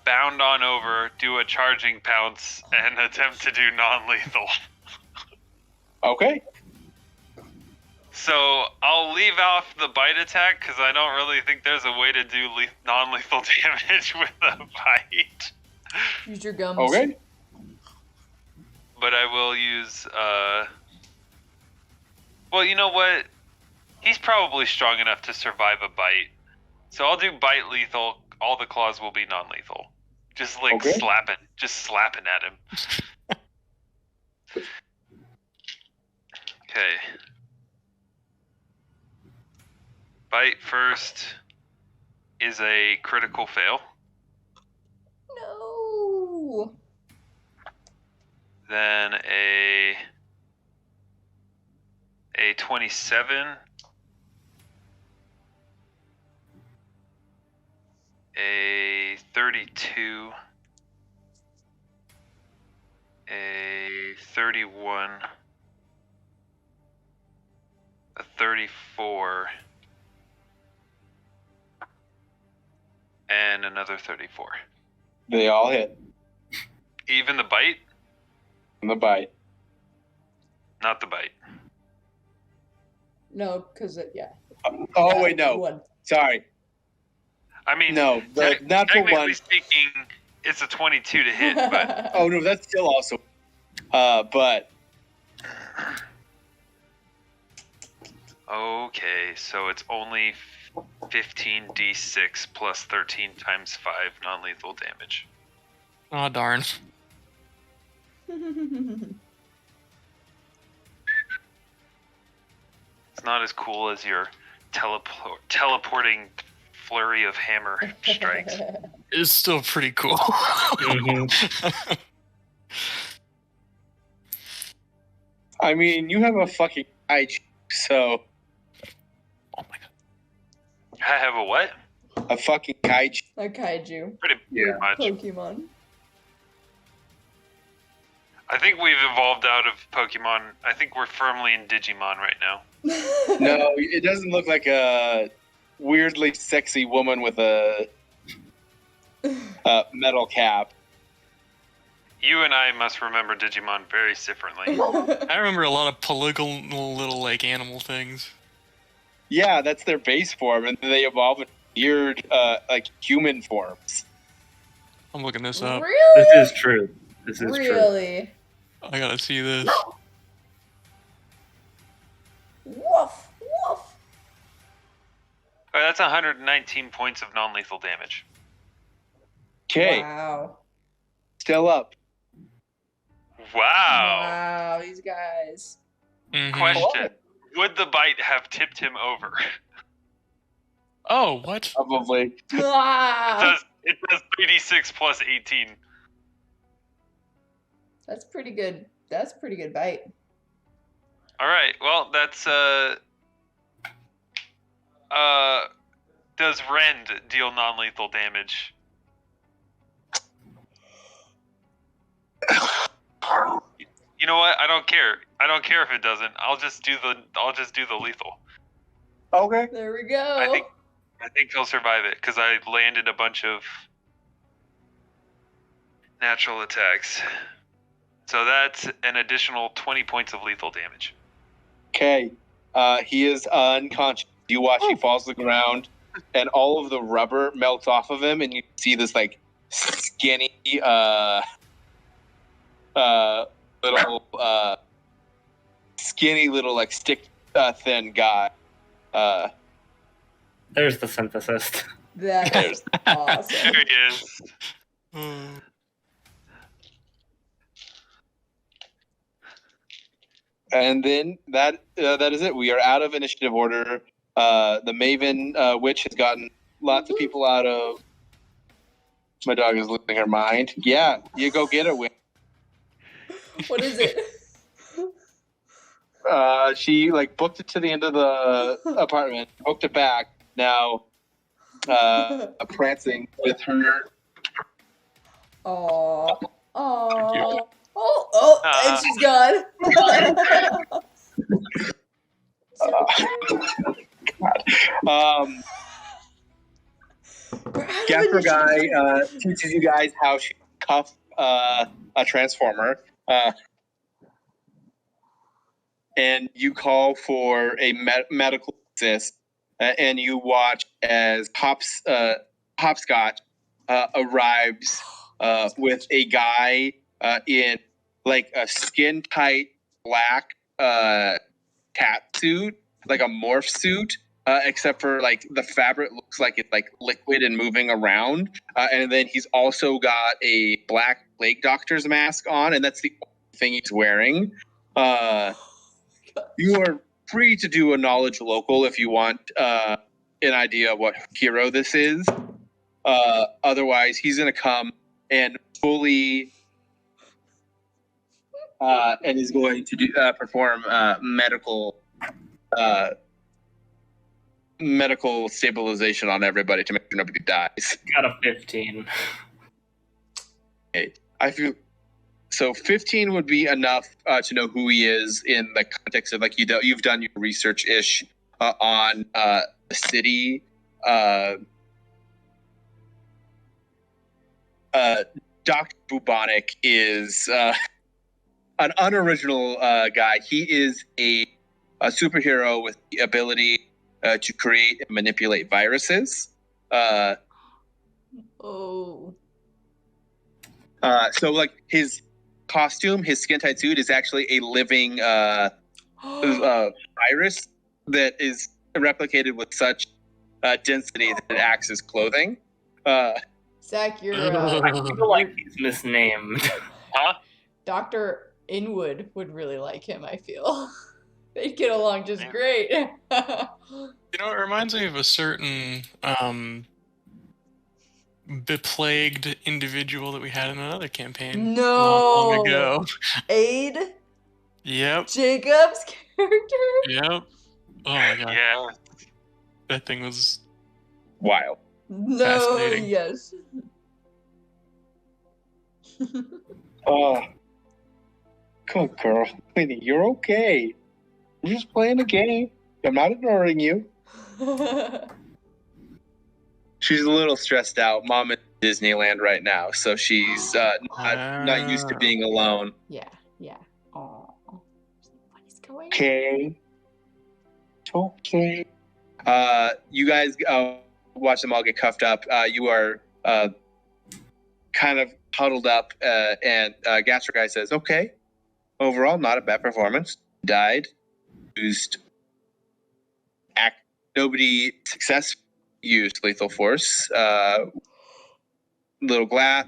bound on over, do a charging pounce, and attempt to do non-lethal. Okay. So I'll leave off the bite attack because I don't really think there's a way to do non-lethal damage with a bite. Use your gums. Okay. But I will use. Well, you know what? He's probably strong enough to survive a bite. So I'll do bite lethal. All the claws will be non-lethal. Just like Okay. slapping at him. Okay. Bite first is a critical fail. No. Then a 27. A 32. A 31. A 34. And another 34. They all hit Even the bite? on the bite. Not the bite. No, because yeah. Oh, wait, no. One. Sorry. I mean, No, the natural technically one. speaking, it's a 22 to hit, but Oh, no, that's still also. But. okay, so it's only 15d6 plus 13 times 5 non-lethal damage. Oh, darn. It's not as cool as your teleporting flurry of hammer strikes. It's still pretty cool. Mhm. I mean, you have a fucking Krait, so. Oh my god. I have a what? A fucking Krait. A kaiju. Pretty Yeah. much. Pokemon. I think we've evolved out of Pokemon. I think we're firmly in Digimon right now. No, it doesn't look like a weirdly sexy woman with a metal cap. You and I must remember Digimon very differently. I remember a lot of polygonal little like animal things. Yeah, that's their base form, and then they evolve in weird, like human forms. I'm looking this up. Really? This is true. This is true. Really? I gotta see this. Woof, woof. Oh, that's 119 points of non-lethal damage. Okay, Wow. still up. Wow. Wow, these guys. Mhm. Question: would the bite have tipped him over? Oh, what? Probably. Ah, It does 3d6 plus 18. that's pretty good. That's a pretty good bite. All right. Well, that's does Rend deal non-lethal damage? You know what? I don't care. I don't care if it doesn't. I'll just do the lethal. Okay. There we go. I think he'll survive it because I landed a bunch of natural attacks. So that's an additional 20 points of lethal damage. Okay. He is unconscious. You watch he falls to the ground, and all of the rubber melts off of him, and you see this like skinny, little like stick thin guy. There's the synthesis. That is awesome. There he is. And then that is it. We are out of initiative order. The Maven witch has gotten lots of people out of. My dog is losing her mind. Yeah, you go get her. Win. What is it? She like booked it to the end of the apartment, booked it back, now prancing with her. Oh, and she's gone. Gaffer Guy teaches you guys how to cuff a transformer, and you call for a medical assist, and you watch as Hopscotch arrives with a guy in like a skin tight black cat suit, like a morph suit. Except for like the fabric looks like it's like liquid and moving around, and then he's also got a black plague doctor's mask on, and that's the only thing he's wearing. You are free to do a knowledge local if you want an idea of what hero this is. Otherwise, he's gonna come and fully and is going to do perform medical stabilization on everybody to make sure nobody dies. Got a 15. Okay. I feel so 15 would be enough to know who he is in the context of like you've done your research ish on the city. Dr. Bubonic is an unoriginal guy. He is a superhero with the ability to create and manipulate viruses. Oh. So, like, his costume, his skin-tight suit is actually a living virus that is replicated with such density that it acts as clothing. Zach, you're I feel like he's misnamed. Huh? Dr. Inwood would really like him, I feel. They'd get along just great. You know, it reminds me of a certain beplagued individual that we had in another campaign long ago. Aid? Yep. Jacob's character? Yep. Oh my god. Yeah. That thing was Wild. No, Fascinating. yes. Oh, good girl. Queenie, you're okay. You're just playing a game. I'm not ignoring you. She's a little stressed out. Mom is in Disneyland right now, so she's not used to being alone. Yeah. Oh, what is going on? Okay. Okay. You guys watch them all get cuffed up. You are kind of huddled up, and Gastro Guy says, okay, overall, not a bad performance. Died. Used nobody successfully used lethal force. Little Glass,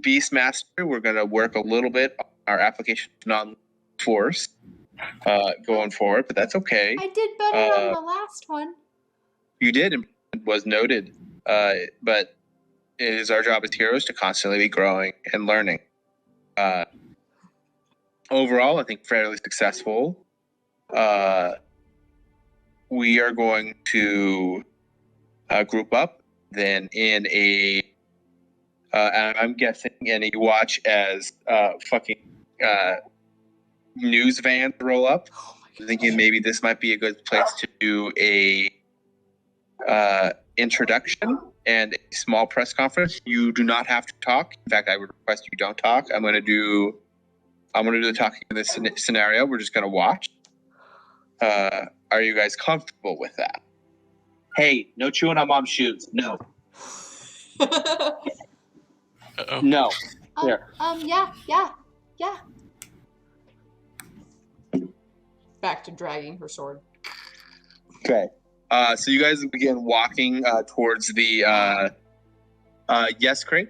Beastmaster. We're gonna work a little bit on our application of non-force going forward, but that's okay. I did better on the last one. You did, and was noted. But it is our job as heroes to constantly be growing and learning. Overall, I think fairly successful. We are going to group up, then in a, I'm guessing, and you watch as fucking news vans roll up. I'm thinking maybe this might be a good place to do a introduction and a small press conference. You do not have to talk. In fact, I would request you don't talk. I'm going to do the talking in this scenario. We're just going to watch. Are you guys comfortable with that? Hey, no chewing on mom's shoes. No. Uh-oh. No. Here. Yeah. Back to dragging her sword. Okay. So you guys begin walking towards the yes crate.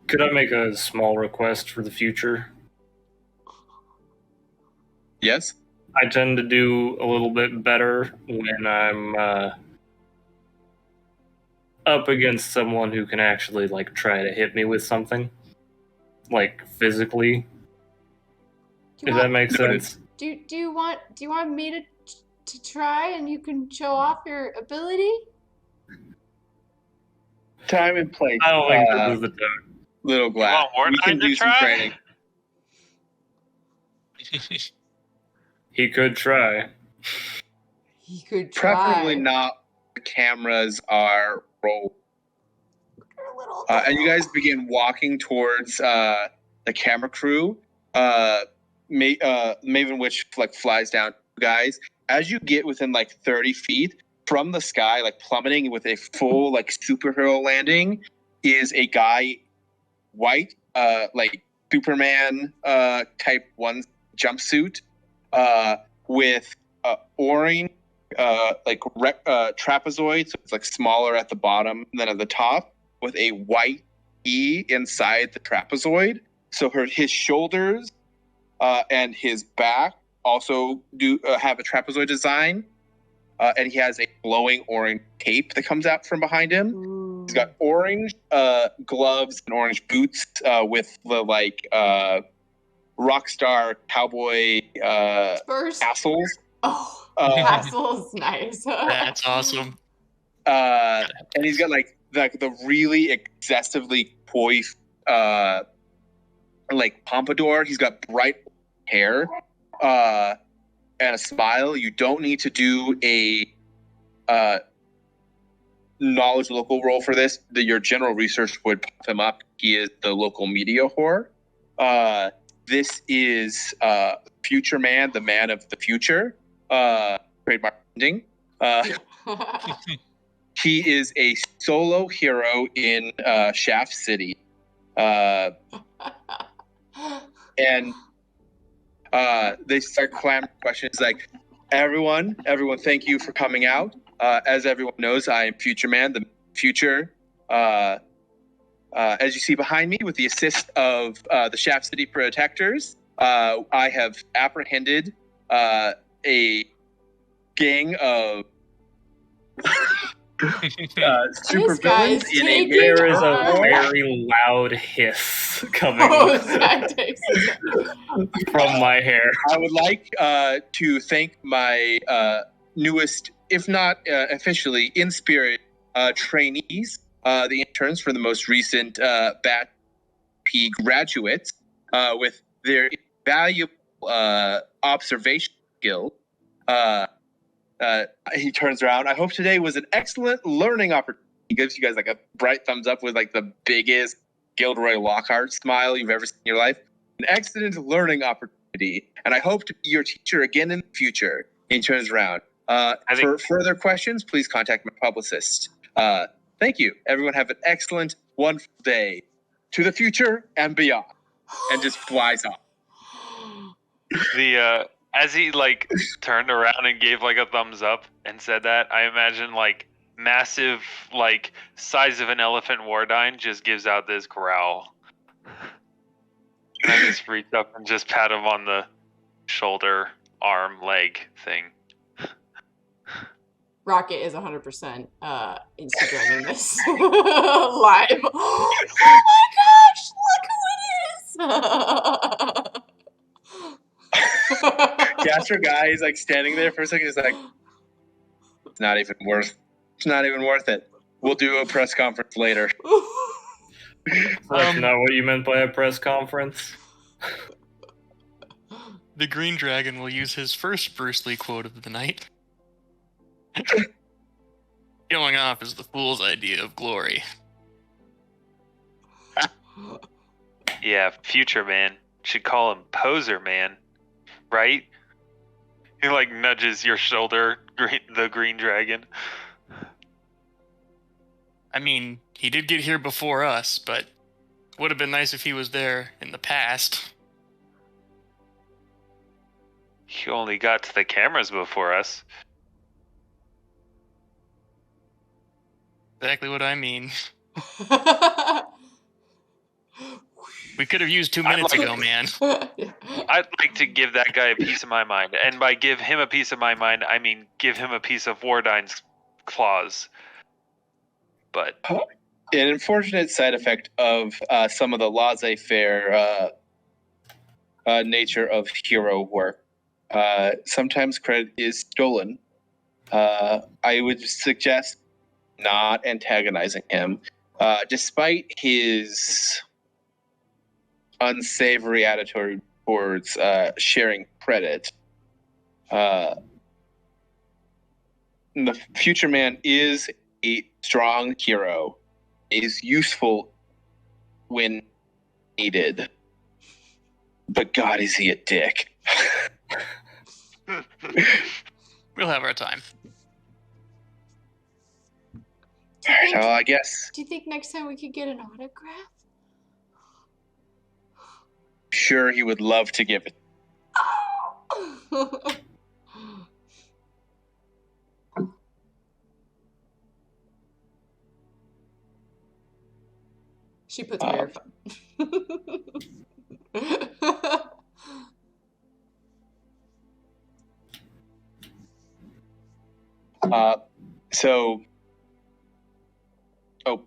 Could I make a small request for the future? Yes. I tend to do a little bit better when I'm up against someone who can actually like try to hit me with something, like physically. If that makes sense. Do you want me to to try and you can show off your ability? Time and place. I don't think this is the time. Little Glass. You want We can Woffinden to do some try? training. He could try. He could try. Preferably not. The cameras are rolled. And you guys begin walking towards the camera crew. Maven Witch like flies down, guys. As you get within like 30 feet from the sky, like plummeting with a full like superhero landing, is a guy, white, like Superman type 1 jumpsuit, with orange, like trapezoid, so it's like smaller at the bottom than at the top, with a white E inside the trapezoid. So his shoulders and his back also do have a trapezoid design, and he has a glowing orange cape that comes out from behind him. Ooh. He's got orange gloves and orange boots with the like rock star cowboy tassels. Oh, tassels, nice. That's awesome. And he's got like the really excessively coiffed like pompadour. He's got bright hair and a smile. You don't need to do a knowledge local roll for this. Your general research would pop him up. He is the local media whore. This is Future Man, the man of the future. Trademark ending. He is a solo hero in Shaft City. And they start clamoring questions like, everyone, thank you for coming out. As everyone knows, I am Future Man, the future. As you see behind me, with the assist of the Shaft City Protectors, I have apprehended a gang of super villains in a There is a very loud hiss coming from my hair. I would like to thank my newest, if not officially in spirit, trainees, the interns for the most recent Bat P graduates, with their valuable observation skill. He turns around. I hope today was an excellent learning opportunity. He gives you guys like a bright thumbs up with like the biggest Gilderoy Lockhart smile you've ever seen in your life. An excellent learning opportunity, and I hope to be your teacher again in the future. He turns around. For further questions, please contact my publicist. Thank you. Everyone have an excellent, wonderful day. To the future and beyond. And just flies off. As he like turned around and gave like a thumbs up and said that, I imagine like massive, like size of an elephant Wardine just gives out this growl. And I just reach up and just pat him on the shoulder, arm, leg thing. Rocket is 100% Instagramming this live. Oh my gosh, look who it is! Gaster guy is like standing there for a second. He's like, it's not even worth it. We'll do a press conference later. That's not what you meant by a press conference. The Green Dragon will use his first Bruce Lee quote of the night. Going off is the fool's idea of glory. Yeah, Future Man. Should call him Poser Man. Right? He like nudges your shoulder, the Green Dragon. I mean, he did get here before us, but would have been nice if he was there in the past. He only got to the cameras before us. Exactly what I mean. We could have used 2 minutes ago, man. I'd like to give that guy a piece of my mind. And by give him a piece of my mind, I mean give him a piece of Wardine's claws. But an unfortunate side effect of some of the laissez-faire nature of hero work Sometimes credit is stolen. I would suggest not antagonizing him, despite his unsavory attitude towards sharing credit. The future man is a strong hero, is useful when needed. But God, is he a dick. We'll have our time. Alright, well, I guess. Do you think next time we could get an autograph? Sure, he would love to give it. Oh. She puts my earphone. So,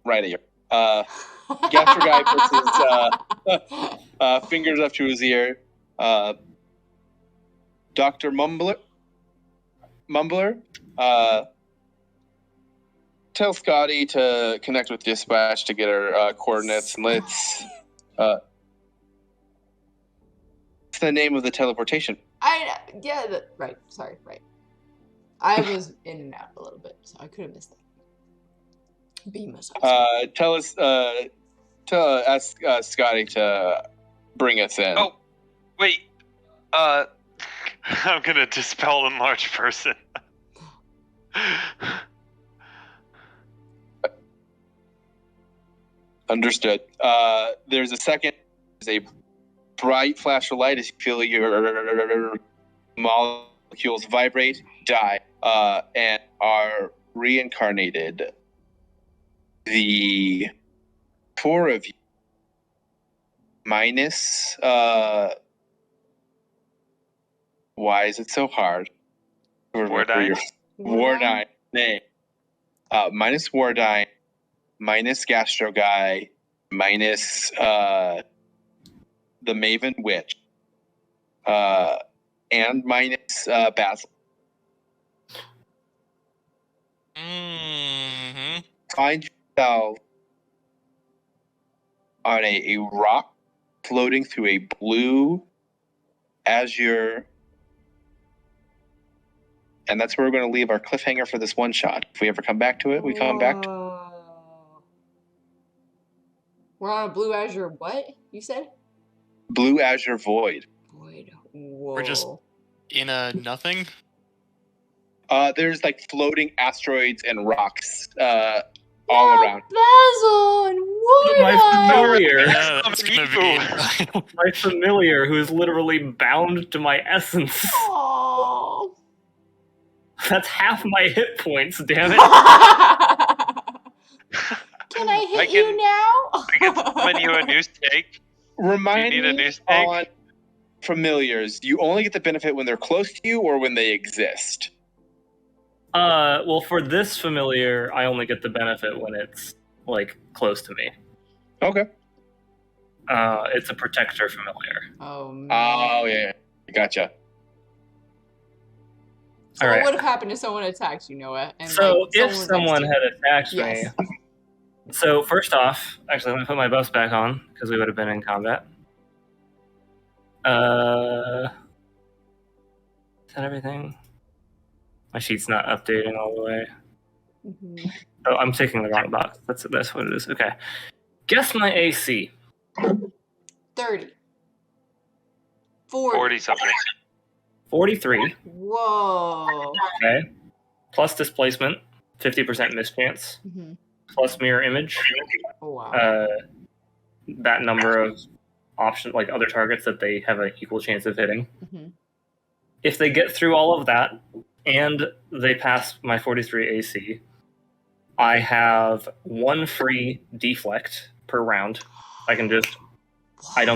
right here. Gastro guy puts his fingers up to his ear. Dr. Mumbler, tell Scotty to connect with dispatch to get our coordinates, and let's. What's the name of the teleportation? Right. Sorry, right. I was in and out a little bit, so I could have missed that. Beam us up. Ask Scotty to bring us in. Oh, wait. I'm gonna dispel enlarged person. Understood. There's a second. There's a bright flash of light as you feel your molecules vibrate, die, and are reincarnated. The four of you, minus, why is it so hard? Wardine. Wardine name. Minus Wardine, minus Gastro Guy, minus the Maven Witch, and minus Basil. Mm-hmm. Find yourself on a rock floating through a blue azure, and that's where we're going to leave our cliffhanger for this one shot. If we ever come back to it, we come back to it. We're on a blue azure what? You said? Blue azure void. Void. Whoa. We're just in a nothing? There's like floating asteroids and rocks all around. Basil and Wood. My familiar. Yeah, that's gonna be... My familiar, who is literally bound to my essence. Oh. That's half my hit points, damn it. Can I hit you now? I can summon you a new steak. Remind Do you need a me new steak? on familiars. Do you only get the benefit when they're close to you or when they exist? Well, for this familiar, I only get the benefit when it's, like, close to me. Okay. It's a protector familiar. Oh, man. Oh, yeah. Gotcha. So All right. what would have happened if someone attacked you, Noah? And, So, like, if was someone next to had attacked Yes. me... So, first off, actually, let me put my buffs back on, because we would have been in combat. Is that everything? My sheet's not updating all the way. you. Mhm. Oh, I'm taking the wrong box. That's what it is. Okay. Guess my AC. 30. 40 something. 43. Whoa. Okay. Plus displacement, 50% mischance. Mhm. Plus mirror image. Oh, wow. That number of options, like other targets that they have an equal chance of hitting. Mhm. If they get through all of that and they pass my 43 AC, I have one free deflect per round. I don't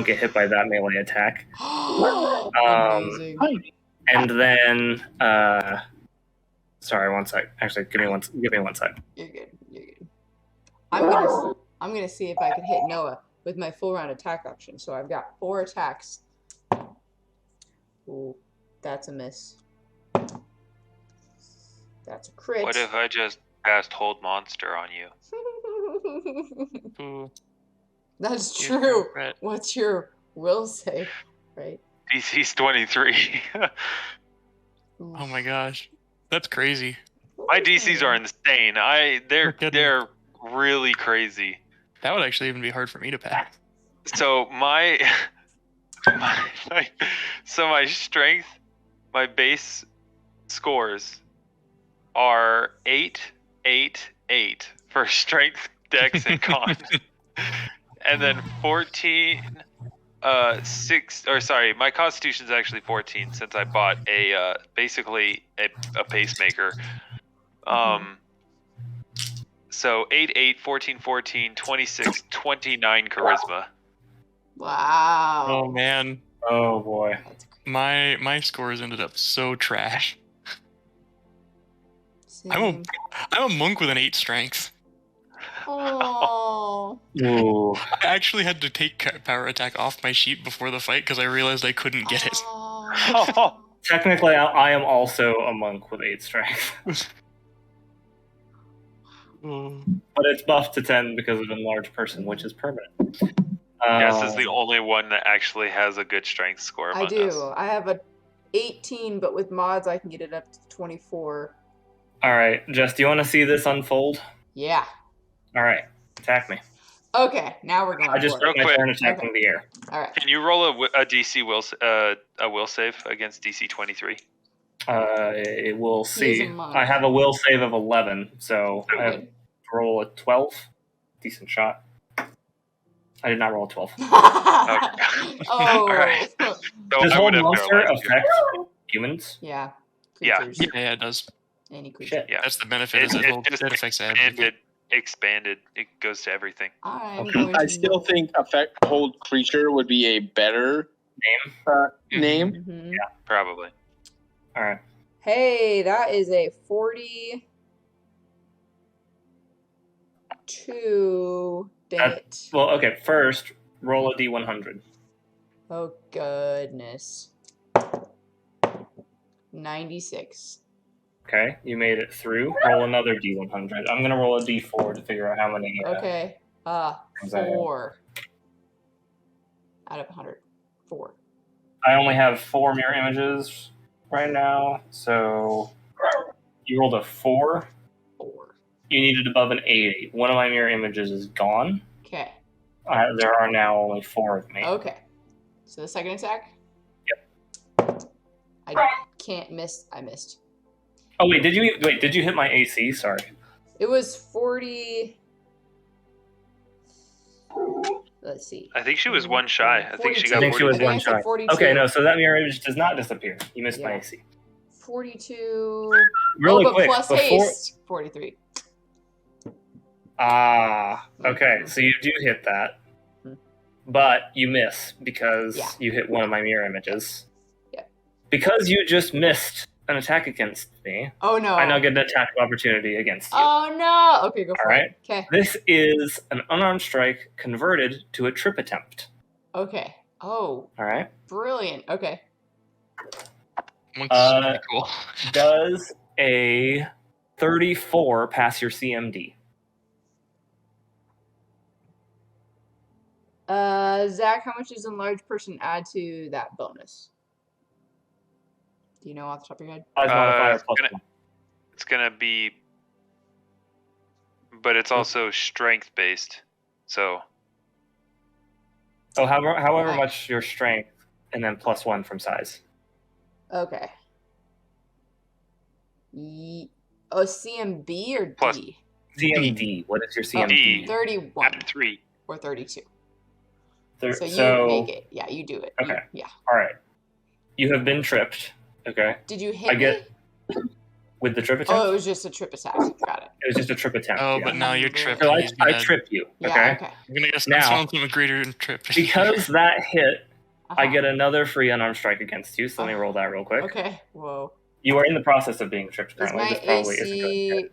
get hit by that melee attack. Amazing. And then, sorry, one sec. Actually, give me one sec. You're good. I'm gonna see if I can hit Noah with my full round attack option. So I've got 4 attacks. Ooh. That's a miss. That's a crit. What if I just cast Hold Monster on you? Ooh. That's You're true. right. What's your will save, right? DC's 23. Oh my gosh. That's crazy. My DCs are insane. No kidding. They're really crazy. That would actually even be hard for me to pass. So my strength, my base scores are 8, 8, 8 for strength, dex, and con. And then 14, 6, or sorry, my constitution's actually 14 since I bought basically a pacemaker. So 8, 8, 14, 14, 26, 29 charisma. Wow. Oh man. Oh boy. That's crazy. My scores ended up so trash. I'm a monk with an 8 strength. Oh. Ooh. I actually had to take power attack off my sheet before the fight because I realized I couldn't get it. Oh. Technically, I am also a monk with 8 strength. But it's buffed to 10 because of enlarged person, which is permanent. Jess is the only one that actually has a good strength score among I do. us. I have a 18, but with mods I can get it up to 24. Alright, Jess, do you want to see this unfold? Yeah. Alright, attack me. Okay, now we're going I just for took it. my turn attacking the air. All right. Can you roll a DC will save against DC 23? We'll He is a see. monk. I have a will save of 11, so I have Good. to roll a 12. Decent shot. I did not roll a 12. Oh. All right. So Does I Hold would have Monster paralyzed you. affect humans? Yeah. Yeah. Creatures. Yeah, it does. Any creature. Shit. Yeah. That's the benefit. Is it affects everything. Expanded. It goes to everything. I'm Okay. going I to still think affect hold creature would be a better name. Mhm. Probably. Alright. Hey, that is a 42 to hit. Well, okay, first, roll a d100. Oh, goodness. 96. Okay, you made it through. Roll another d100. I'm gonna roll a d4 to figure out how many. Okay. Is that 4 out of 100. 4. I only have 4 mirror images right now, so you rolled a 4. 4. You needed above an 80. One of my mirror images is gone. Okay. There are now only 4 of me. Okay. So the second attack? Yep. I can't miss. I missed. Oh wait, did you hit my AC? Sorry. It was 40. Let's see. I think she was one shy. I think she 42. got I think she was 42. one I said shy. 42. Okay, no, so that mirror image does not disappear. You missed my Yeah. AC. 42. Really oh, but quick, plus before haste. 43. okay, so you do hit that. But you miss because Yeah. you hit one of my mirror images. Yeah. Because you just missed an attack against me, Oh no. I now get an attack of opportunity against you. Oh no. Okay, go for Alright. it. Okay. This is an unarmed strike converted to a trip attempt. Okay. Oh, Alright? brilliant. Okay. Monk's pretty cool. Does a 34 pass your CMD? Zach, how much does enlarged person add to that bonus? Do you know off the top of your head? Size modifier plus gonna- 1. It's gonna be, but it's also strength based. So Oh, however Right. much your strength, and then plus 1 from size. Okay. Oh, CMB or Plus- D? CMD. What is your CMD? D. 31 at 3. or 32. Thir- So you so, make it. Yeah, you do it. Okay. Yeah. all right. You have been tripped. Okay. Did you hit I get me? with the trip attempt. Oh, it was just a trip attack. Got it. It was just a trip attempt. Oh, yeah. but now you're tripped. So and I he's gonna, trip you. Yeah, Okay. okay. I'm gonna guess Now- something greater than trip. Because that hit, I Uh-huh. get another free unarmed strike against you. So let me roll that real quick. Okay. Whoa. You are in the process of being tripped. Is Apparently, my this probably isn't going to AC hit.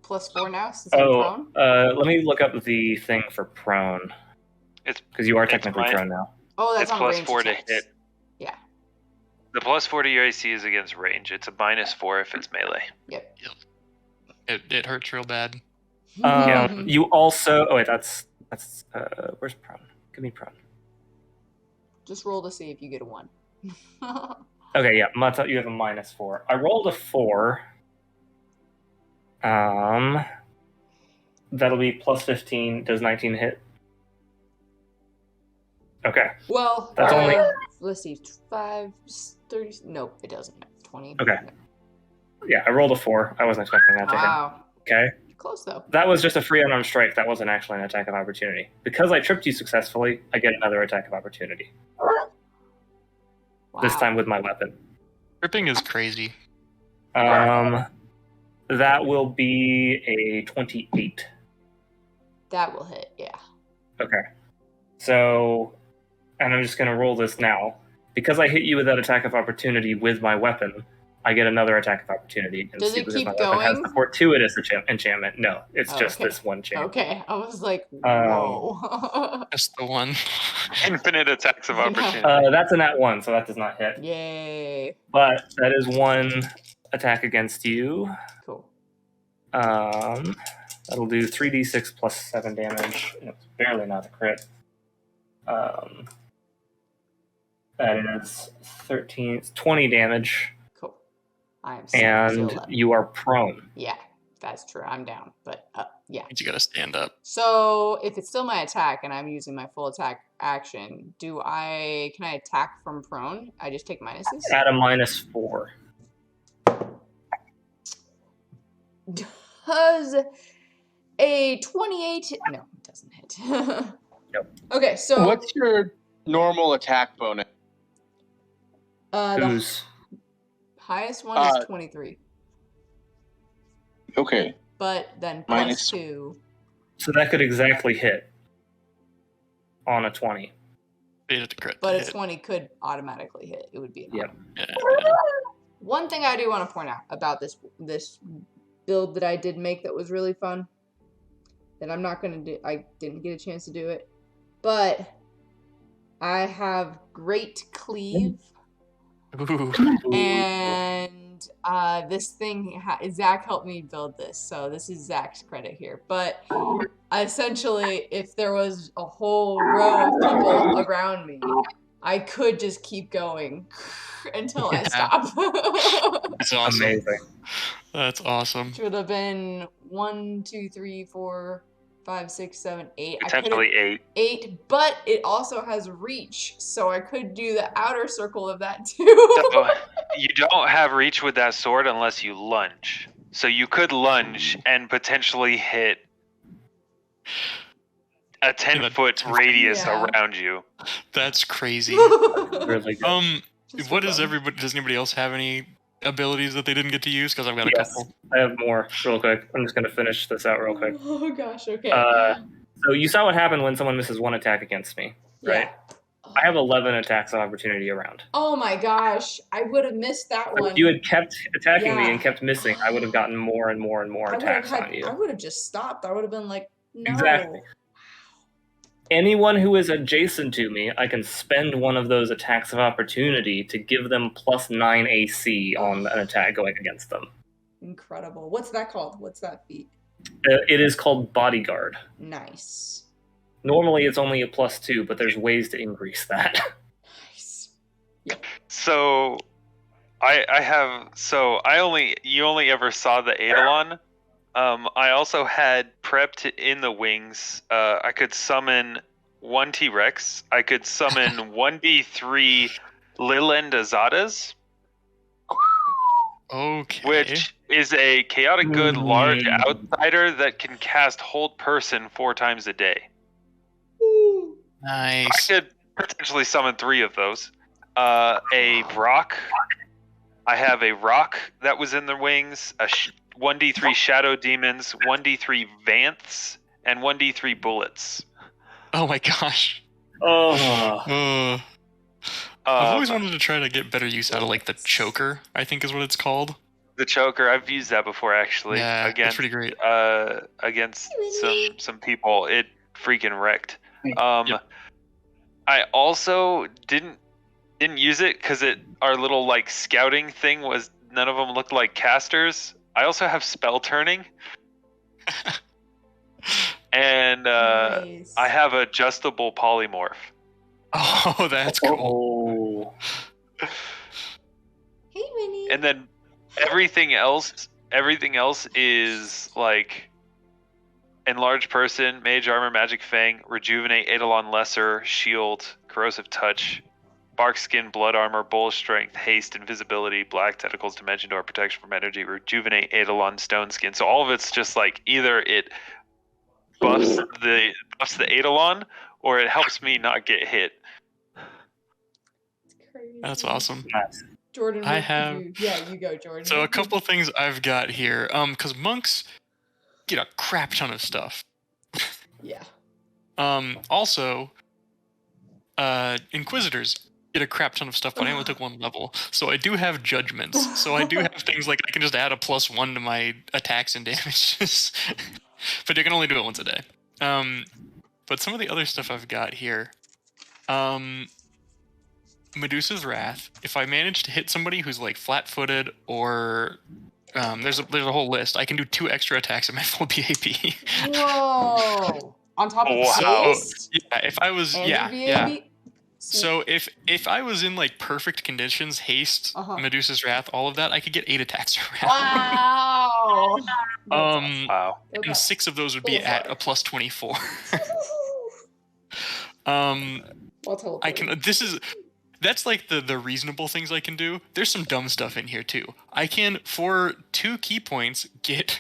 +4 now since I'm Oh, prone? let me look up the thing for prone. It's- because you are it's technically mine. prone now. Oh, that's It's on plus range 4 to attacks. hit. Yeah. The +4 to your AC is against range. It's a -4 if it's melee. Yep. It hurts real bad. You also. Oh wait, that's where's prone? Give me prone. Just roll to see if you get a 1. Okay, yeah, Mata, you have a -4. I rolled a 4. That'll be +15. Does 19 hit? Okay. Well, That's only. Let's see, 5, 30. Nope, it doesn't. 20. Okay. Yeah, I rolled a 4. I wasn't expecting that to hit. Wow. Okay. Close though. That was just a free unarmed strike. That wasn't actually an attack of opportunity. Because I tripped you successfully, I get another attack of opportunity. Wow. This time with my weapon. Tripping is crazy. That will be a 28. That will hit, yeah. Okay. So, and I'm just going to roll this now. Because I hit you with that attack of opportunity with my weapon, I get another attack of opportunity. Does it because keep my weapon has going? the fortuitous enchantment. No, it's just Okay. this one chance. Okay, I was like, whoa. That's the one. Infinite attacks of I know. opportunity. That's a nat 1, so that does not hit. Yay. But that is one attack against you. Cool. That'll do 3d6 plus 7 damage. It's barely not a crit. That is 20 damage, Cool. I am and still 11. you are prone. Yeah, that's true. I'm down. But yeah. You gotta stand up. So if it's still my attack and I'm using my full attack action, can I attack from prone? I just take minuses? At a -4. Does a 28 hit? No, it doesn't hit. Nope. Okay, so What's your normal attack bonus? the Who's? highest one is 23. Okay. But then Minus- +2. So that could exactly hit on a 20. It hit the crit. But a hit. 20 could automatically hit. It would be an Yep. Yeah. One thing I do want to point out about this build that I did make that was really fun, that I'm not going to do, I didn't get a chance to do it, but I have Great Cleave, Ooh. and this thing, Zach helped me build this, so this is Zach's credit here, but essentially, if there was a whole row of people around me, I could just keep going until I stop. That's awesome. Amazing. That's awesome. Which would have been 1, 2, 3, 4, 5, 6, 7, 8. Potentially 8. 8, but it also has reach, so I could do the outer circle of that too. So you don't have reach with that sword unless you lunge. So you could lunge and potentially hit a 10-foot radius Yeah. around you. That's crazy. Really good. Just What for is fun. everybody? Does anybody else have any abilities that they didn't get to use? Because I've got a Yes, couple. I have more real quick. I'm just going to finish this out real quick. Oh gosh, okay. So you saw what happened when someone misses one attack against me, right? Yeah. I have 11 attacks of opportunity around. Oh my gosh, I would have missed that So one. if you had kept attacking me Yeah. and kept missing, I would have gotten more and more and more attacks on you. I would have just stopped. I would have been like, no. Exactly. Anyone who is adjacent to me, I can spend one of those attacks of opportunity to give them +9 AC on an attack going against them. Incredible. What's that called? What's that feat? It is called Bodyguard. Nice. Normally it's only a +2, but there's ways to increase that. Nice. So you only ever saw the Eidolon. I also had prepped in the wings. I could summon 1 T-Rex. I could summon 1d3 Liland Azadas, Okay. which is a chaotic good large outsider that can cast Hold Person 4 times a day. I Nice. could potentially summon 3 of those. A rock. I have a rock that was in the wings. 1d3 Shadow Demons, 1d3 Vance, and 1d3 Bullets. Oh my gosh. Oh, I've always wanted to try to get better use out of like the choker, I think is what it's called. The choker, I've used that before actually. Yeah, that's against pretty great. against some people. It freaking wrecked. Yep. I also didn't didn't use it because our little like scouting thing was none of them looked like casters. I also have spell turning, and Nice. I have adjustable polymorph. Oh, that's cool. Oh. Hey, Winnie. And then everything else is like enlarged person, mage armor, magic fang, rejuvenate, eidolon lesser, shield, corrosive touch, bark skin, blood armor, bull strength, haste, invisibility, black tentacles, dimension door, protection from energy, rejuvenate, eidolon, stone skin. So all of it's just like either it buffs the eidolon or it helps me not get hit. It's crazy. That's awesome. Nice. Jordan, I what have- did you... Yeah, you go, Jordan. So a couple things I've got here. Because monks get a crap ton of stuff. Yeah. Also, Inquisitors get a crap ton of stuff, but I only took one level. So I do have judgments. So I do have things like I can just add a +1 to my attacks and damages. But you can only do it once a day. But some of the other stuff I've got here. Medusa's Wrath. If I manage to hit somebody who's like flat-footed or there's a whole list. I can do 2 extra attacks at my full BAB. Whoa. On top of Wow. haste? Yeah, if I was And yeah. your VAB? So if I was in like perfect conditions, haste, Uh-huh. Medusa's Wrath, all of that, I could get 8 attacks around. Wow. Wow. Okay. And 6 of those would be at a +24. Well, teleport. I can. That's like the reasonable things I can do. There's some dumb stuff in here too. I can, for 2 key points, get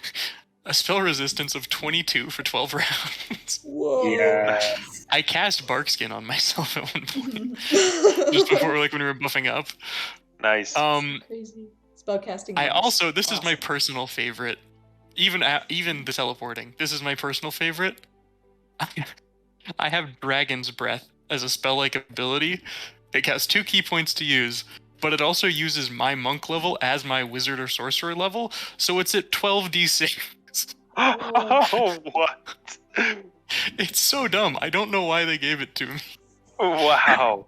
a spell resistance of 22 for 12 rounds. Whoa. Yes. I cast Barkskin on myself at one point, just before like when we were buffing up. Nice. Crazy. Spellcasting. I is also, this is my awesome. personal favorite. Even the teleporting. This is my personal favorite. I have Dragon's Breath as a spell-like ability. It has 2 key points to use, but it also uses my monk level as my wizard or sorcerer level, so it's at 12d6. Oh, what? It's so dumb. I don't know why they gave it to me. Wow.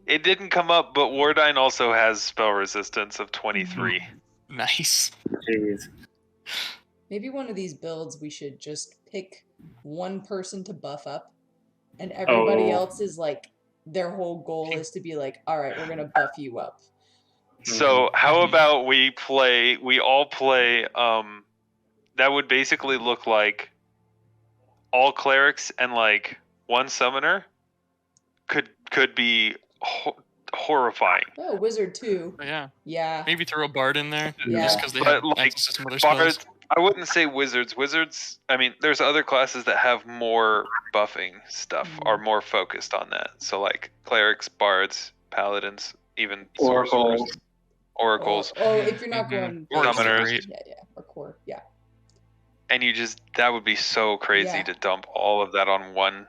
It didn't come up, but Wardine also has spell resistance of 23. Nice. Jeez. Maybe one of these builds we should just pick one person to buff up, and everybody else is like, their whole goal is to be like, all right, we're gonna buff you up. So how about we all play, that would basically look like all clerics and like one summoner could be horrifying. Oh, wizard too. But yeah, Yeah. maybe throw a bard in there, Yeah. just because they But, have like, access to some other spells. Bards, I wouldn't say wizards. Wizards, I mean, there's other classes that have more buffing stuff, are more focused on that. So like clerics, bards, paladins, even sorcerers, oracles. Oh, if you're not going Oracles are Summoners. great. Yeah, or core. Yeah. And that would be so crazy Yeah. to dump all of that on one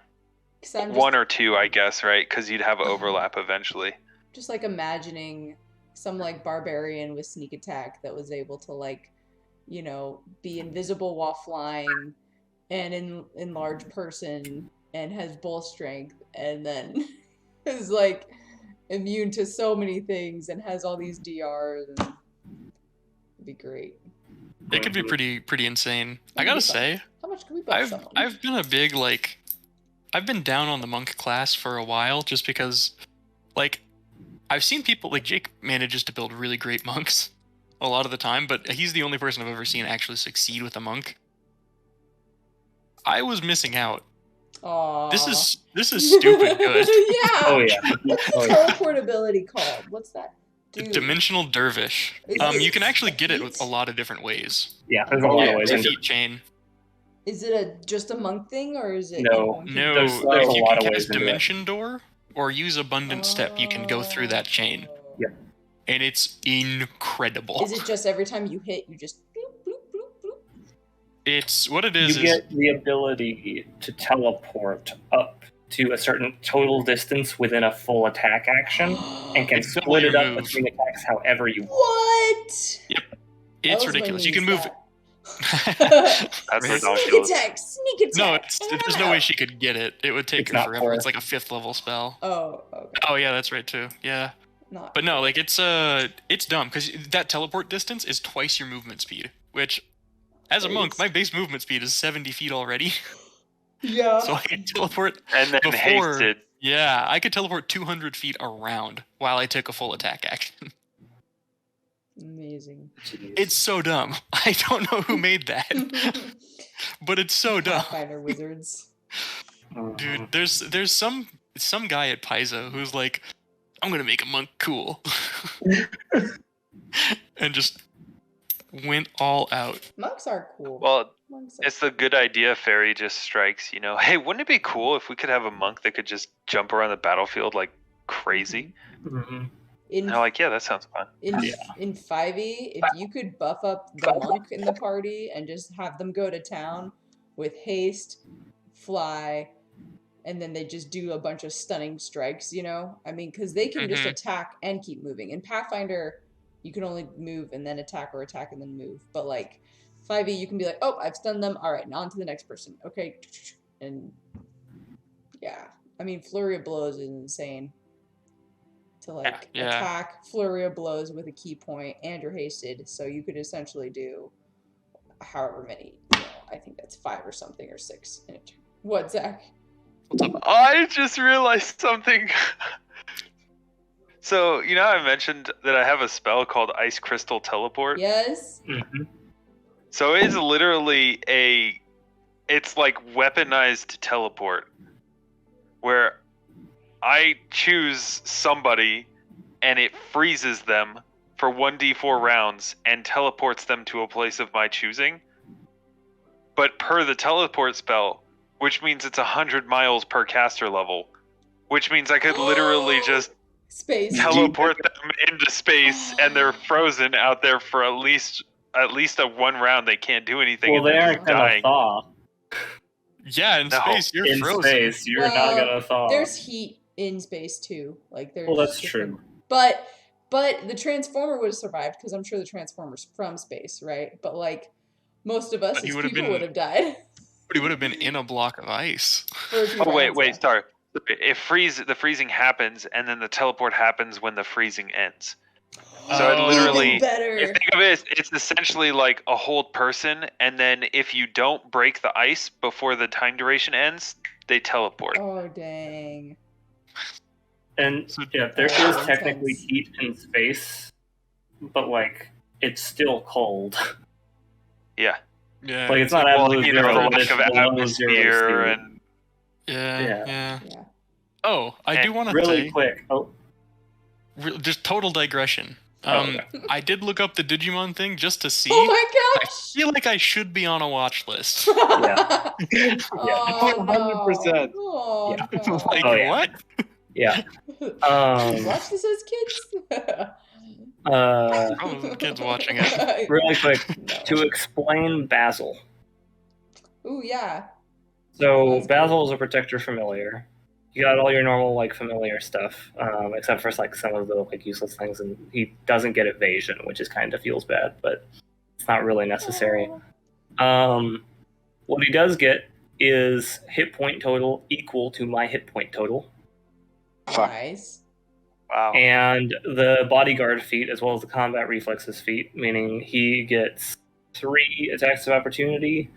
'Cause I'm one or two, I guess, right? Because you'd have overlap eventually. just like imagining some like barbarian with sneak attack that was able to like, you know, be invisible while flying and in large person and has bull strength and then is like immune to so many things and has all these DRs and it'd be great. It could be pretty insane. I gotta say, How much can we buy someone? I've been a big I've been down on the monk class for a while just because I've seen people like Jake manages to build really great monks a lot of the time, but he's the only person I've ever seen actually succeed with a monk. I was missing out. Aww. This is stupid good. Yeah. Oh yeah. What's the Oh, yeah. teleport ability called? What's that? Dude. Dimensional Dervish. Is it You can actually get it with feat? a lot of different ways. Yeah, there's a lot of ways. It's a into feat chain. Is it just a monk thing or is it? No. No, There's if a you lot can of ways cast into it. Dimension Door or use Abundant Step, you can go through that chain. Yeah. And it's incredible. Is it just every time you hit, you just bloop, bloop, bloop, bloop? It's what it You is. get the ability to teleport up to a certain total distance within a full attack action, and can It's double split it your up move. between attacks however you want. What? It's Elves ridiculous. wouldn't You can use move. that. That's Sneak ridiculous. attack! Sneak attack! No, there's no way she could get it. It would take It's her not forever. for It's her. like a 5th level spell. Oh, okay. Oh yeah, that's right too. Yeah. Not. But no, like it's dumb because that teleport distance is twice your movement speed, which as a monk, my base movement speed is 70 feet already. Yeah. So I can teleport And then before. hasted. Yeah, I could teleport 200 feet around while I took a full attack action. Amazing. It's so dumb. I don't know who made that, but it's so dumb. Pathfinder wizards. Dude, there's some guy at Paizo who's like, I'm gonna make a monk cool, and just went all out. Monks are cool. Well, Monks are it's the good idea fairy just strikes, you know. Hey, wouldn't it be cool if we could have a monk that could just jump around the battlefield like crazy? Mhm. in And they're like, yeah, that sounds fun. in 5e, if you could buff up the monk in the party and just have them go to town with haste, fly, and then they just do a bunch of stunning strikes, you know? I mean, because they can just attack and keep moving. In Pathfinder, you can only move and then attack or attack and then move. But like 5e, you can be like, oh, I've stunned them. All right, now on to the next person. Okay. And yeah, I mean, Flurry of Blows is insane. To like attack, Flurry of Blows with a key point, and you're hasted. So you could essentially do however many, you know, I think that's 5 or something or 6 in a turn. What, Zach? I just realized something. So, you know, I mentioned that I have a spell called Ice Crystal Teleport. Yes. Mhm. So it's literally it's like weaponized teleport, where I choose somebody and it freezes them for 1d4 rounds and teleports them to a place of my choosing. But per the teleport spell, which means it's 100 miles per caster level, which means I could literally just Space. teleport them into space, and they're frozen out there for at least a one round. They can't do anything. Well, and they they're aren't just gonna dying. thaw. Yeah, in No. space, you're In frozen. space, you're not Well, gonna thaw. There's heat in space too. Like there's. Well, that's different- true. But the Transformer would have survived because I'm sure the Transformer's from space, right? But like most of us But he as would have people been- would have died. But he would have been in a block of ice. For a few Oh wait, rounds, yeah. sorry. The freezing happens, and then the teleport happens when the freezing ends. So it Oh. literally, Even better. if you think of it, it's essentially like a hold person, and then if you don't break the ice before the time duration ends, they teleport. Oh dang. And So- yeah, there is Intense. technically heat in space, but like it's still cold. Yeah. Yeah. Like it's not Well, absolute you know, zero, the but lack it's of below atmosphere 0 and yeah. Yeah. Yeah. Oh, I do And want to really say, quick. Oh, just total digression. okay. I did look up the Digimon thing just to see. Oh my I gosh. feel like I should be on a watch list. Oh, no. 100%. Oh, Yeah. no. Like, Oh, yeah. what? Yeah. Watch this as kids. Oh, kids watching it. Really quick No. to explain Basil. Ooh, yeah. So That's Basil is a protector familiar. You got all your normal like familiar stuff, except for like some of the like useless things, and he doesn't get evasion, which is kind of feels bad, but it's not really necessary. What he does get is hit point total equal to my hit point total, Nice. wow. and the bodyguard feat as well as the combat reflexes feat, meaning he gets 3 attacks of opportunity.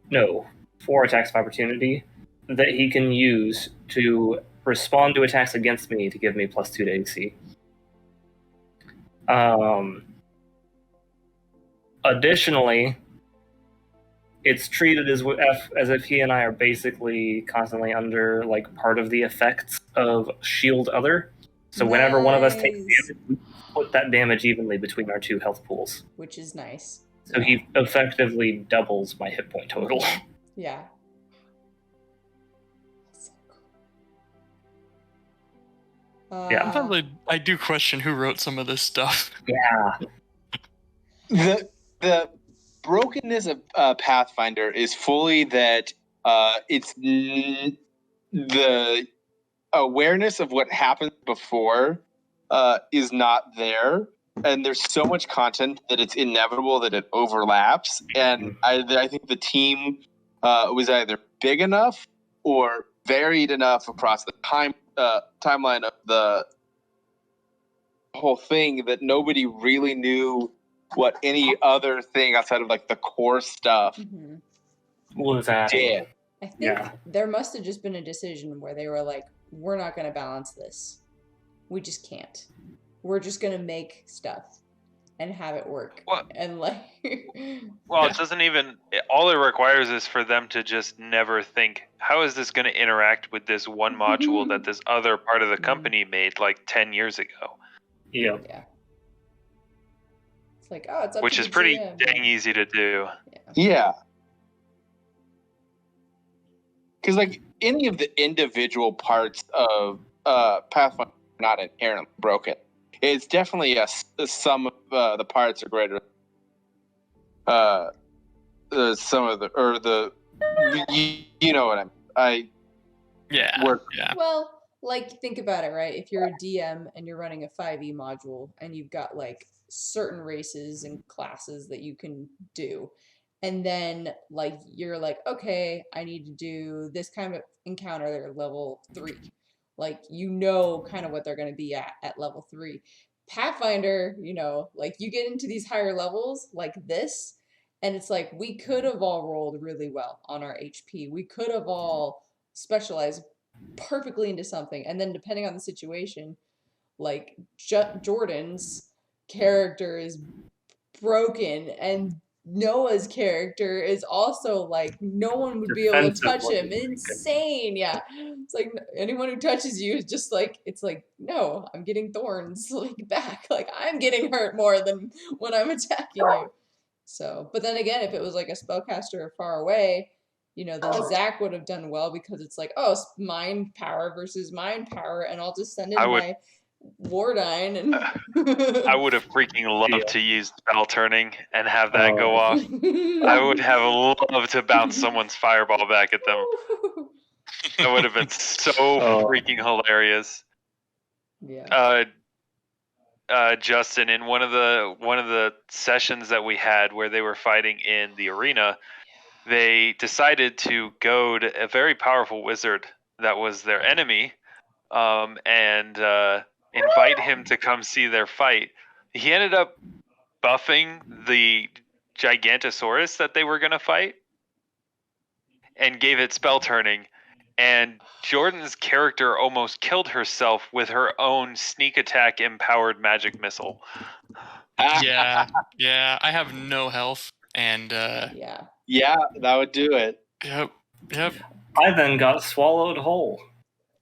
No, 4 attacks of opportunity that he can use to respond to attacks against me to give me +2 to AC. Additionally, it's treated as if he and I are basically constantly under like part of the effects of Shield Other. So whenever one of us takes Nice. damage, we split that damage evenly between our 2 health pools. Which is nice. So he effectively doubles my hit point total. Yeah. Yeah. Sometimes I do question who wrote some of this stuff. Yeah. The brokenness of Pathfinder is fully that the awareness of what happened before is not there, and there's so much content that it's inevitable that it overlaps. And I think the team was either big enough or varied enough across the timeline of the whole thing that nobody really knew what any other thing outside of like the core stuff was at. did. I think there must have just been a decision where they were like, we're not going to balance this. We just can't. We're just going to make stuff and have it work. And like... Well, it doesn't even... All it requires is for them to just never think, how is this going to interact with this one module that this other part of the company made like 10 years ago? Yeah. It's like, oh, it's up Which to is the pretty GM. dang easy to do. Yeah. Because like any of the individual parts of Pathfinder are not inherently broken. It's definitely some of the parts are greater. Some of the you know what Well, like think about it, right? If you're a DM and you're running a 5e module and you've got like certain races and classes that you can do, and then like you're like, okay, I need to do this kind of encounter. They're level 3. Like, you know kind of what they're going to be at level 3. Pathfinder, you know, like you get into these higher levels like this, and it's like we could have all rolled really well on our HP. We could have all specialized perfectly into something. And then depending on the situation, like Jordan's character is broken and Noah's character is also like no one would be able to touch him. Insane. Yeah. It's like anyone who touches you is just like, it's like, no, I'm getting thorns like back. Like I'm getting hurt more than when I'm attacking you. So, but then again, if it was like a spellcaster far away, you know, then Zach would have done well because it's like, oh, it's mind power versus mind power, and I'll just send in my Wardine and I would have freaking loved to use spell turning and have that go off. I would have loved to bounce someone's fireball back at them. That would have been so freaking hilarious. Yeah. Justin, in one of the sessions that we had where they were fighting in the arena, they decided to goad a very powerful wizard that was their enemy, and invite him to come see their fight. He ended up buffing the Gigantosaurus that they were going to fight and gave it spell turning. And Jordan's character almost killed herself with her own sneak attack empowered magic missile. Yeah, I have no health, and yeah, that would do it. Yep. I then got swallowed whole.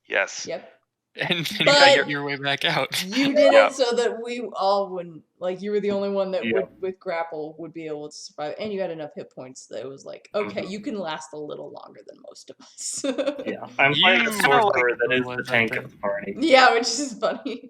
Yes. Yep. And you got your way back out. You did it so that we all wouldn't, like, you were the only one that would, with grapple, would be able to survive. And you had enough hit points that it was like, okay, you can last a little longer than most of us. I'm playing a sorcerer that is the tank of the party. Yeah, which is funny.